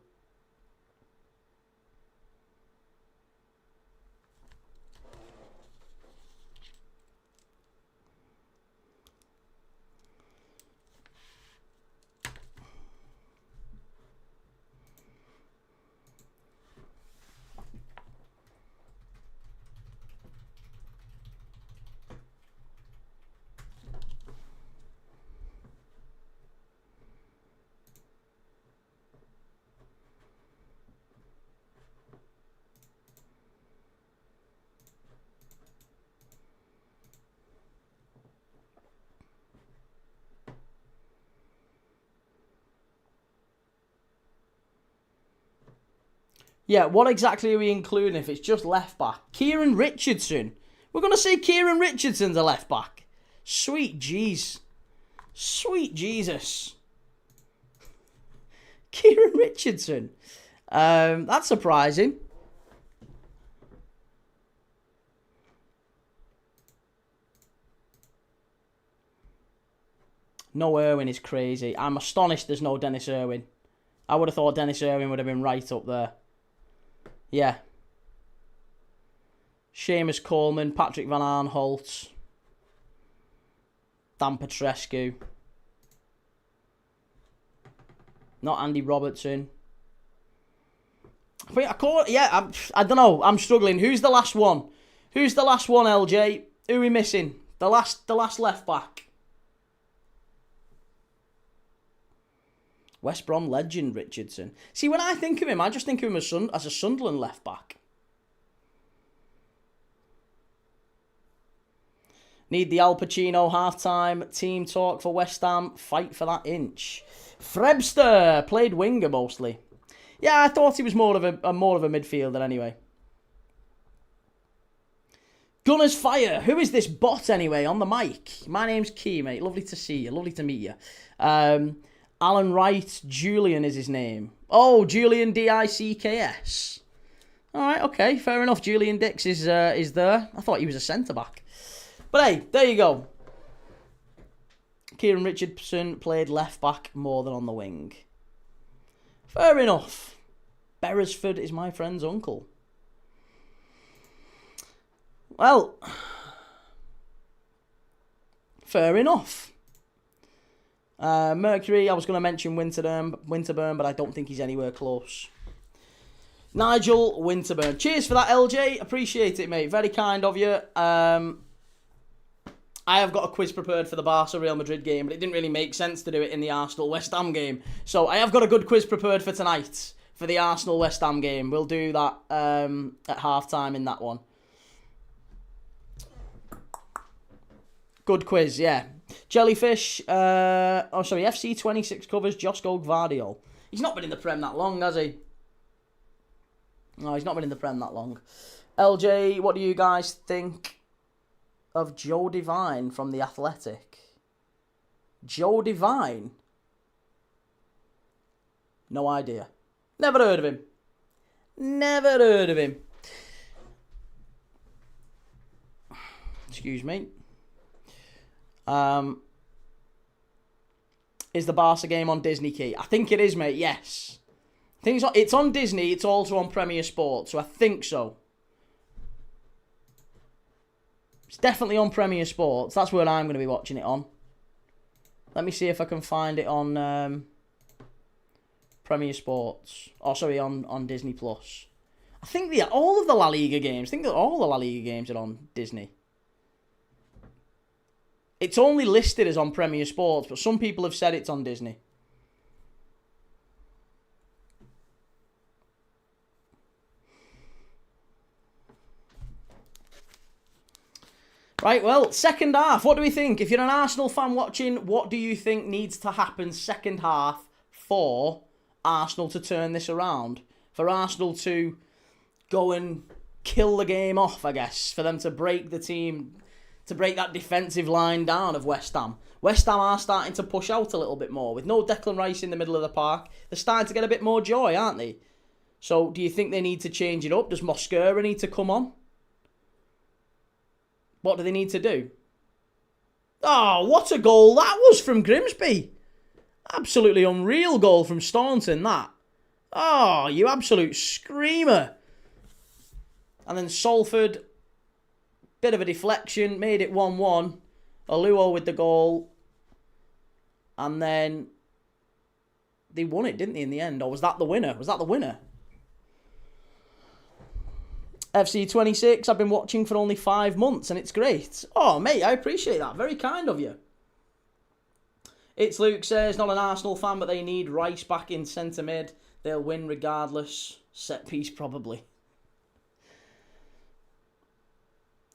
Yeah, what exactly are we including if it's just left back? Kieran Richardson. We're going to say Kieran Richardson's a left back. Sweet jeez. Sweet Jesus. Kieran Richardson. That's surprising. No Irwin is crazy. I'm astonished there's no Dennis Irwin. I would have thought Dennis Irwin would have been right up there. Yeah. Seamus Coleman, Patrick Van Aanholt, Dan Petrescu. Not Andy Robertson. I don't know. I'm struggling. Who's the last one? Who's the last one, LJ? Who are we missing? The last left back. West Brom legend Richardson. See, when I think of him, I just think of him as a Sunderland left back. Need the Al Pacino halftime team talk for West Ham. Fight for that inch. Frebster played winger mostly. Yeah, I thought he was more of a midfielder anyway. Gunners Fire. Who is this bot anyway on the mic? My name's Key, mate. Lovely to see you. Lovely to meet you. Alan Wright, Julian is his name. Oh, Julian Dicks. All right, okay, fair enough. Julian Dix is there. I thought he was a centre back, but hey, there you go. Kieran Richardson played left back more than on the wing. Fair enough. Beresford is my friend's uncle. Well, fair enough. Mercury, I was going to mention Winterburn, but I don't think he's anywhere close. Nigel Winterburn. Cheers for that, LJ. Appreciate it, mate. Very kind of you. I have got a quiz prepared for the Barca Real Madrid game, but it didn't really make sense to do it in the Arsenal West Ham game. So I have got a good quiz prepared for tonight for the Arsenal West Ham game. We'll do that at half-time in that one. Good quiz, yeah. Jellyfish, FC 26 covers Josko Gvardiol. He's not been in the Prem that long, has he? No, he's not been in the Prem that long. LJ, what do you guys think of Joe Devine from The Athletic? Joe Devine? No idea. Never heard of him. Never heard of him. Excuse me. Is the Barca game on Disney Key? I think it is, mate, yes. I think it's on Disney, it's also on Premier Sports, so I think so. It's definitely on Premier Sports. That's where I'm going to be watching it on. Let me see if I can find it on Premier Sports. Oh, sorry, on Disney Plus. I think all of the La Liga games. I think that all the La Liga games are on Disney. It's only listed as on Premier Sports, but some people have said it's on Disney. Right, well, second half. What do we think? If you're an Arsenal fan watching, what do you think needs to happen second half for Arsenal to turn this around? For Arsenal to go and kill the game off, I guess. For them to break the team, to break that defensive line down of West Ham. West Ham are starting to push out a little bit more. With no Declan Rice in the middle of the park, they're starting to get a bit more joy, aren't they? So, do you think they need to change it up? Does Mosquera need to come on? What do they need to do? Oh, what a goal that was from Grimsby. Absolutely unreal goal from Staunton, that. Oh, you absolute screamer. And then Salford, bit of a deflection, made it 1-1. Aluo with the goal. And then they won it, didn't they, in the end? Or was that the winner? Was that the winner? FC26, I've been watching for only 5 months and it's great. Oh, mate, I appreciate that. Very kind of you. It's Luke says, not an Arsenal fan, but they need Rice back in centre mid. They'll win regardless. Set piece, probably.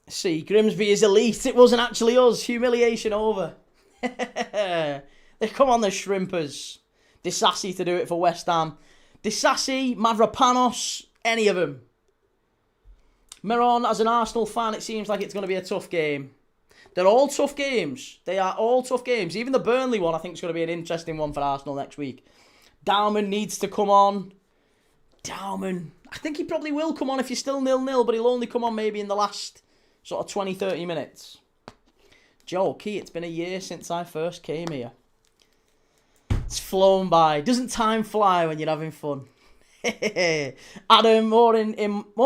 See, Grimsby is elite. It wasn't actually us. Humiliation over. They come on, the Shrimpers. Disassi to do it for West Ham. Disassi, Mavropanos, any of them. Miron, as an Arsenal fan, it seems like it's going to be a tough game. They're all tough games. They are all tough games. Even the Burnley one, I think, is going to be an interesting one for Arsenal next week. Dowman needs to come on. Dowman. I think he probably will come on if you're still 0-0, but he'll only come on maybe in the last sort of 20, 30 minutes. Joe Key, it's been a year since I first came here. It's flown by. Doesn't time fly when you're having fun? Adam, more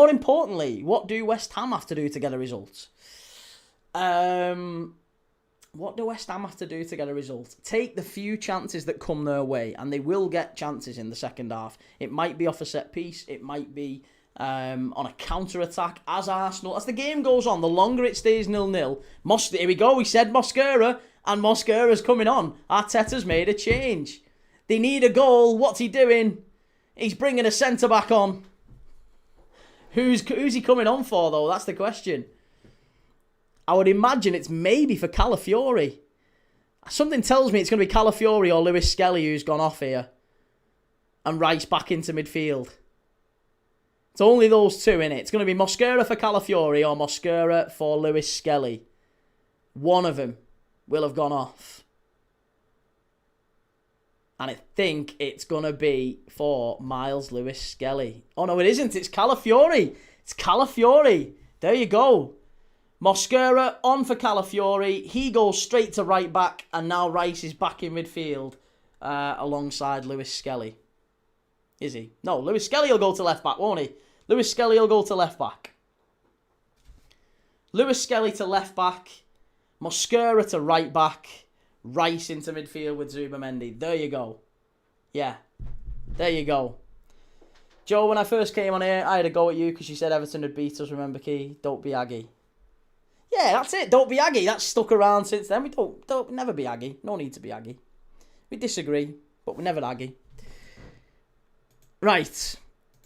importantly, what do West Ham have to do to get a result? What do West Ham have to do to get a result? Take the few chances that come their way, and they will get chances in the second half. It might be off a set piece. It might be on a counter-attack. As the game goes on, the longer it stays 0-0, here we go, we said Mosquera, and Mosquera's coming on. Arteta's made a change. They need a goal. What's he doing? He's bringing a centre-back on. Who's he coming on for, though? That's the question. I would imagine it's maybe for Calafiori. Something tells me it's going to be Calafiori or Lewis Skelly who's gone off here. And Rice back into midfield. It's only those two, innit? It's going to be Mosquera for Calafiori or Mosquera for Lewis Skelly. One of them will have gone off. And I think it's going to be for Miles Lewis Skelly. Oh, no, it isn't. It's Calafiori. It's Calafiori. There you go. Mosquera on for Calafiori. He goes straight to right back. And now Rice is back in midfield alongside Lewis Skelly. Is he? No, Lewis Skelly will go to left back, won't he? Lewis Skelly will go to left back. Lewis Skelly to left back. Mosquera to right back. Rice into midfield with Zubamendi. There you go. Yeah. There you go. Joe, when I first came on here, I had a go at you because you said Everton had beat us, remember, Key? Don't be Aggie. Yeah, that's it. Don't be Aggie. That's stuck around since then. We don't never be Aggie. No need to be Aggie. We disagree, but we're never Aggie. Right.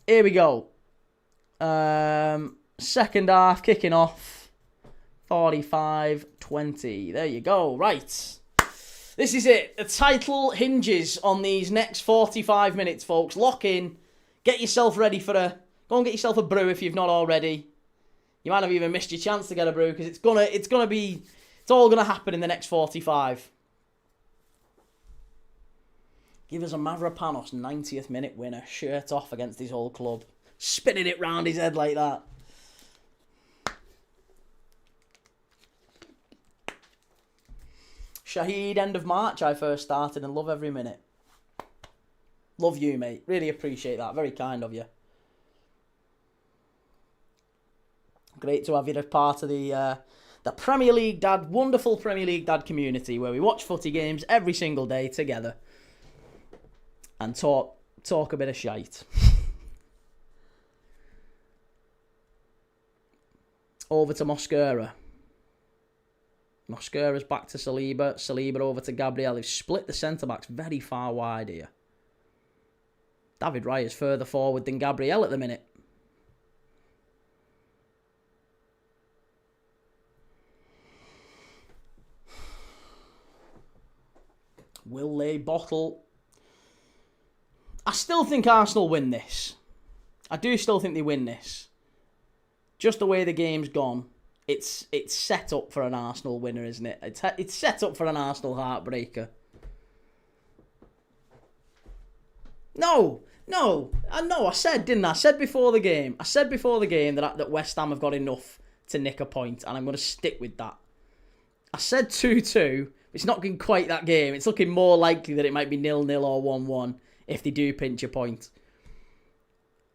Here we go. Second half, kicking off. 45-20. There you go. Right. This is it. The title hinges on these next 45 minutes, folks. Lock in. Get yourself ready for Go and get yourself a brew if you've not already. You might have even missed your chance to get a brew because it's all gonna happen in the next 45. Give us a Mavropanos 90th minute winner, shirt off against his whole club, spinning it round his head like that. Shahid, end of March, I first started and love every minute. Love you, mate. Really appreciate that. Very kind of you. Great to have you as part of the Premier League Dad, wonderful Premier League Dad community where we watch footy games every single day together and talk a bit of shite. Over to Mosquera. Mosquera's back to Saliba. Saliba over to Gabriel. They've split the centre-backs very far wide here. David Raya's further forward than Gabriel at the minute. Will they bottle? I still think Arsenal win this. I do still think they win this. Just the way the game's gone. It's set up for an Arsenal winner, isn't it? It's set up for an Arsenal heartbreaker. No, I said, didn't I? I said before the game that West Ham have got enough to nick a point, and I'm going to stick with that. I said 2-2. It's not looking quite that game. It's looking more likely that it might be 0-0 or 1-1 if they do pinch a point.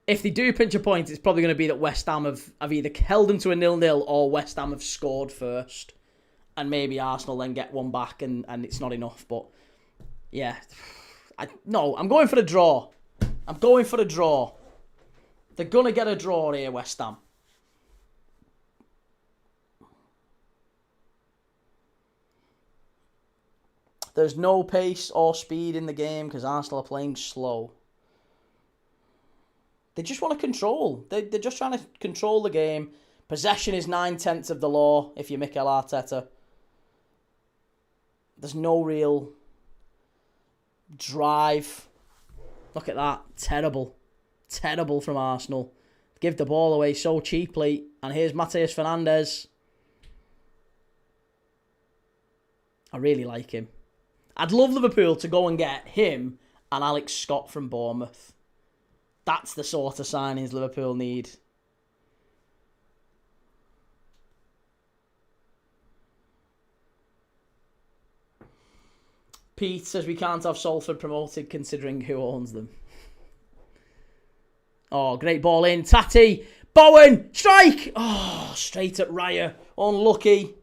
If they do pinch a point, it's probably going to be that West Ham have either held them to a 0-0 or West Ham have scored first. And maybe Arsenal then get one back and it's not enough. But, yeah. I'm going for the draw. I'm going for the draw. They're going to get a draw here, West Ham. There's no pace or speed in the game because Arsenal are playing slow. They just want to control. They're just trying to control the game. Possession is 9/10 of the law if you're Mikel Arteta. There's no real drive. Look at that. Terrible. Terrible from Arsenal. Give the ball away so cheaply. And here's Matheus Fernandes. I really like him. I'd love Liverpool to go and get him and Alex Scott from Bournemouth. That's the sort of signings Liverpool need. Pete says we can't have Salford promoted considering who owns them. Oh, great ball in. Tati. Bowen. Strike. Oh, straight at Raya. Unlucky.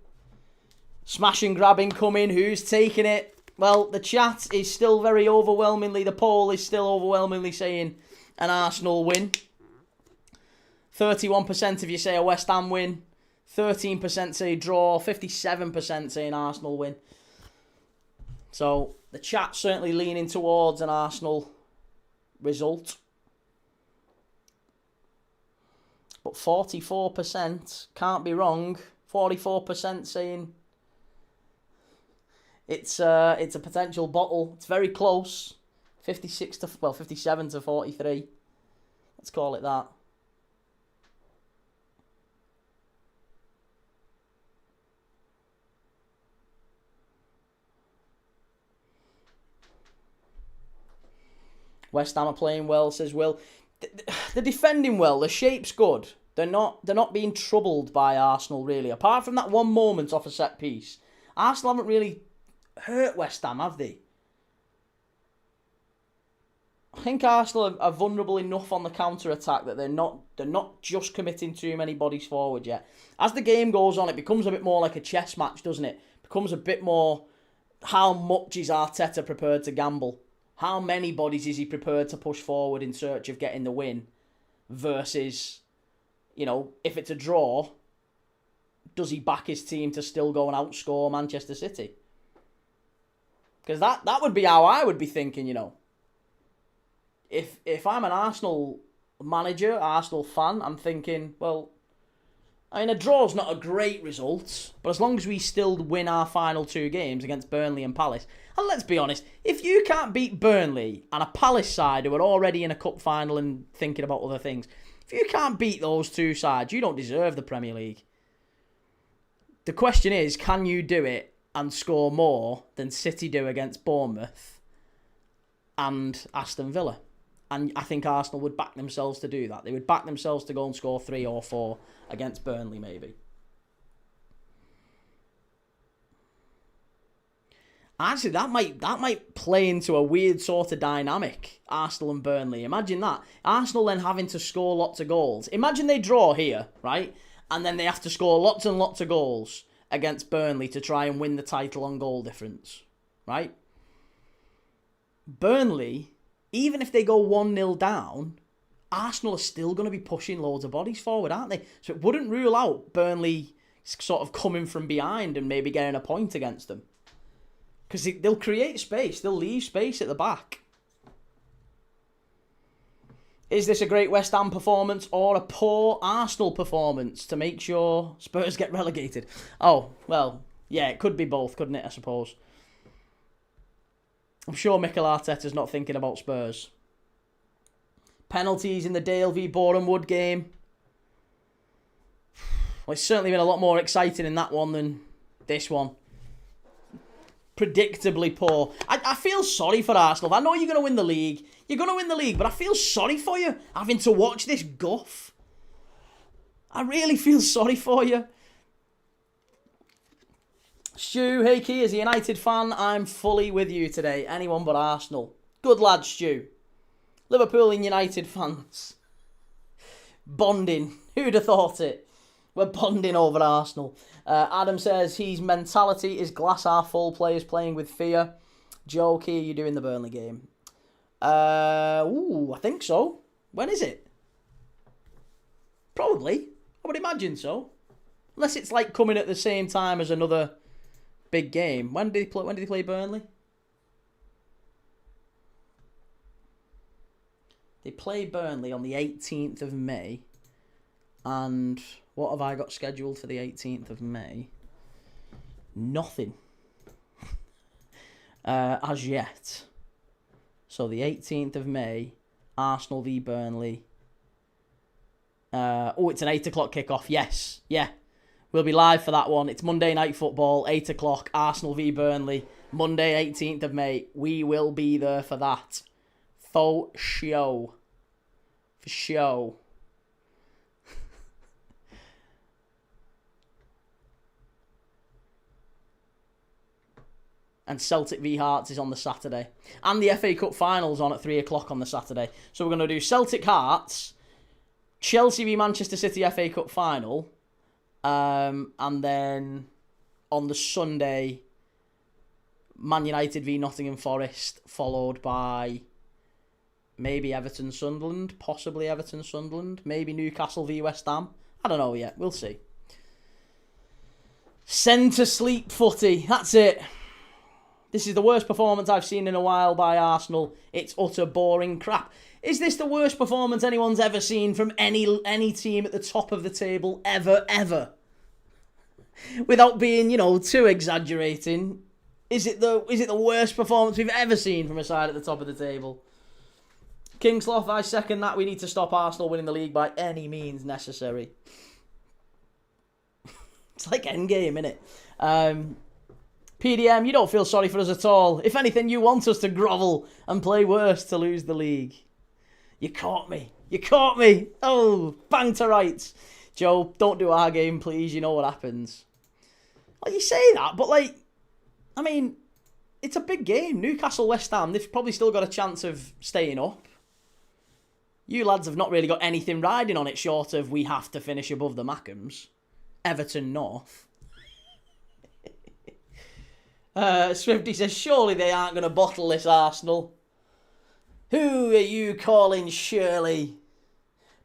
Smashing, grabbing, coming. Who's taking it? Well, the chat is still very overwhelmingly, the poll is still overwhelmingly saying an Arsenal win. 31% of you say a West Ham win. 13% say draw. 57% say an Arsenal win. So, the chat's certainly leaning towards an Arsenal result. But 44% can't be wrong. 44% saying it's a potential bottle. It's very close. 57 to 43. Let's call it that. West Ham are playing well, says Will. They're defending well. The shape's good. They're not being troubled by Arsenal, really. Apart from that one moment off a set piece. Arsenal haven't really hurt West Ham, have they? I think Arsenal are vulnerable enough on the counter-attack that they're not just committing too many bodies forward yet. As the game goes on, it becomes a bit more like a chess match, doesn't it? It becomes a bit more, how much is Arteta prepared to gamble? How many bodies is he prepared to push forward in search of getting the win? Versus, if it's a draw, does he back his team to still go and outscore Manchester City? Because that would be how I would be thinking, If I'm an Arsenal manager, Arsenal fan, I'm thinking, well, a draw's not a great result, but as long as we still win our final two games against Burnley and Palace, and let's be honest, if you can't beat Burnley and a Palace side who are already in a cup final and thinking about other things, If you can't beat those two sides, you don't deserve the Premier League. The question is, can you do it and score more than City do against Bournemouth and Aston Villa? And I think Arsenal would back themselves to do that. They would back themselves to go and score 3 or 4 against Burnley, maybe. Actually, that might play into a weird sort of dynamic, Arsenal and Burnley. Imagine that. Arsenal then having to score lots of goals. Imagine they draw here, right? And then they have to score lots and lots of goals against Burnley to try and win the title on goal difference, right? Burnley, even if they go 1-0 down, Arsenal are still going to be pushing loads of bodies forward, aren't they? So it wouldn't rule out Burnley sort of coming from behind and maybe getting a point against them. Because they'll create space. They'll leave space at the back. Is this a great West Ham performance or a poor Arsenal performance to make sure Spurs get relegated? Oh, well, yeah, it could be both, couldn't it, I suppose. I'm sure Mikel Arteta's not thinking about Spurs. Penalties in the Dale v Boreham Wood game. Well, it's certainly been a lot more exciting in that one than this one. Predictably poor. I feel sorry for Arsenal. I know you're going to win the league. You're going to win the league, but I feel sorry for you having to watch this guff. I really feel sorry for you. Stu, hey Key, as a United fan, I'm fully with you today. Anyone but Arsenal. Good lad, Stu. Liverpool and United fans. Bonding. Who'd have thought it? We're bonding over Arsenal. Adam says his mentality is glass half full, players playing with fear. Joe, Key, are you doing the Burnley game? I think so. When is it? Probably. I would imagine so. Unless it's like coming at the same time as another big game. When did he play Burnley? They play Burnley on the 18th of May. And what have I got scheduled for the 18th of May? Nothing. As yet. So the 18th of May, Arsenal v Burnley. It's an 8 o'clock kickoff. Yes. Yeah. We'll be live for that one. It's Monday Night Football, 8 o'clock, Arsenal v Burnley. Monday, 18th of May. We will be there for that. For show. For show. And Celtic v Hearts is on the Saturday. And the FA Cup final's on at 3 o'clock on the Saturday. So we're going to do Celtic Hearts, Chelsea v Manchester City FA Cup final, and then on the Sunday, Man United v Nottingham Forest, followed by maybe Everton Sunderland, possibly Everton Sunderland, maybe Newcastle v West Ham. I don't know yet. We'll see. Send to sleep footy. That's it. This is the worst performance I've seen in a while by Arsenal. It's utter boring crap. Is this the worst performance anyone's ever seen from any team at the top of the table ever? Without being, too exaggerating, is it the worst performance we've ever seen from a side at the top of the table? Kingsloth, I second that. We need to stop Arsenal winning the league by any means necessary. It's like Endgame, innit? PDM, you don't feel sorry for us at all. If anything, you want us to grovel and play worse to lose the league. You caught me. Oh, bang to rights. Joe, don't do our game, please. You know what happens. Well, you say that, but it's a big game. Newcastle, West Ham, they've probably still got a chance of staying up. You lads have not really got anything riding on it short of we have to finish above the Mackhams. Everton North. Swifty says, surely they aren't going to bottle this Arsenal. Who are you calling Shirley?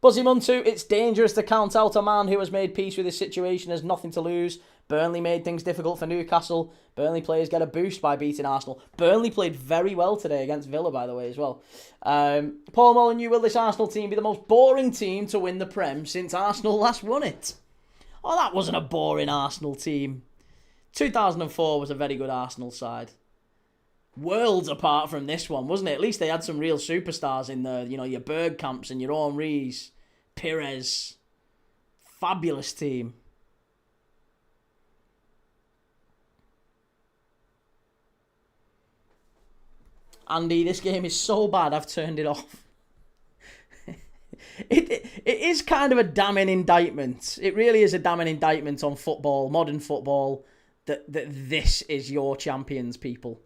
Buzzy Muntu, it's dangerous to count out a man who has made peace with his situation, has nothing to lose. Burnley made things difficult for Newcastle. Burnley players get a boost by beating Arsenal. Burnley played very well today against Villa, by the way, as well. Paul Molyneux, will this Arsenal team be the most boring team to win the Prem since Arsenal last won it? Oh, that wasn't a boring Arsenal team. 2004 was a very good Arsenal side. Worlds apart from this one, wasn't it? At least they had some real superstars in there. Your Bergkamps and your Henrys, Pires. Fabulous team. Andy, this game is so bad I've turned it off. It is kind of a damning indictment. It really is a damning indictment on football, modern football, that this is your champions, people.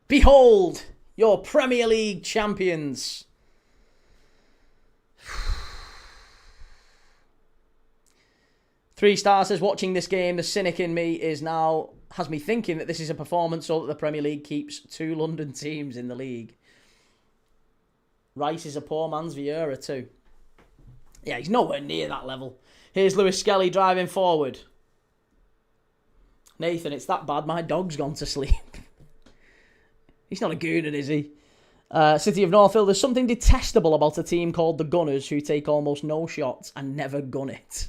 Behold, your Premier League champions. Three Star says, watching this game, the cynic in me has me thinking that this is a performance so that the Premier League keeps 2 London teams in the league. Rice is a poor man's Vieira too. Yeah, he's nowhere near that level. Here's Lewis Skelly driving forward. Nathan, it's that bad, my dog's gone to sleep. He's not a gooner, is he? City of Northfield, there's something detestable about a team called the Gunners who take almost no shots and never gun it.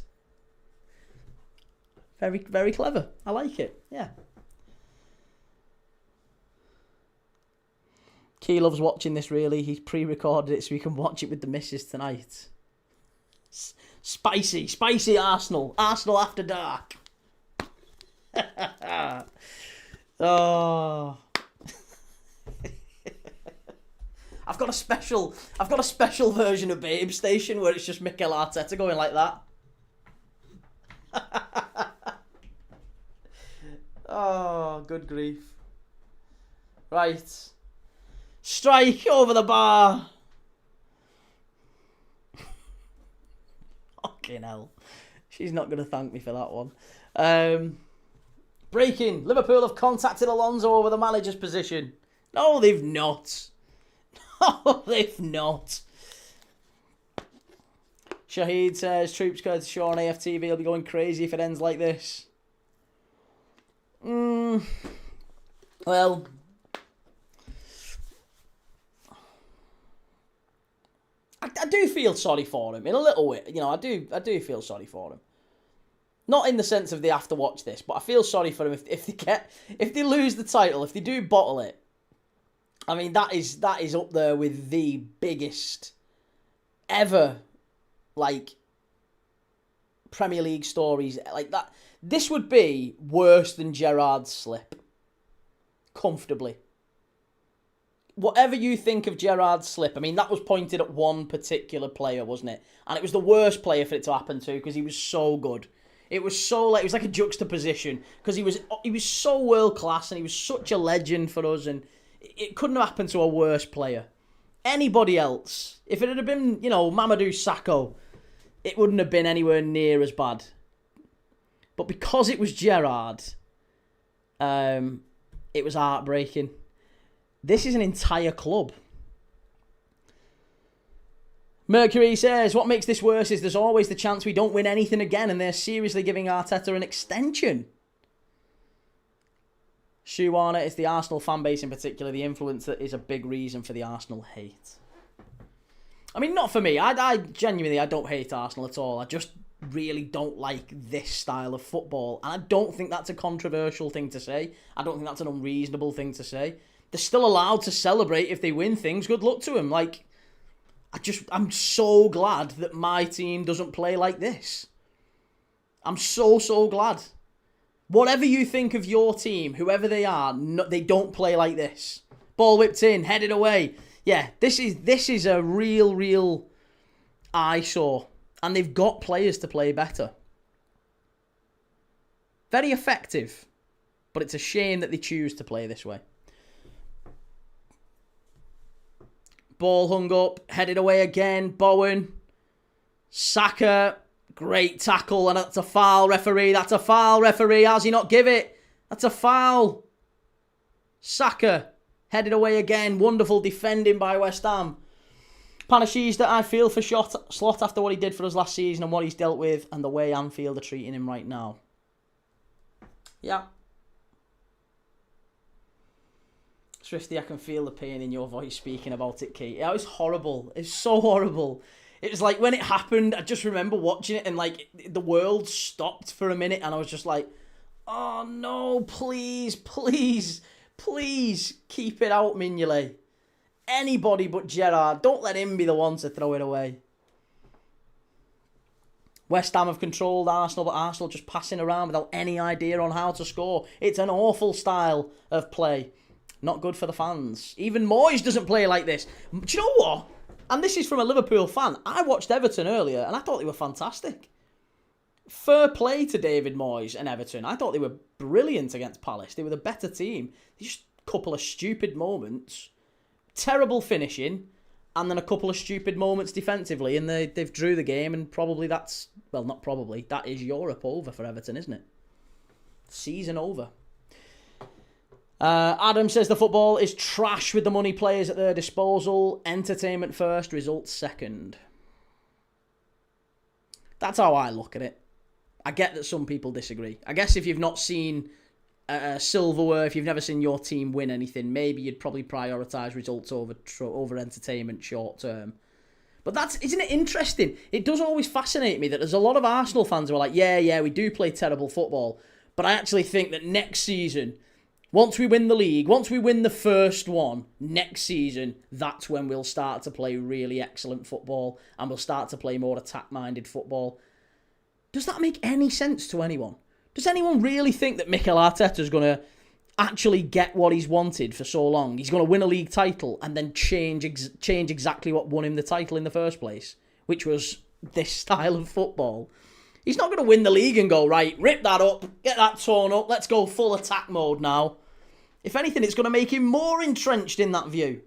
Very, very clever. I like it. Yeah. Key loves watching this, really. He's pre-recorded it so we can watch it with the missus tonight. Spicy Arsenal. Arsenal after dark. Oh. I've got a special version of Babe Station where it's just Mikel Arteta going like that. Oh, good grief. Right. Strike over the bar. Fucking hell. She's not going to thank me for that one. Breaking. Liverpool have contacted Alonso over the manager's position. No, they've not. No, they've not. Shahid says, troops go to Shaw on AFTV will be going crazy if it ends like this. Well, I do feel sorry for him in a little way. You know, I do feel sorry for him. Not in the sense of they have to watch this, but I feel sorry for him if they lose the title, if they do bottle it. I mean, that is up there with the biggest ever, like, Premier League stories like that. This would be worse than Gerrard's slip. Comfortably. Whatever you think of Gerrard's slip, I mean, that was pointed at one particular player, wasn't it? And it was the worst player for it to happen to because he was so good. It was like a juxtaposition because he was so world class and he was such a legend for us, and it couldn't have happened to a worse player. Anybody else, if it had been, Mamadou Sakho, it wouldn't have been anywhere near as bad. But because it was Gerrard, it was heartbreaking. This is an entire club. Mercury says, what makes this worse is there's always the chance we don't win anything again and they're seriously giving Arteta an extension. Shu Warner, it's the Arsenal fan base in particular, the influence that is a big reason for the Arsenal hate. I mean, not for me. I genuinely don't hate Arsenal at all. I just really don't like this style of football. And I don't think that's a controversial thing to say. I don't think that's an unreasonable thing to say. They're still allowed to celebrate if they win things. Good luck to them. Like, I'm so glad that my team doesn't play like this. I'm so glad. Whatever you think of your team, whoever they are, they don't play like this. Ball whipped in, headed away. Yeah, this is a real eyesore. And they've got players to play better. Very effective. But it's a shame that they choose to play this way. Ball hung up, headed away again. Bowen. Saka. Great tackle, and that's a foul, referee. That's a foul, referee. How's he not give it? That's a foul. Saka. Headed away again. Wonderful defending by West Ham. Panashizda, I feel for Slot after what he did for us last season and what he's dealt with and the way Anfield are treating him right now. Yeah. Swifty, I can feel the pain in your voice speaking about it, Kate. Yeah, it was horrible. It's so horrible. It was like when it happened, I just remember watching it and like the world stopped for a minute and I was just like, oh no, please keep it out, Mignolet. Anybody but Gerrard. Don't let him be the one to throw it away. West Ham have controlled Arsenal, but Arsenal just passing around without any idea on how to score. It's an awful style of play. Not good for the fans. Even Moyes doesn't play like this. Do you know what? And this is from a Liverpool fan. I watched Everton earlier and I thought they were fantastic. Fair play to David Moyes and Everton. I thought they were brilliant against Palace. They were the better team. Just a couple of stupid moments. Terrible finishing. And then a couple of stupid moments defensively, and they've drew the game, and probably that's... Well, not probably. That is Europe over for Everton, isn't it? Season over. Adam says the football is trash with the money players at their disposal. Entertainment first, results second. That's how I look at it. I get that some people disagree. I guess if you've not seen silverware, if you've never seen your team win anything, maybe you'd probably prioritise results over entertainment short term. But isn't it interesting? It does always fascinate me that there's a lot of Arsenal fans who are like, yeah, we do play terrible football, but I actually think that next season, once we win the league, once we win the first one, next season, that's when we'll start to play really excellent football and we'll start to play more attack-minded football. Does that make any sense to anyone? Does anyone really think that Mikel Arteta is going to actually get what he's wanted for so long? He's going to win a league title and then change exactly what won him the title in the first place, which was this style of football. He's not going to win the league and go, right, rip that up, get that torn up, let's go full attack mode now. If anything, it's going to make him more entrenched in that view.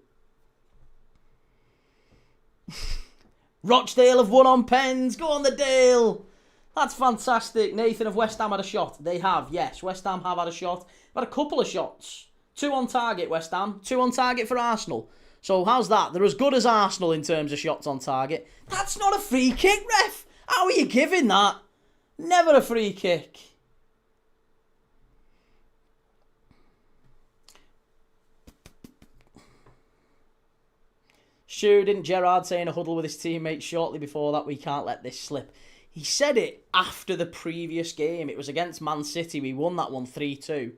Rochdale have won on pens. Go on the Dale. That's fantastic. Nathan of West Ham had a shot. They have, yes. West Ham have had a shot. They've had a couple of shots. 2 on target, West Ham. 2 on target for Arsenal. So how's that? They're as good as Arsenal in terms of shots on target. That's not a free kick, ref. How are you giving that? Never a free kick. Sure, didn't Gerrard say in a huddle with his teammates shortly before that, we can't let this slip? He said it after the previous game. It was against Man City. We won that one 3-2.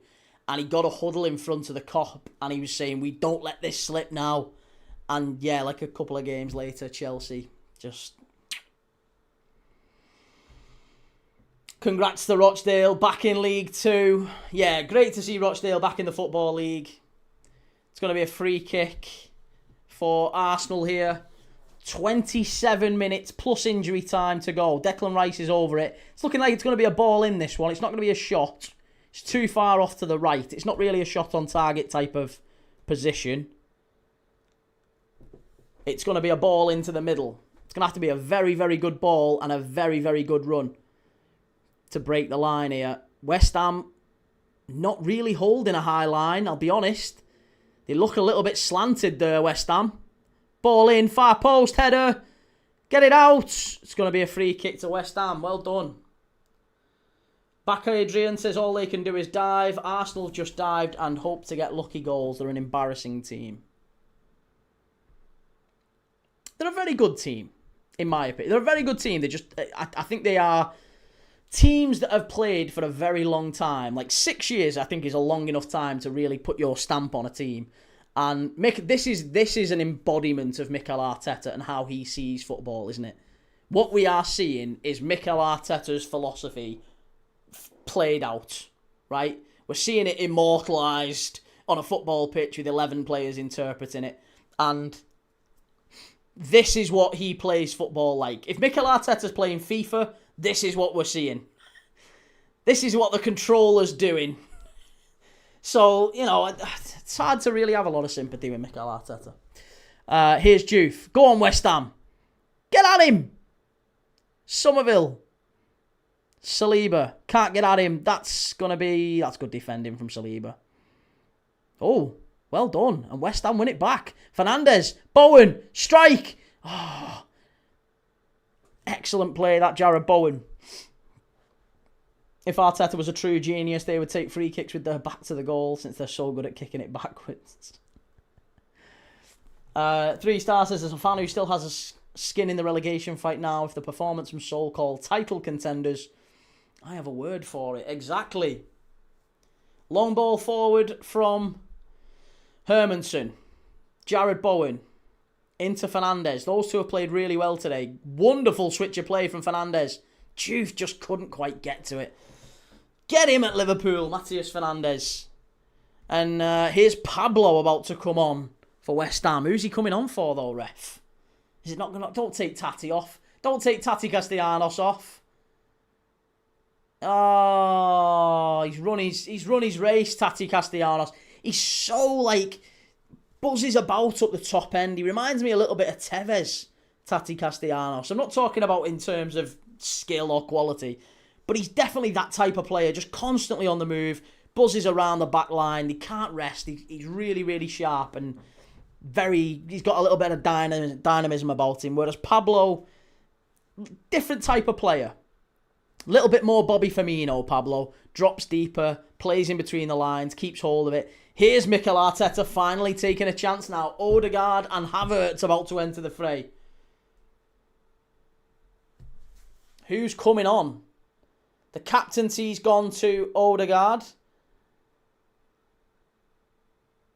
And he got a huddle in front of the Kop. And he was saying, we don't let this slip now. And yeah, like a couple of games later, Chelsea just... Congrats to Rochdale, back in League 2. Yeah, great to see Rochdale back in the Football League. It's going to be a free kick for Arsenal here. 27 minutes plus injury time to go. Declan Rice is over it. It's looking like it's going to be a ball in this one. It's not going to be a shot. It's too far off to the right. It's not really a shot on target type of position. It's going to be a ball into the middle. It's going to have to be a very, very good ball and a very, very good run to break the line here. West Ham not really holding a high line, I'll be honest. They look a little bit slanted there, West Ham. Ball in, far post, header. Get it out. It's going to be a free kick to West Ham. Well done. Back Adrian says all they can do is dive. Arsenal have just dived and hope to get lucky goals. They're an embarrassing team. They're a very good team, in my opinion. They're a very good team. I think they are teams that have played for a very long time. Like 6 years, I think, is a long enough time to really put your stamp on a team. And this is an embodiment of Mikel Arteta and how he sees football, isn't it? What we are seeing is Mikel Arteta's philosophy played out, right? We're seeing it immortalised on a football pitch with 11 players interpreting it. And this is what he plays football like. If Mikel Arteta's playing FIFA, this is what we're seeing. This is what the controller's doing. So, you know, it's hard to really have a lot of sympathy with Mikel Arteta. Here's Juve. Go on, West Ham. Get at him. Somerville. Saliba. Can't get at him. That's good defending from Saliba. Oh, well done. And West Ham win it back. Fernandes. Bowen. Strike. Oh, excellent play, that Jarrod Bowen. If Arteta was a true genius, they would take free kicks with their back to the goal since they're so good at kicking it backwards. 3 stars says, as a fan who still has a skin in the relegation fight now, if the performance from so-called title contenders, I have a word for it. Exactly. Long ball forward from Hermansen. Jarrod Bowen. Into Fernandes. Those two have played really well today. Wonderful switch of play from Fernandes. Juve just couldn't quite get to it. Get him at Liverpool, Matheus Fernandes. And here's Pablo about to come on for West Ham. Who's he coming on for, though, ref? Is it not going to... Don't take Tati off. Don't take Tati Castellanos off. Oh, he's run his race, Tati Castellanos. He's so, like, buzzes about up the top end. He reminds me a little bit of Tevez, Tati Castellanos. I'm not talking about in terms of skill or quality, but he's definitely that type of player, just constantly on the move, buzzes around the back line. He can't rest. He's really, really sharp and he's got a little bit of dynamism about him, whereas Pablo, different type of player. A little bit more Bobby Firmino, Pablo. Drops deeper, plays in between the lines, keeps hold of it. Here's Mikel Arteta finally taking a chance now. Odegaard and Havertz about to enter the fray. Who's coming on? The captaincy's gone to Odegaard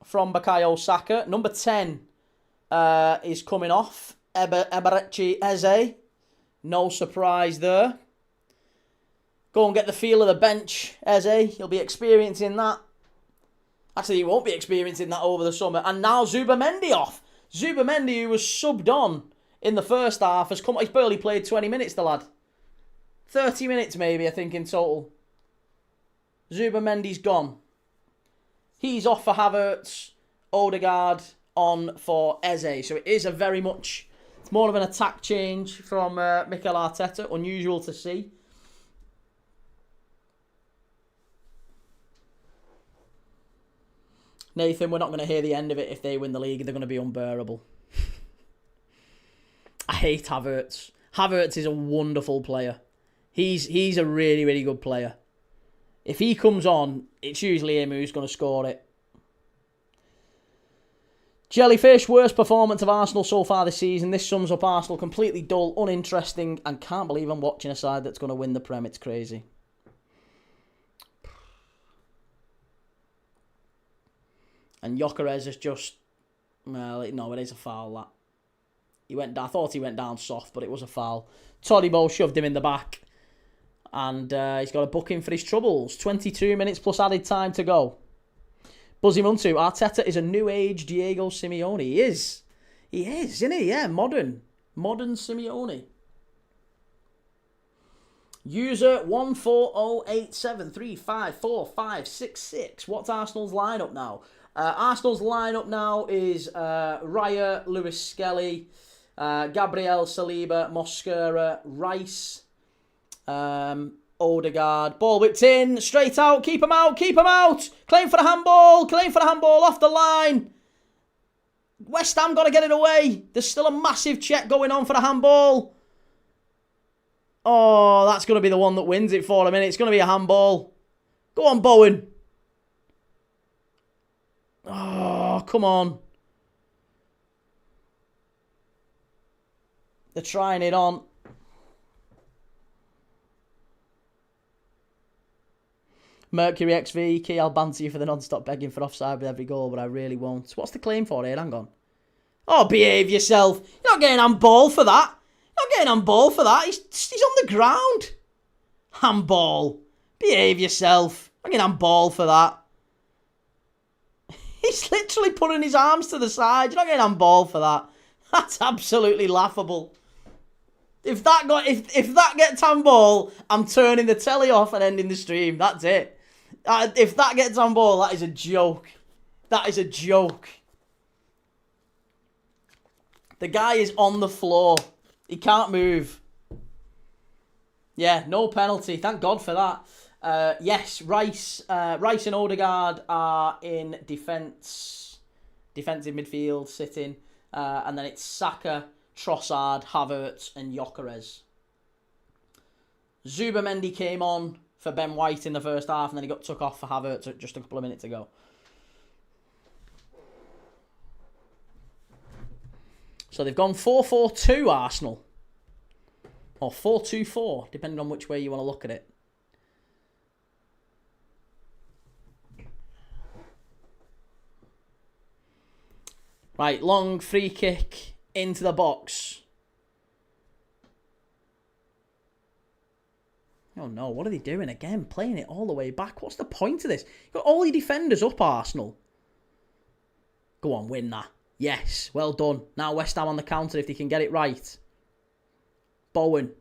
from Bukayo Saka. Number 10 is coming off. Eberechi Eze. No surprise there. Go and get the feel of the bench, Eze. He'll be experiencing that. Actually, he won't be experiencing that over the summer. And now Zubamendi off. Zubamendi, who was subbed on in the first half, he's barely played 20 minutes, the lad. 30 minutes maybe, I think, in total. Zubamendi's gone. He's off for Havertz. Odegaard on for Eze. So it is it's more of an attack change from Mikel Arteta. Unusual to see. Nathan, we're not going to hear the end of it. If they win the league, they're going to be unbearable. I hate Havertz. Havertz is a wonderful player. He's a really, really good player. If he comes on, it's usually him who's going to score it. Jellyfish, worst performance of Arsenal so far this season. This sums up Arsenal completely dull, uninteresting, and can't believe I'm watching a side that's going to win the Prem. It's crazy. And Gyökeres is just... Well, no, it is a foul, that. I thought he went down soft, but it was a foul. Todibo shoved him in the back. And he's got a booking for his troubles. 22 minutes plus added time to go. Buzzy Muntu, Arteta is a new age Diego Simeone. He is, isn't he? Yeah, modern Simeone. User 14087354566. What's Arsenal's lineup now? Arsenal's lineup now is Raya, Lewis Skelly, Gabriel Saliba, Mosquera, Rice, Odegaard. Ball whipped in, straight out, keep him out. Claim for the handball, off the line. West Ham got to get it away. There's still a massive check going on for the handball. Oh, that's going to be the one that wins it for him, innit? It's going to be a handball. Go on, Bowen. Oh, come on. They're trying it on. Mercury XV, Key, I'll banter you for the non-stop begging for offside with every goal, but I really won't. What's the claim for here? Hang on. Oh, behave yourself. You're not getting handball for that. He's on the ground. Handball. Behave yourself. I'm getting handball for that. He's literally putting his arms to the side. You're not getting handball for that. That's absolutely laughable. If that gets handball, I'm turning the telly off and ending the stream. That's it. If that gets handball, that is a joke. That is a joke. The guy is on the floor. He can't move. Yeah, no penalty. Thank God for that. Yes, Rice and Odegaard are in defensive midfield, sitting. And then it's Saka, Trossard, Havertz and Gyökeres. Zubamendi came on for Ben White in the first half and then he got took off for Havertz just a couple of minutes ago. So they've gone 4-4-2 Arsenal. Or 4-2-4, depending on which way you want to look at it. Right, long free kick into the box. Oh no, what are they doing again? Playing it all the way back. What's the point of this? You've got all your defenders up, Arsenal. Go on, win that. Yes, well done. Now West Ham on the counter if they can get it right. Bowen.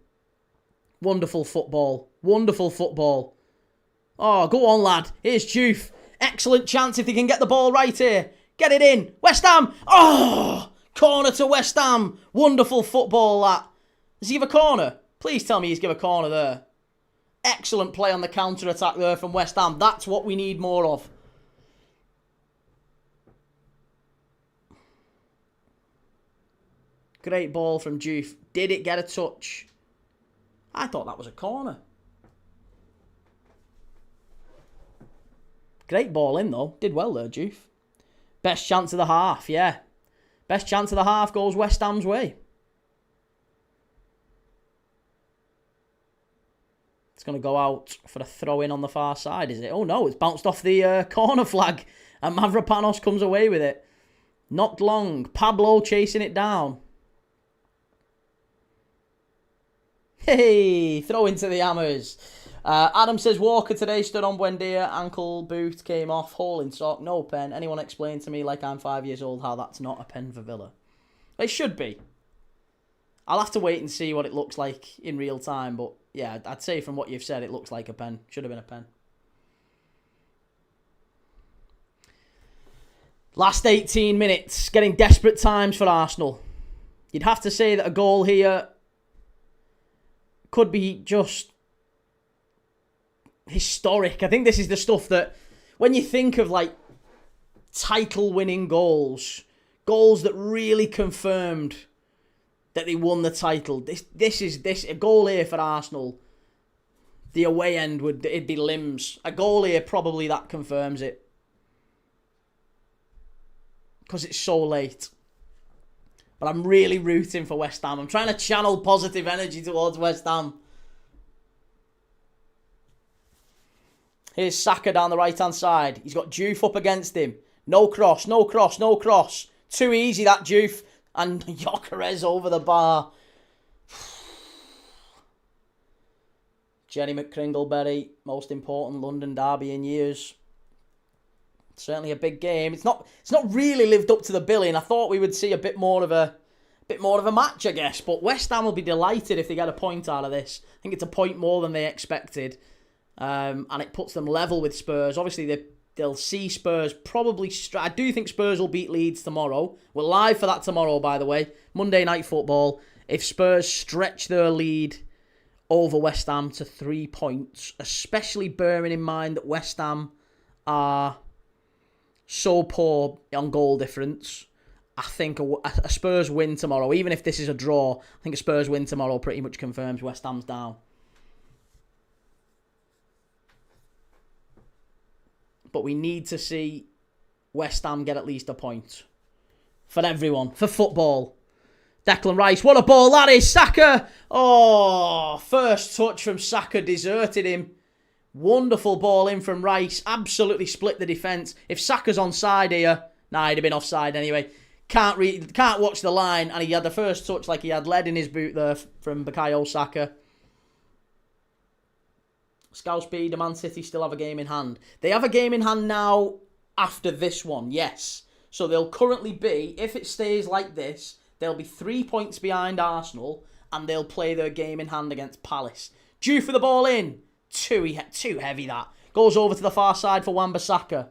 Wonderful football. Wonderful football. Oh, go on, lad. Here's Juve. Excellent chance if they can get the ball right here. Get it in. West Ham. Oh, corner to West Ham. Wonderful football, that. Does he give a corner? Please tell me he's give a corner there. Excellent play on the counter-attack there from West Ham. That's what we need more of. Great ball from Juve. Did it get a touch? I thought that was a corner. Great ball in, though. Did well there, Juve. Best chance of the half, yeah. Best chance of the half goes West Ham's way. It's going to go out for a throw-in on the far side, is it? Oh, no, it's bounced off the corner flag. And Mavropanos comes away with it. Knocked long. Pablo chasing it down. Hey, throw into the hammers. Adam says, Walker today stood on Buendia. Ankle boot came off. Hole in sock. No pen. Anyone explain to me, like I'm 5 years old, how that's not a pen for Villa? It should be. I'll have to wait and see what it looks like in real time, but yeah, I'd say from what you've said, it looks like a pen. Should have been a pen. Last 18 minutes, getting desperate times for Arsenal. You'd have to say that a goal here could be just historic. I think this is the stuff that, when you think of like title-winning goals, goals that really confirmed that they won the title. This a goal here for Arsenal. The away end it'd be limbs. A goal here probably that confirms it. Because it's so late. But I'm really rooting for West Ham. I'm trying to channel positive energy towards West Ham. Here's Saka down the right-hand side. He's got Juve up against him. No cross, no cross, no cross. Too easy, that Juve. And Gyökeres over the bar. Jenny McCringleberry, most important London derby in years. Certainly a big game. It's not really lived up to the billing. I thought we would see a bit more of a match, I guess. But West Ham will be delighted if they get a point out of this. I think it's a point more than they expected. And it puts them level with Spurs. Obviously, they'll see Spurs probably... I do think Spurs will beat Leeds tomorrow. We're live for that tomorrow, by the way. Monday Night Football. If Spurs stretch their lead over West Ham to 3 points, especially bearing in mind that West Ham are so poor on goal difference, I think a Spurs win tomorrow, even if this is a draw, I think a Spurs win tomorrow pretty much confirms West Ham's down. But we need to see West Ham get at least a point. For everyone. For football. Declan Rice. What a ball that is. Saka. Oh, first touch from Saka deserted him. Wonderful ball in from Rice. Absolutely split the defence. If Saka's onside here. Nah, he'd have been offside anyway. Can't watch the line. And he had the first touch like he had lead in his boot there from Bukayo Saka. Scouse B, do Man City still have a game in hand? They have a game in hand now after this one, yes. So they'll currently be, if it stays like this, they'll be 3 points behind Arsenal and they'll play their game in hand against Palace. Due for the ball in. Too heavy that. Goes over to the far side for Wan-Bissaka.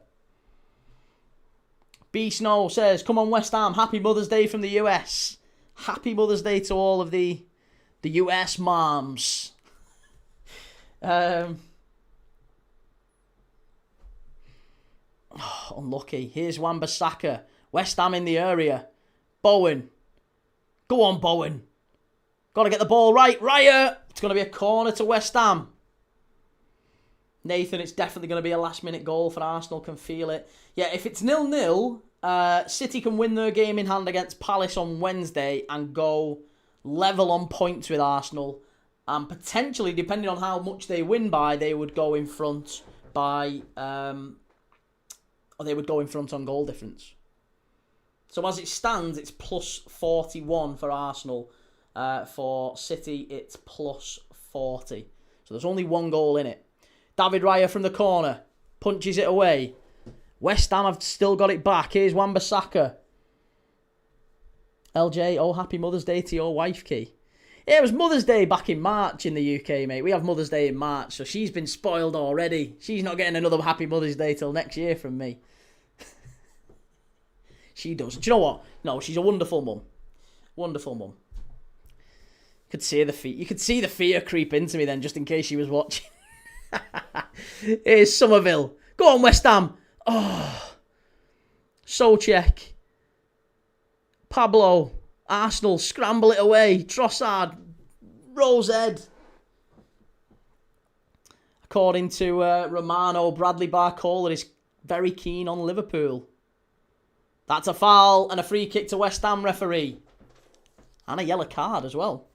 B Snow says, come on West Ham, happy Mother's Day from the US. Happy Mother's Day to all of the US moms. Unlucky. Here's Wan-Bissaka. West Ham in the area. Bowen. Go on, Bowen. Got to get the ball right. Raya. It's going to be a corner to West Ham. Nathan, it's definitely going to be a last-minute goal for Arsenal. Can feel it. Yeah, if it's 0-0, City can win their game in hand against Palace on Wednesday and go level on points with Arsenal. And potentially, depending on how much they win by, they would go in front by... or they would go in front on goal difference. So as it stands, it's plus 41 for Arsenal. For City, it's plus 40. So So there's only 1 goal in it. David Raya from the corner. Punches it away. West Ham have still got it back. Here's Wan-Bissaka. LJ, oh, happy Mother's Day to your wife, Key. Yeah, it was Mother's Day back in March in the UK, mate. We have Mother's Day in March, so she's been spoiled already. She's not getting another happy Mother's Day till next year from me. She does. Do you know what? No, she's a wonderful mum. Wonderful mum. You could see the fear creep into me then, just in case she was watching. Here's Somerville. Go on, West Ham. Oh. Souček. Pablo. Arsenal scramble it away. Trossard. Rose head. According to Romano, Bradley Barcola is very keen on Liverpool. That's a foul and a free kick to West Ham, referee. And a yellow card as well.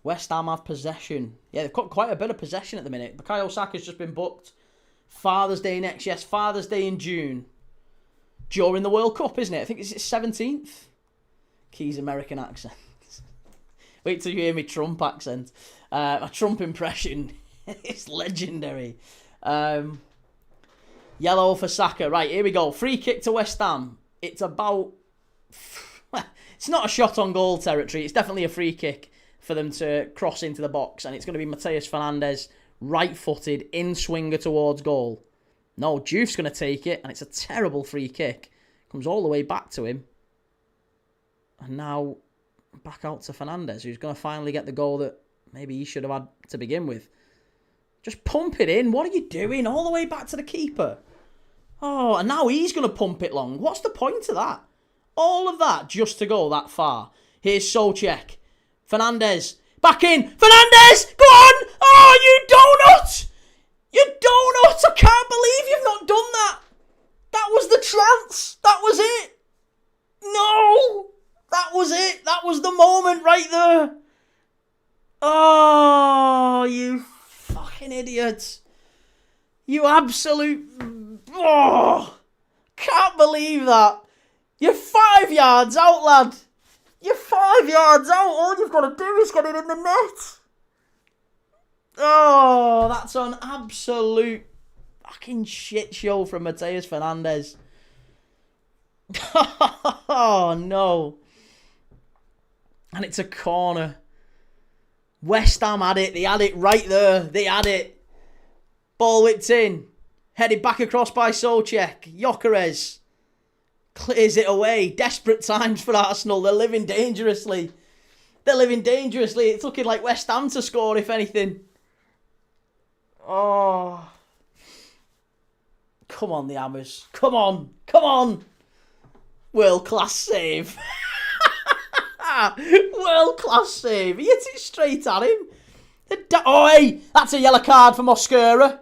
West Ham have possession. Yeah, they've got quite a bit of possession at the minute. Bukayo Saka's just been booked. Father's Day next. Yes, Father's Day in June. During the World Cup, isn't it? I think it's 17th. Key's American accent. Wait till you hear me Trump accent. My Trump impression is legendary. Yellow for Saka. Right, here we go. Free kick to West Ham. It's about... It's not a shot on goal territory. It's definitely a free kick for them to cross into the box. And it's going to be Mateus Fernandes, right-footed, in-swinger towards goal. No, Juve's going to take it. And it's a terrible free kick. Comes all the way back to him. And now back out to Fernandes, who's going to finally get the goal that maybe he should have had to begin with. Just pump it in. What are you doing? All the way back to the keeper. Oh, and now he's going to pump it long. What's the point of that? All of that just to go that far. Here's Souček. Fernandes. Back in. Fernandes! Go on! Oh, you donut! You donut! I can't believe you've not done that. That was the chance. That was it. No! That was it. That was the moment right there. Oh, you fucking idiot. You absolute... Oh, can't believe that. You're 5 yards out, lad. You're 5 yards out. All you've got to do is get it in the net. Oh, that's an absolute fucking shit show from Mateus Fernandes. Oh, no. And it's a corner. West Ham had it. They had it right there. They had it. Ball whipped in. Headed back across by Souček. Gyökeres clears it away. Desperate times for Arsenal. They're living dangerously. They're living dangerously. It's looking like West Ham to score, if anything. Oh. Come on, the Hammers. Come on. Come on. World-class save. World-class save. He hits it straight at him. Oh, hey. That's a yellow card for Mosquera.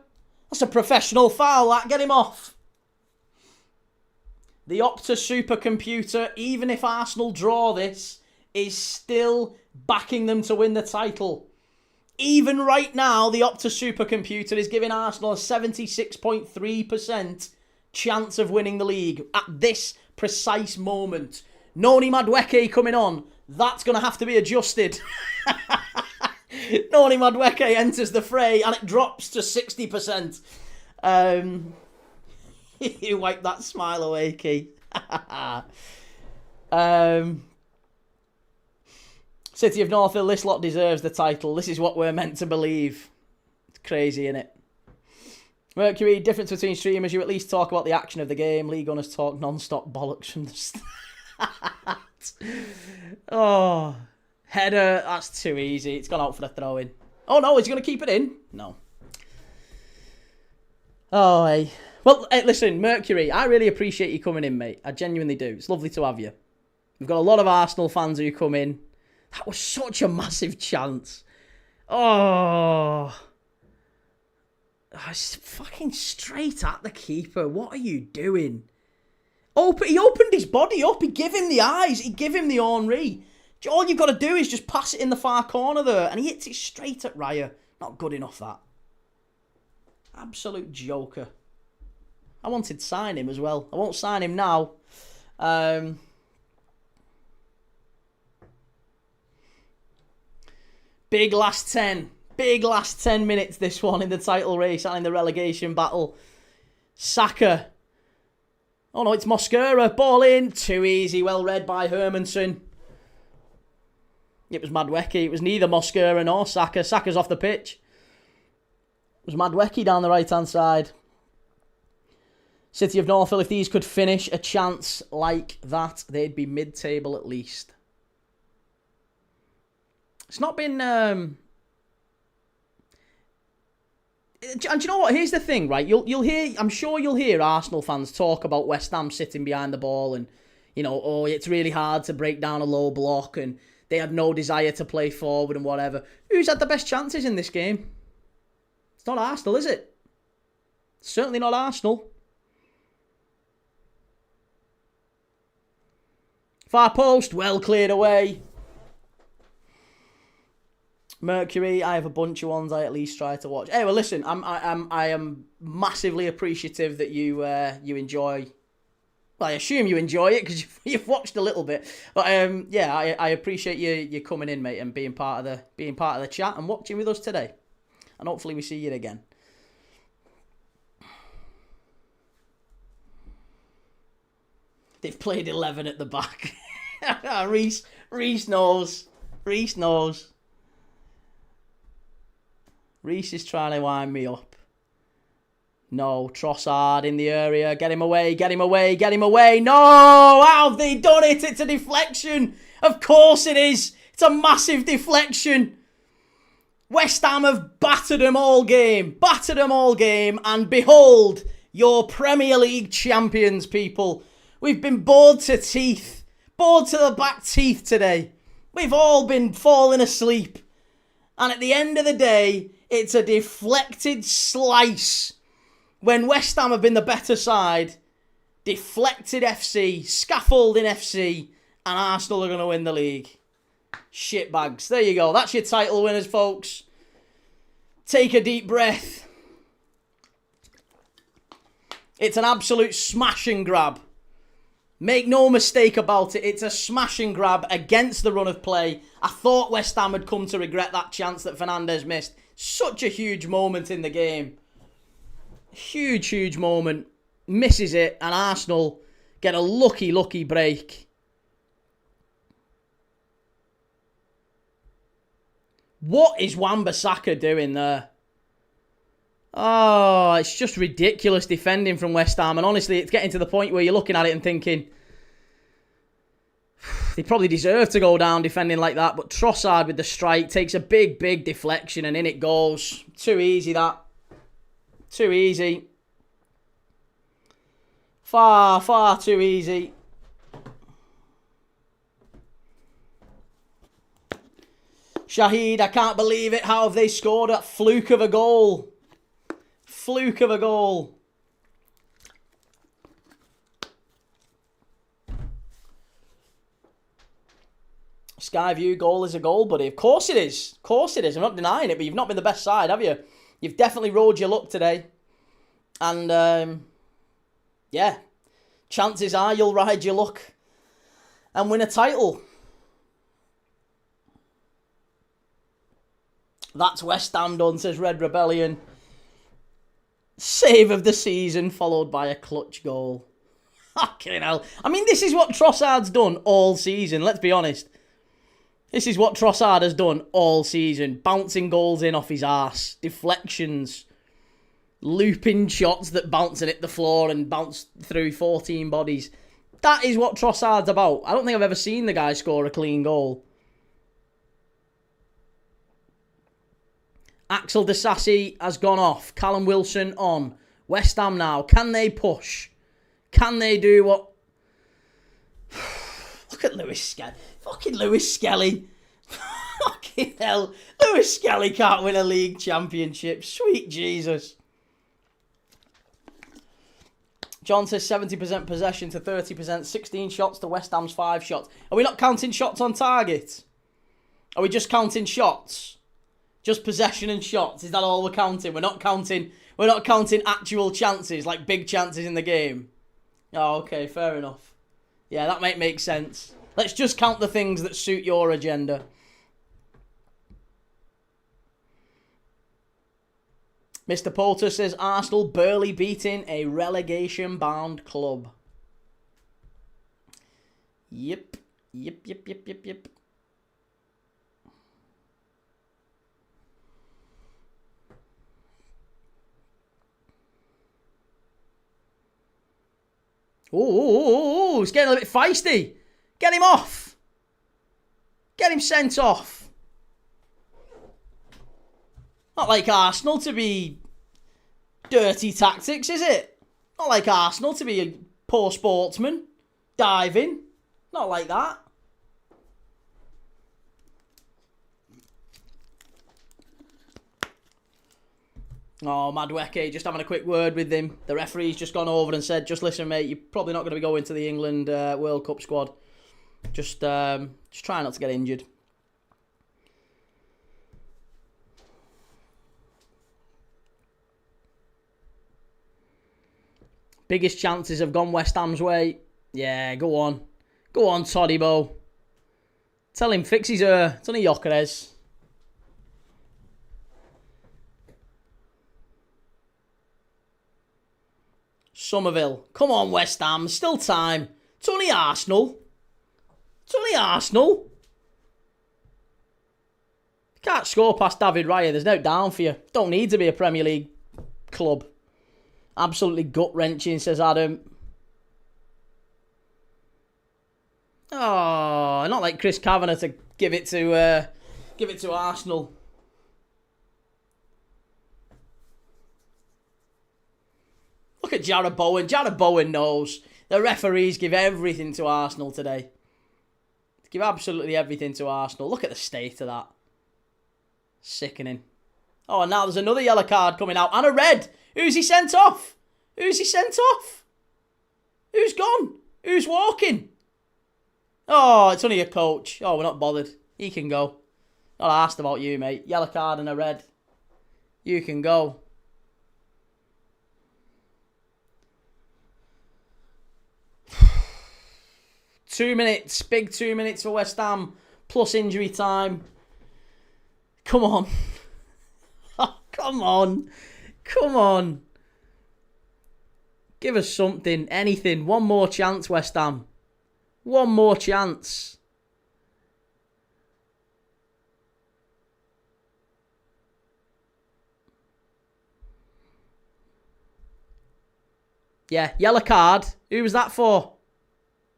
That's a professional foul, that. Get him off. The Opta supercomputer, even if Arsenal draw this, is still backing them to win the title. Even right now, the Opta supercomputer is giving Arsenal a 76.3% chance of winning the league at this precise moment. Noni Madueke coming on. That's going to have to be adjusted. Noni Madueke enters the fray and it drops to 60%. You wipe that smile away, Key. City of North Hill, this lot deserves the title. This is what we're meant to believe. It's crazy, innit? Mercury, difference between streamers, you at least talk about the action of the game. League Gunners talk non-stop bollocks from the start. Oh, header, that's too easy. It's gone out for the throw-in. Oh no, is he going to keep it in? No. Oh, hey. Well, hey, listen, Mercury, I really appreciate you coming in, mate. I genuinely do. It's lovely to have you. We've got a lot of Arsenal fans who come in. That was such a massive chance. Oh. It's fucking straight at the keeper. What are you doing? He opened his body up. He gave him the eyes. He gave him the Henri. All you've got to do is just pass it in the far corner there. And he hits it straight at Raya. Not good enough, that. Absolute joker. I wanted to sign him as well. I won't sign him now. Big last 10. Big last 10 minutes, this one, in the title race and in the relegation battle. Saka. Oh no, it's Mosquera. Ball in. Too easy. Well read by Hermansen. It was Madueke. It was neither Mosquera nor Saka. Saka's off the pitch. It was Madueke down the right-hand side. City of Northville, if these could finish a chance like that, they'd be mid-table at least. It's not been... And do you know what? Here's the thing, right? You'll hear... I'm sure you'll hear Arsenal fans talk about West Ham sitting behind the ball and, you know, oh, it's really hard to break down a low block and they had no desire to play forward and whatever. Who's had the best chances in this game? It's not Arsenal, is it? It's certainly not Arsenal. Far post, well cleared away. Mercury, I have a bunch of ones I at least try to watch. Hey, well, listen, I am massively appreciative that you enjoy. Well, I assume you enjoy it because you've watched a little bit. But yeah, I appreciate you coming in, mate, and being part of the chat and watching with us today. And hopefully we see you again. They've played 11 at the back. Reece knows. Reece knows. Reece is trying to wind me up. No, Trossard in the area. Get him away, get him away, get him away. No! How have they done it? It's a deflection. Of course it is. It's a massive deflection. West Ham have battered them all game. Battered them all game. And behold, your Premier League champions, people. We've been bored to teeth. Bored to the back teeth today. We've all been falling asleep. And at the end of the day, it's a deflected slice. When West Ham have been the better side, deflected FC, scaffolding FC, and Arsenal are going to win the league. Shitbags. There you go. That's your title winners, folks. Take a deep breath. It's an absolute smash and grab. Make no mistake about it. It's a smash and grab against the run of play. I thought West Ham had come to regret that chance that Fernandes missed. Such a huge moment in the game. Huge, huge moment. Misses it, and Arsenal get a lucky, lucky break. What is Wan-Bissaka doing there? Oh, it's just ridiculous defending from West Ham. And honestly, it's getting to the point where you're looking at it and thinking, they probably deserve to go down defending like that. But Trossard with the strike takes a big, big deflection and in it goes. Too easy, that. Too easy. Far, far too easy. Shahid, I can't believe it. How have they scored that fluke of a goal? Fluke of a goal. Skyview, goal is a goal, buddy. Of course it is. Of course it is. I'm not denying it, but you've not been the best side, have you? You've definitely rode your luck today. And, yeah. Chances are you'll ride your luck and win a title. That's West Ham done, says Red Rebellion. Save of the season, followed by a clutch goal. Fucking hell. I mean, this is what Trossard's done all season, let's be honest. This is what Trossard has done all season. Bouncing goals in off his arse. Deflections. Looping shots that bounce and hit the floor and bounce through 14 bodies. That is what Trossard's about. I don't think I've ever seen the guy score a clean goal. Axel Disasi has gone off. Callum Wilson on. West Ham now. Can they push? Can they do what... Look at Lewis Skelly. Fucking Lewis Skelly. Fucking hell. Lewis Skelly can't win a league championship. Sweet Jesus. John says 70% possession to 30%. 16 shots to West Ham's 5 shots. Are we not counting shots on target? Are we just counting shots? Just possession and shots. Is that all we're counting? We're not counting actual chances, like big chances in the game. Oh, okay, fair enough. Yeah, that might make sense. Let's just count the things that suit your agenda. Mr. Poulter says Arsenal barely beating a relegation-bound club. Yep. Oh, it's getting a bit feisty. Get him off. Get him sent off. Not like Arsenal to be dirty tactics, is it? Not like Arsenal to be a poor sportsman. Diving. Not like that. Oh, Madueke, just having a quick word with him. The referee's just gone over and said, just listen, mate, you're probably not going to be going to the England World Cup squad. Just try not to get injured. Biggest chances have gone West Ham's way. Yeah, go on. Go on, Todibo. Tell him fix his hair. It's only Gyökeres. Somerville. Come on, West Ham. Still time. It's only Arsenal. It's only Arsenal. You can't score past David Raya. There's no down for you. Don't need to be a Premier League club. Absolutely gut-wrenching, says Adam. Oh, not like Chris Kavanagh to give it to Arsenal. Look at Jarrod Bowen. Jarrod Bowen knows. The referees give everything to Arsenal today. Give absolutely everything to Arsenal. Look at the state of that. Sickening. Oh, and now there's another yellow card coming out. And a red. Who's he sent off? Who's he sent off? Who's gone? Who's walking? Oh, it's only a coach. Oh, we're not bothered. He can go. Not asked about you, mate. Yellow card and a red. You can go. Two minutes. Big 2 minutes for West Ham. Plus injury time. Come on. Oh, come on. Come on. Give us something. Anything. One more chance, West Ham. One more chance. Yeah, yellow card. Who was that for?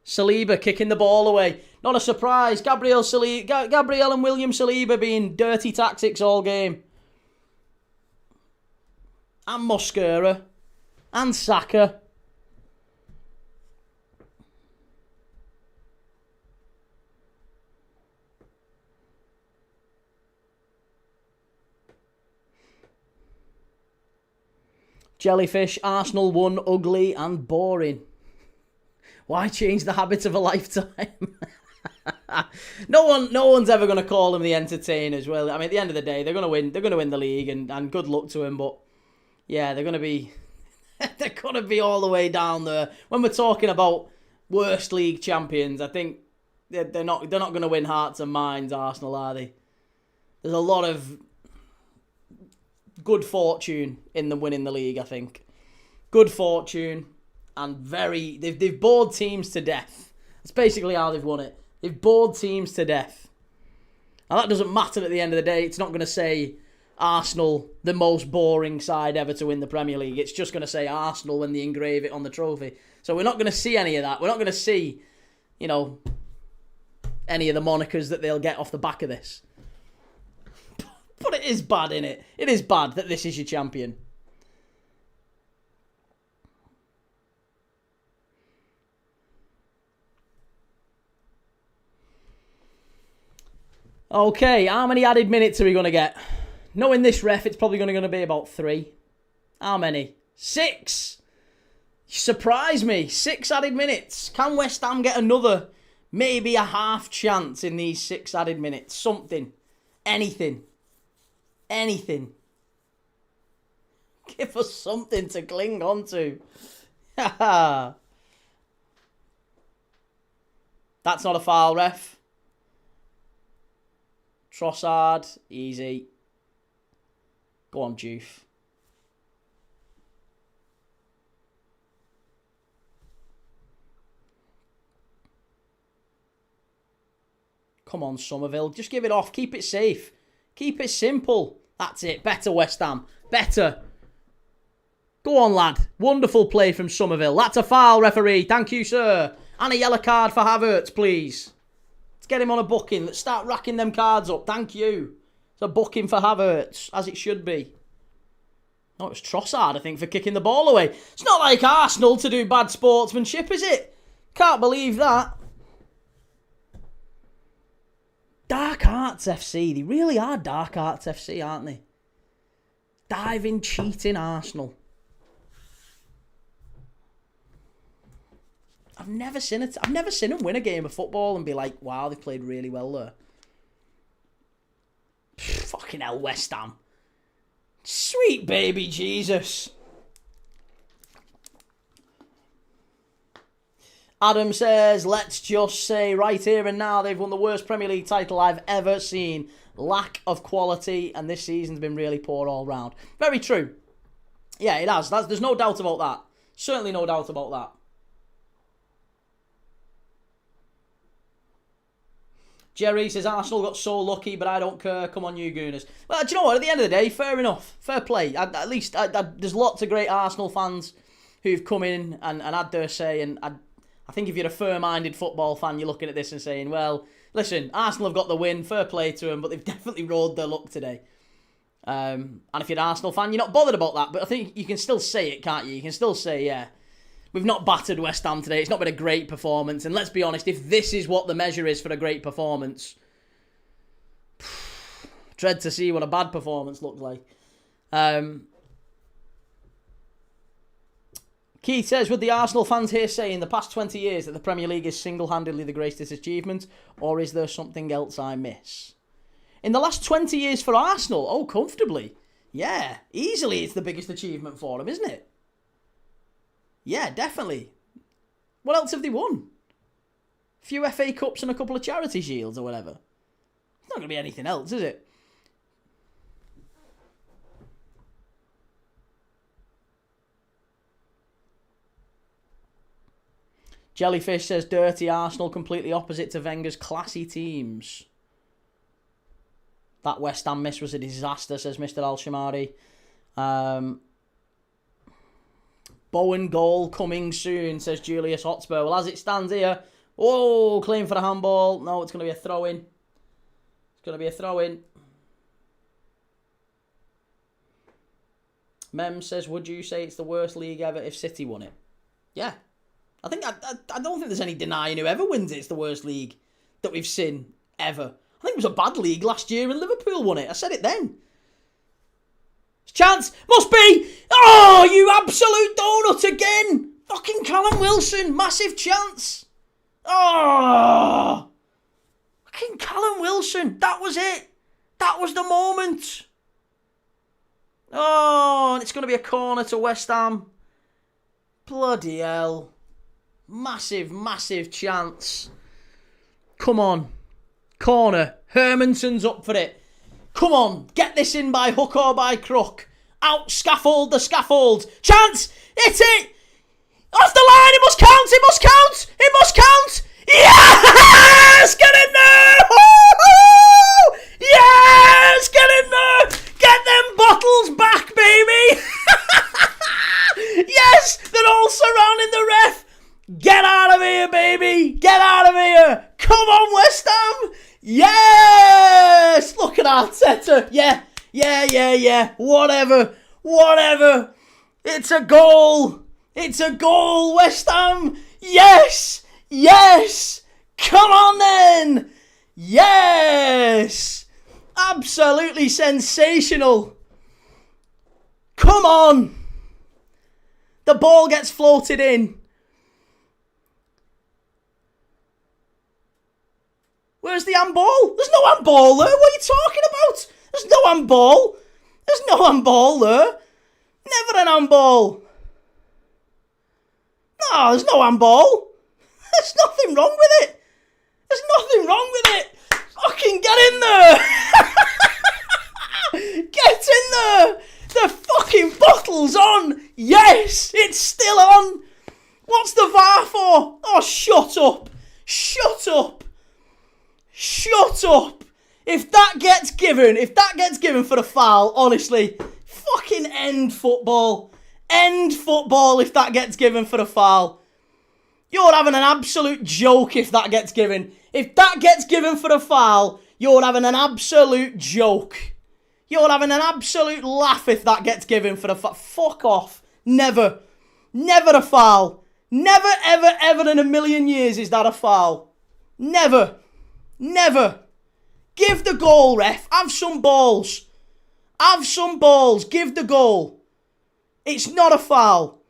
Saliba kicking the ball away. Not a surprise. Gabriel and William Saliba being dirty tactics all game. And Mosquera. And Saka. Jellyfish, Arsenal won, ugly and boring. Why change the habits of a lifetime? No one's ever going to call them the entertainers. Well, I mean, at the end of the day, they're going to win. They're going to win the league, and good luck to them. But yeah, they're going to be they're going to be all the way down there. When we're talking about worst league champions, I think they're not going to win hearts and minds. Arsenal, are they? There's a lot of good fortune in them winning the league. I think good fortune. And they've bored teams to death. That's basically how they've won it. They've bored teams to death. Now that doesn't matter at the end of the day. It's not going to say Arsenal, the most boring side ever to win the Premier League. It's just going to say Arsenal when they engrave it on the trophy. So we're not going to see any of that. We're not going to see, any of the monikers that they'll get off the back of this. But it is bad, innit? It is bad that this is your champion. Okay, how many added minutes are we going to get? Knowing this ref, it's probably going to be about 3. How many? 6! You surprise me. 6 added minutes. Can West Ham get another, maybe a half chance in these 6 added minutes? Something. Anything. Anything. Give us something to cling on to. That's not a foul, ref. Trossard, easy. Go on, Juve. Come on, Somerville. Just give it off. Keep it safe. Keep it simple. That's it. Better, West Ham. Better. Go on, lad. Wonderful play from Somerville. That's a foul, referee. Thank you, sir. And a yellow card for Havertz, please. Let's get him on a booking. Let's start racking them cards up. Thank you. It's a booking for Havertz, as it should be. Oh, it was Trossard, I think, for kicking the ball away. It's not like Arsenal to do bad sportsmanship, is it? Can't believe that. Dark Arts FC. They really are Dark Arts FC, aren't they? Diving, cheating Arsenal. I've never seen them win a game of football and be like, wow, they played really well there. Fucking hell, West Ham. Sweet baby Jesus. Adam says, let's just say right here and now they've won the worst Premier League title I've ever seen. Lack of quality, and this season's been really poor all round. Very true. Yeah, it has. There's no doubt about that. Certainly no doubt about that. Jerry says, Arsenal got so lucky, but I don't care. Come on, you Gooners. Well, do you know what? At the end of the day, fair enough. Fair play. At least there's lots of great Arsenal fans who've come in and had their say. And I think if you're a fair-minded football fan, you're looking at this and saying, well, listen, Arsenal have got the win. Fair play to them, but they've definitely rode their luck today. And if you're an Arsenal fan, you're not bothered about that. But I think you can still say it, can't you? You can still say, yeah, we've not battered West Ham today. It's not been a great performance. And let's be honest, if this is what the measure is for a great performance, dread to see what a bad performance looked like. Keith says, would the Arsenal fans here say in the past 20 years that the Premier League is single-handedly the greatest achievement, or is there something else I miss? In the last 20 years for Arsenal? Oh, comfortably. Yeah, easily it's the biggest achievement for them, isn't it? Yeah, definitely. What else have they won? A few FA Cups and a couple of Charity Shields or whatever. It's not going to be anything else, is it? Jellyfish says, dirty Arsenal, completely opposite to Wenger's classy teams. That West Ham miss was a disaster, says Mr. Al-Shamari. Bowen goal coming soon, says Julius Hotspur. Well, as it stands here, oh, claim for the handball. No, it's going to be a throw-in. It's going to be a throw-in. Mem says, would you say it's the worst league ever if City won it? Yeah. I don't think there's any denying whoever wins it, it's the worst league that we've seen ever. I think it was a bad league last year and Liverpool won it. I said it then. Chance must be. Oh, you absolute donut again. Fucking Callum Wilson. Massive chance. Oh. Fucking Callum Wilson. That was it. That was the moment. Oh, and it's going to be a corner to West Ham. Bloody hell. Massive, massive chance. Come on. Corner. Hermanson's up for it. Come on. Get this in by hook or by crook. Out scaffold the scaffold. Chance. Hit it. Off the line. It must count. It must count. It must count. Yes! Get in there. Woo-hoo! Yes! Get in there. Get them bottles back, baby. Yes! They're all surrounding the ref. Get out of here, baby! Get out of here! Come on, West Ham! Yes! Look at Arteta. Yeah. Whatever. It's a goal. It's a goal, West Ham. Yes. Come on then. Yes. Absolutely sensational. Come on. The ball gets floated in. Where's the handball? There's no handball there. What are you talking about? There's no handball. There's no handball there. Never an handball. No, there's no handball. There's nothing wrong with it. There's nothing wrong with it. Fucking get in there. Get in there. The fucking bottle's on. Yes, it's still on. What's the VAR for? Oh, shut up. Shut up. Shut up! If that gets given for a foul, honestly, fucking end football. End football if that gets given for a foul. You're having an absolute joke if that gets given. If that gets given for a foul, you're having an absolute joke. You're having an absolute laugh if that gets given for a foul. Fuck off. Never. Never a foul. Never, ever, ever in a million years is that a foul. Never. Never. Give the goal, ref. Have some balls. Have some balls. Give the goal. It's not a foul.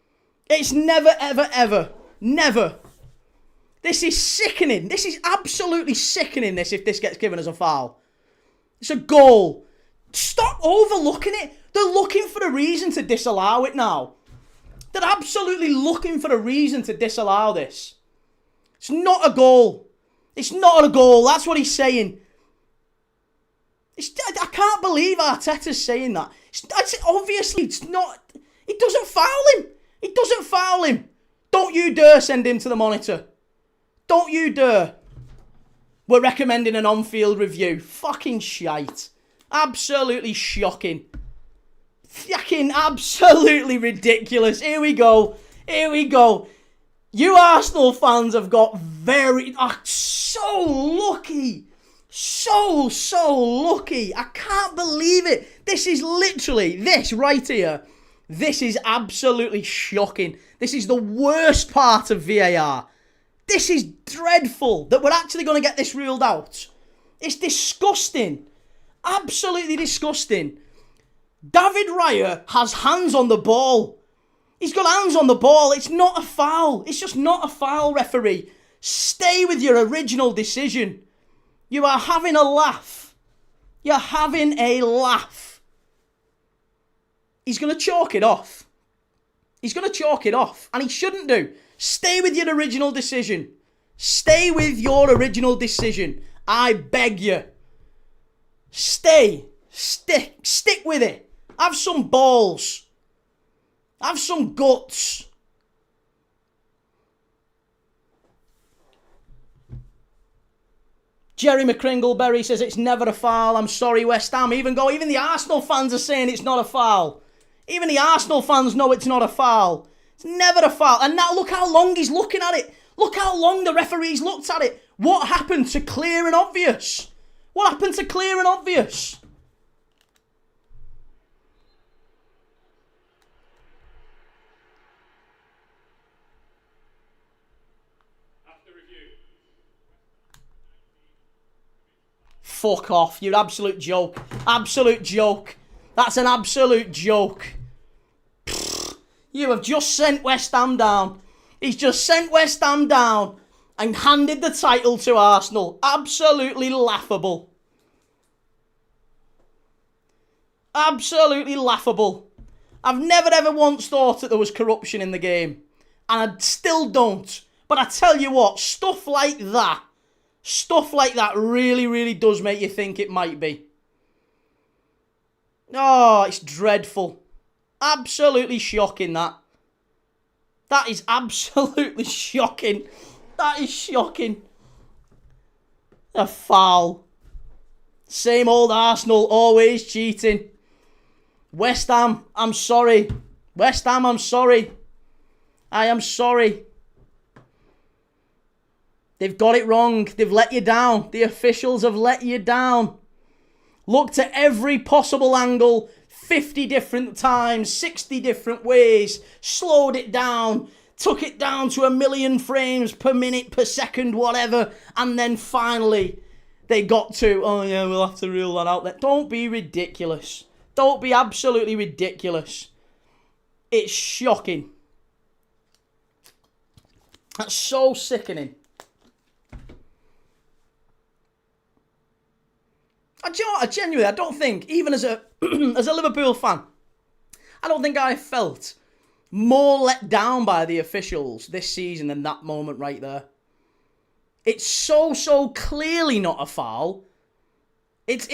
It's never, ever, ever. Never. This is sickening. This is absolutely sickening, this, if this gets given as a foul. It's a goal. Stop overlooking it. They're looking for a reason to disallow it now. They're absolutely looking for a reason to disallow this. It's not a goal. It's not a goal. That's what he's saying. I can't believe Arteta's saying that. Obviously, it's not. He doesn't foul him. He doesn't foul him. Don't you dare send him to the monitor. Don't you dare. We're recommending an on-field review. Fucking shite. Absolutely shocking. Fucking absolutely ridiculous. Here we go. Here we go. You Arsenal fans have got so lucky. So lucky. I can't believe it. This is literally, this right here, this is absolutely shocking. This is the worst part of VAR. This is dreadful that we're actually going to get this ruled out. It's disgusting. Absolutely disgusting. David Raya has hands on the ball. He's got hands on the ball. It's not a foul. It's just not a foul, referee. Stay with your original decision. You are having a laugh. You're having a laugh. He's going to chalk it off. He's going to chalk it off. And he shouldn't do. Stay with your original decision. Stay with your original decision. I beg you. Stay. Stick with it. Have some balls. Have some guts. Jerry McCringleberry says it's never a foul. I'm sorry, West Ham. Even the Arsenal fans are saying it's not a foul. Even the Arsenal fans know it's not a foul. It's never a foul. And now look how long he's looking at it. Look how long the referee's looked at it. What happened to clear and obvious? What happened to clear and obvious? Fuck off. You're absolute joke. Absolute joke. That's an absolute joke. You have just sent West Ham down. He's just sent West Ham down and handed the title to Arsenal. Absolutely laughable. Absolutely laughable. I've never ever once thought that there was corruption in the game. And I still don't. But I tell you what, stuff like that really, really does make you think it might be. Oh, it's dreadful. Absolutely shocking, that. That is absolutely shocking. That is shocking. A foul. Same old Arsenal, always cheating. West Ham, I'm sorry. West Ham, I'm sorry. I am sorry. They've got it wrong. They've let you down. The officials have let you down. Looked at every possible angle, 50 different times, 60 different ways, slowed it down, took it down to 1 million frames per minute, per second, whatever, and then finally they got to, oh yeah, we'll have to rule that out there. Don't be ridiculous. Don't be absolutely ridiculous. It's shocking. That's so sickening. I don't think, even as a as a Liverpool fan, I don't think I felt more let down by the officials this season than that moment right there. It's so clearly not a foul. It's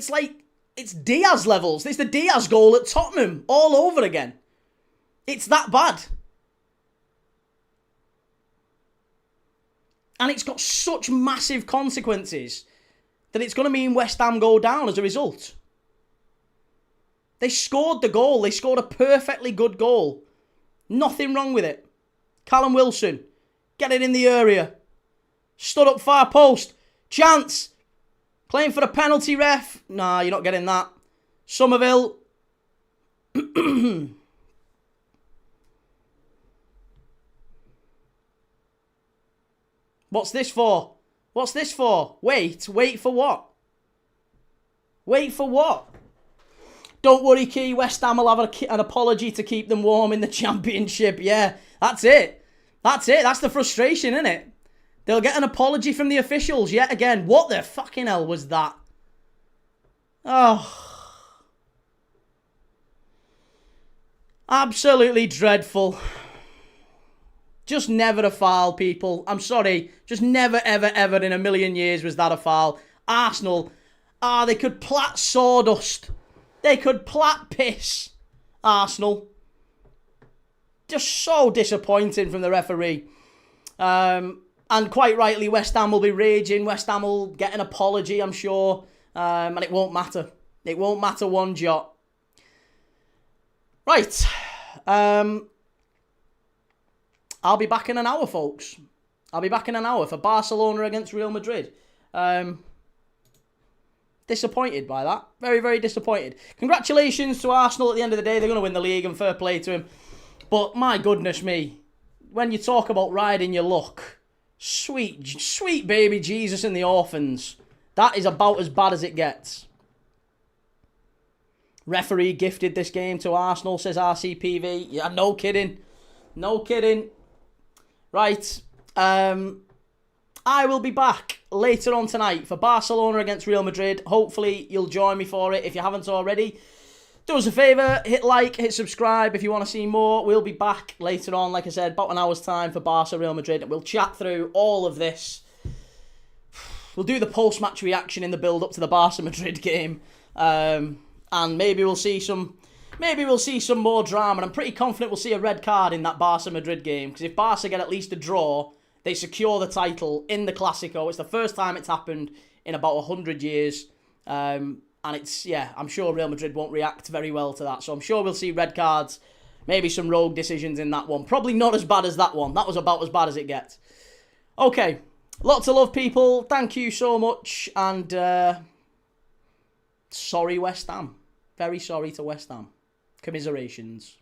like it's Diaz levels. It's the Diaz goal at Tottenham all over again. It's that bad. And it's got such massive consequences that it's going to mean West Ham go down as a result. They scored the goal. They scored a perfectly good goal. Nothing wrong with it. Callum Wilson, get it in the area. Stood up far post. Chance. Playing for a penalty, ref. Nah, you're not getting that. Somerville. What's this for? What's this for? Wait for what? Wait for what? Don't worry, Key. West Ham will have an apology to keep them warm in the Championship. Yeah, that's it. That's it. That's the frustration, isn't it? They'll get an apology from the officials yet again. What the fucking hell was that? Oh. Absolutely dreadful. Just never a foul, people. I'm sorry. Just never, ever, ever in a million years was that a foul. Arsenal, they could plat sawdust. They could plat piss. Arsenal. Just so disappointing from the referee. And quite rightly, West Ham will be raging. West Ham will get an apology, I'm sure. And it won't matter. It won't matter one jot. Right. I'll be back in an hour, folks. I'll be back in an hour for Barcelona against Real Madrid. Disappointed by that. Very, very disappointed. Congratulations to Arsenal at the end of the day. They're going to win the league and fair play to him. But my goodness me, when you talk about riding your luck, sweet baby Jesus and the orphans, that is about as bad as it gets. Referee gifted this game to Arsenal, says RCPV. Yeah, no kidding. No kidding. Right. I will be back later on tonight for Barcelona against Real Madrid. Hopefully you'll join me for it if you haven't already. Do us a favour, hit like, hit subscribe if you want to see more. We'll be back later on, like I said, about an hour's time for Barca Real Madrid. We'll chat through all of this. We'll do the post-match reaction in the build-up to the Barca Madrid game. And maybe we'll see some more drama. And I'm pretty confident we'll see a red card in that Barca Madrid game. Because if Barca get at least a draw, they secure the title in the Clásico. It's the first time it's happened in about 100 years. And it's, yeah, I'm sure Real Madrid won't react very well to that. So I'm sure we'll see red cards, maybe some rogue decisions in that one. Probably not as bad as that one. That was about as bad as it gets. Okay, lots of love, people. Thank you so much. And sorry, West Ham. Very sorry to West Ham. Commiserations.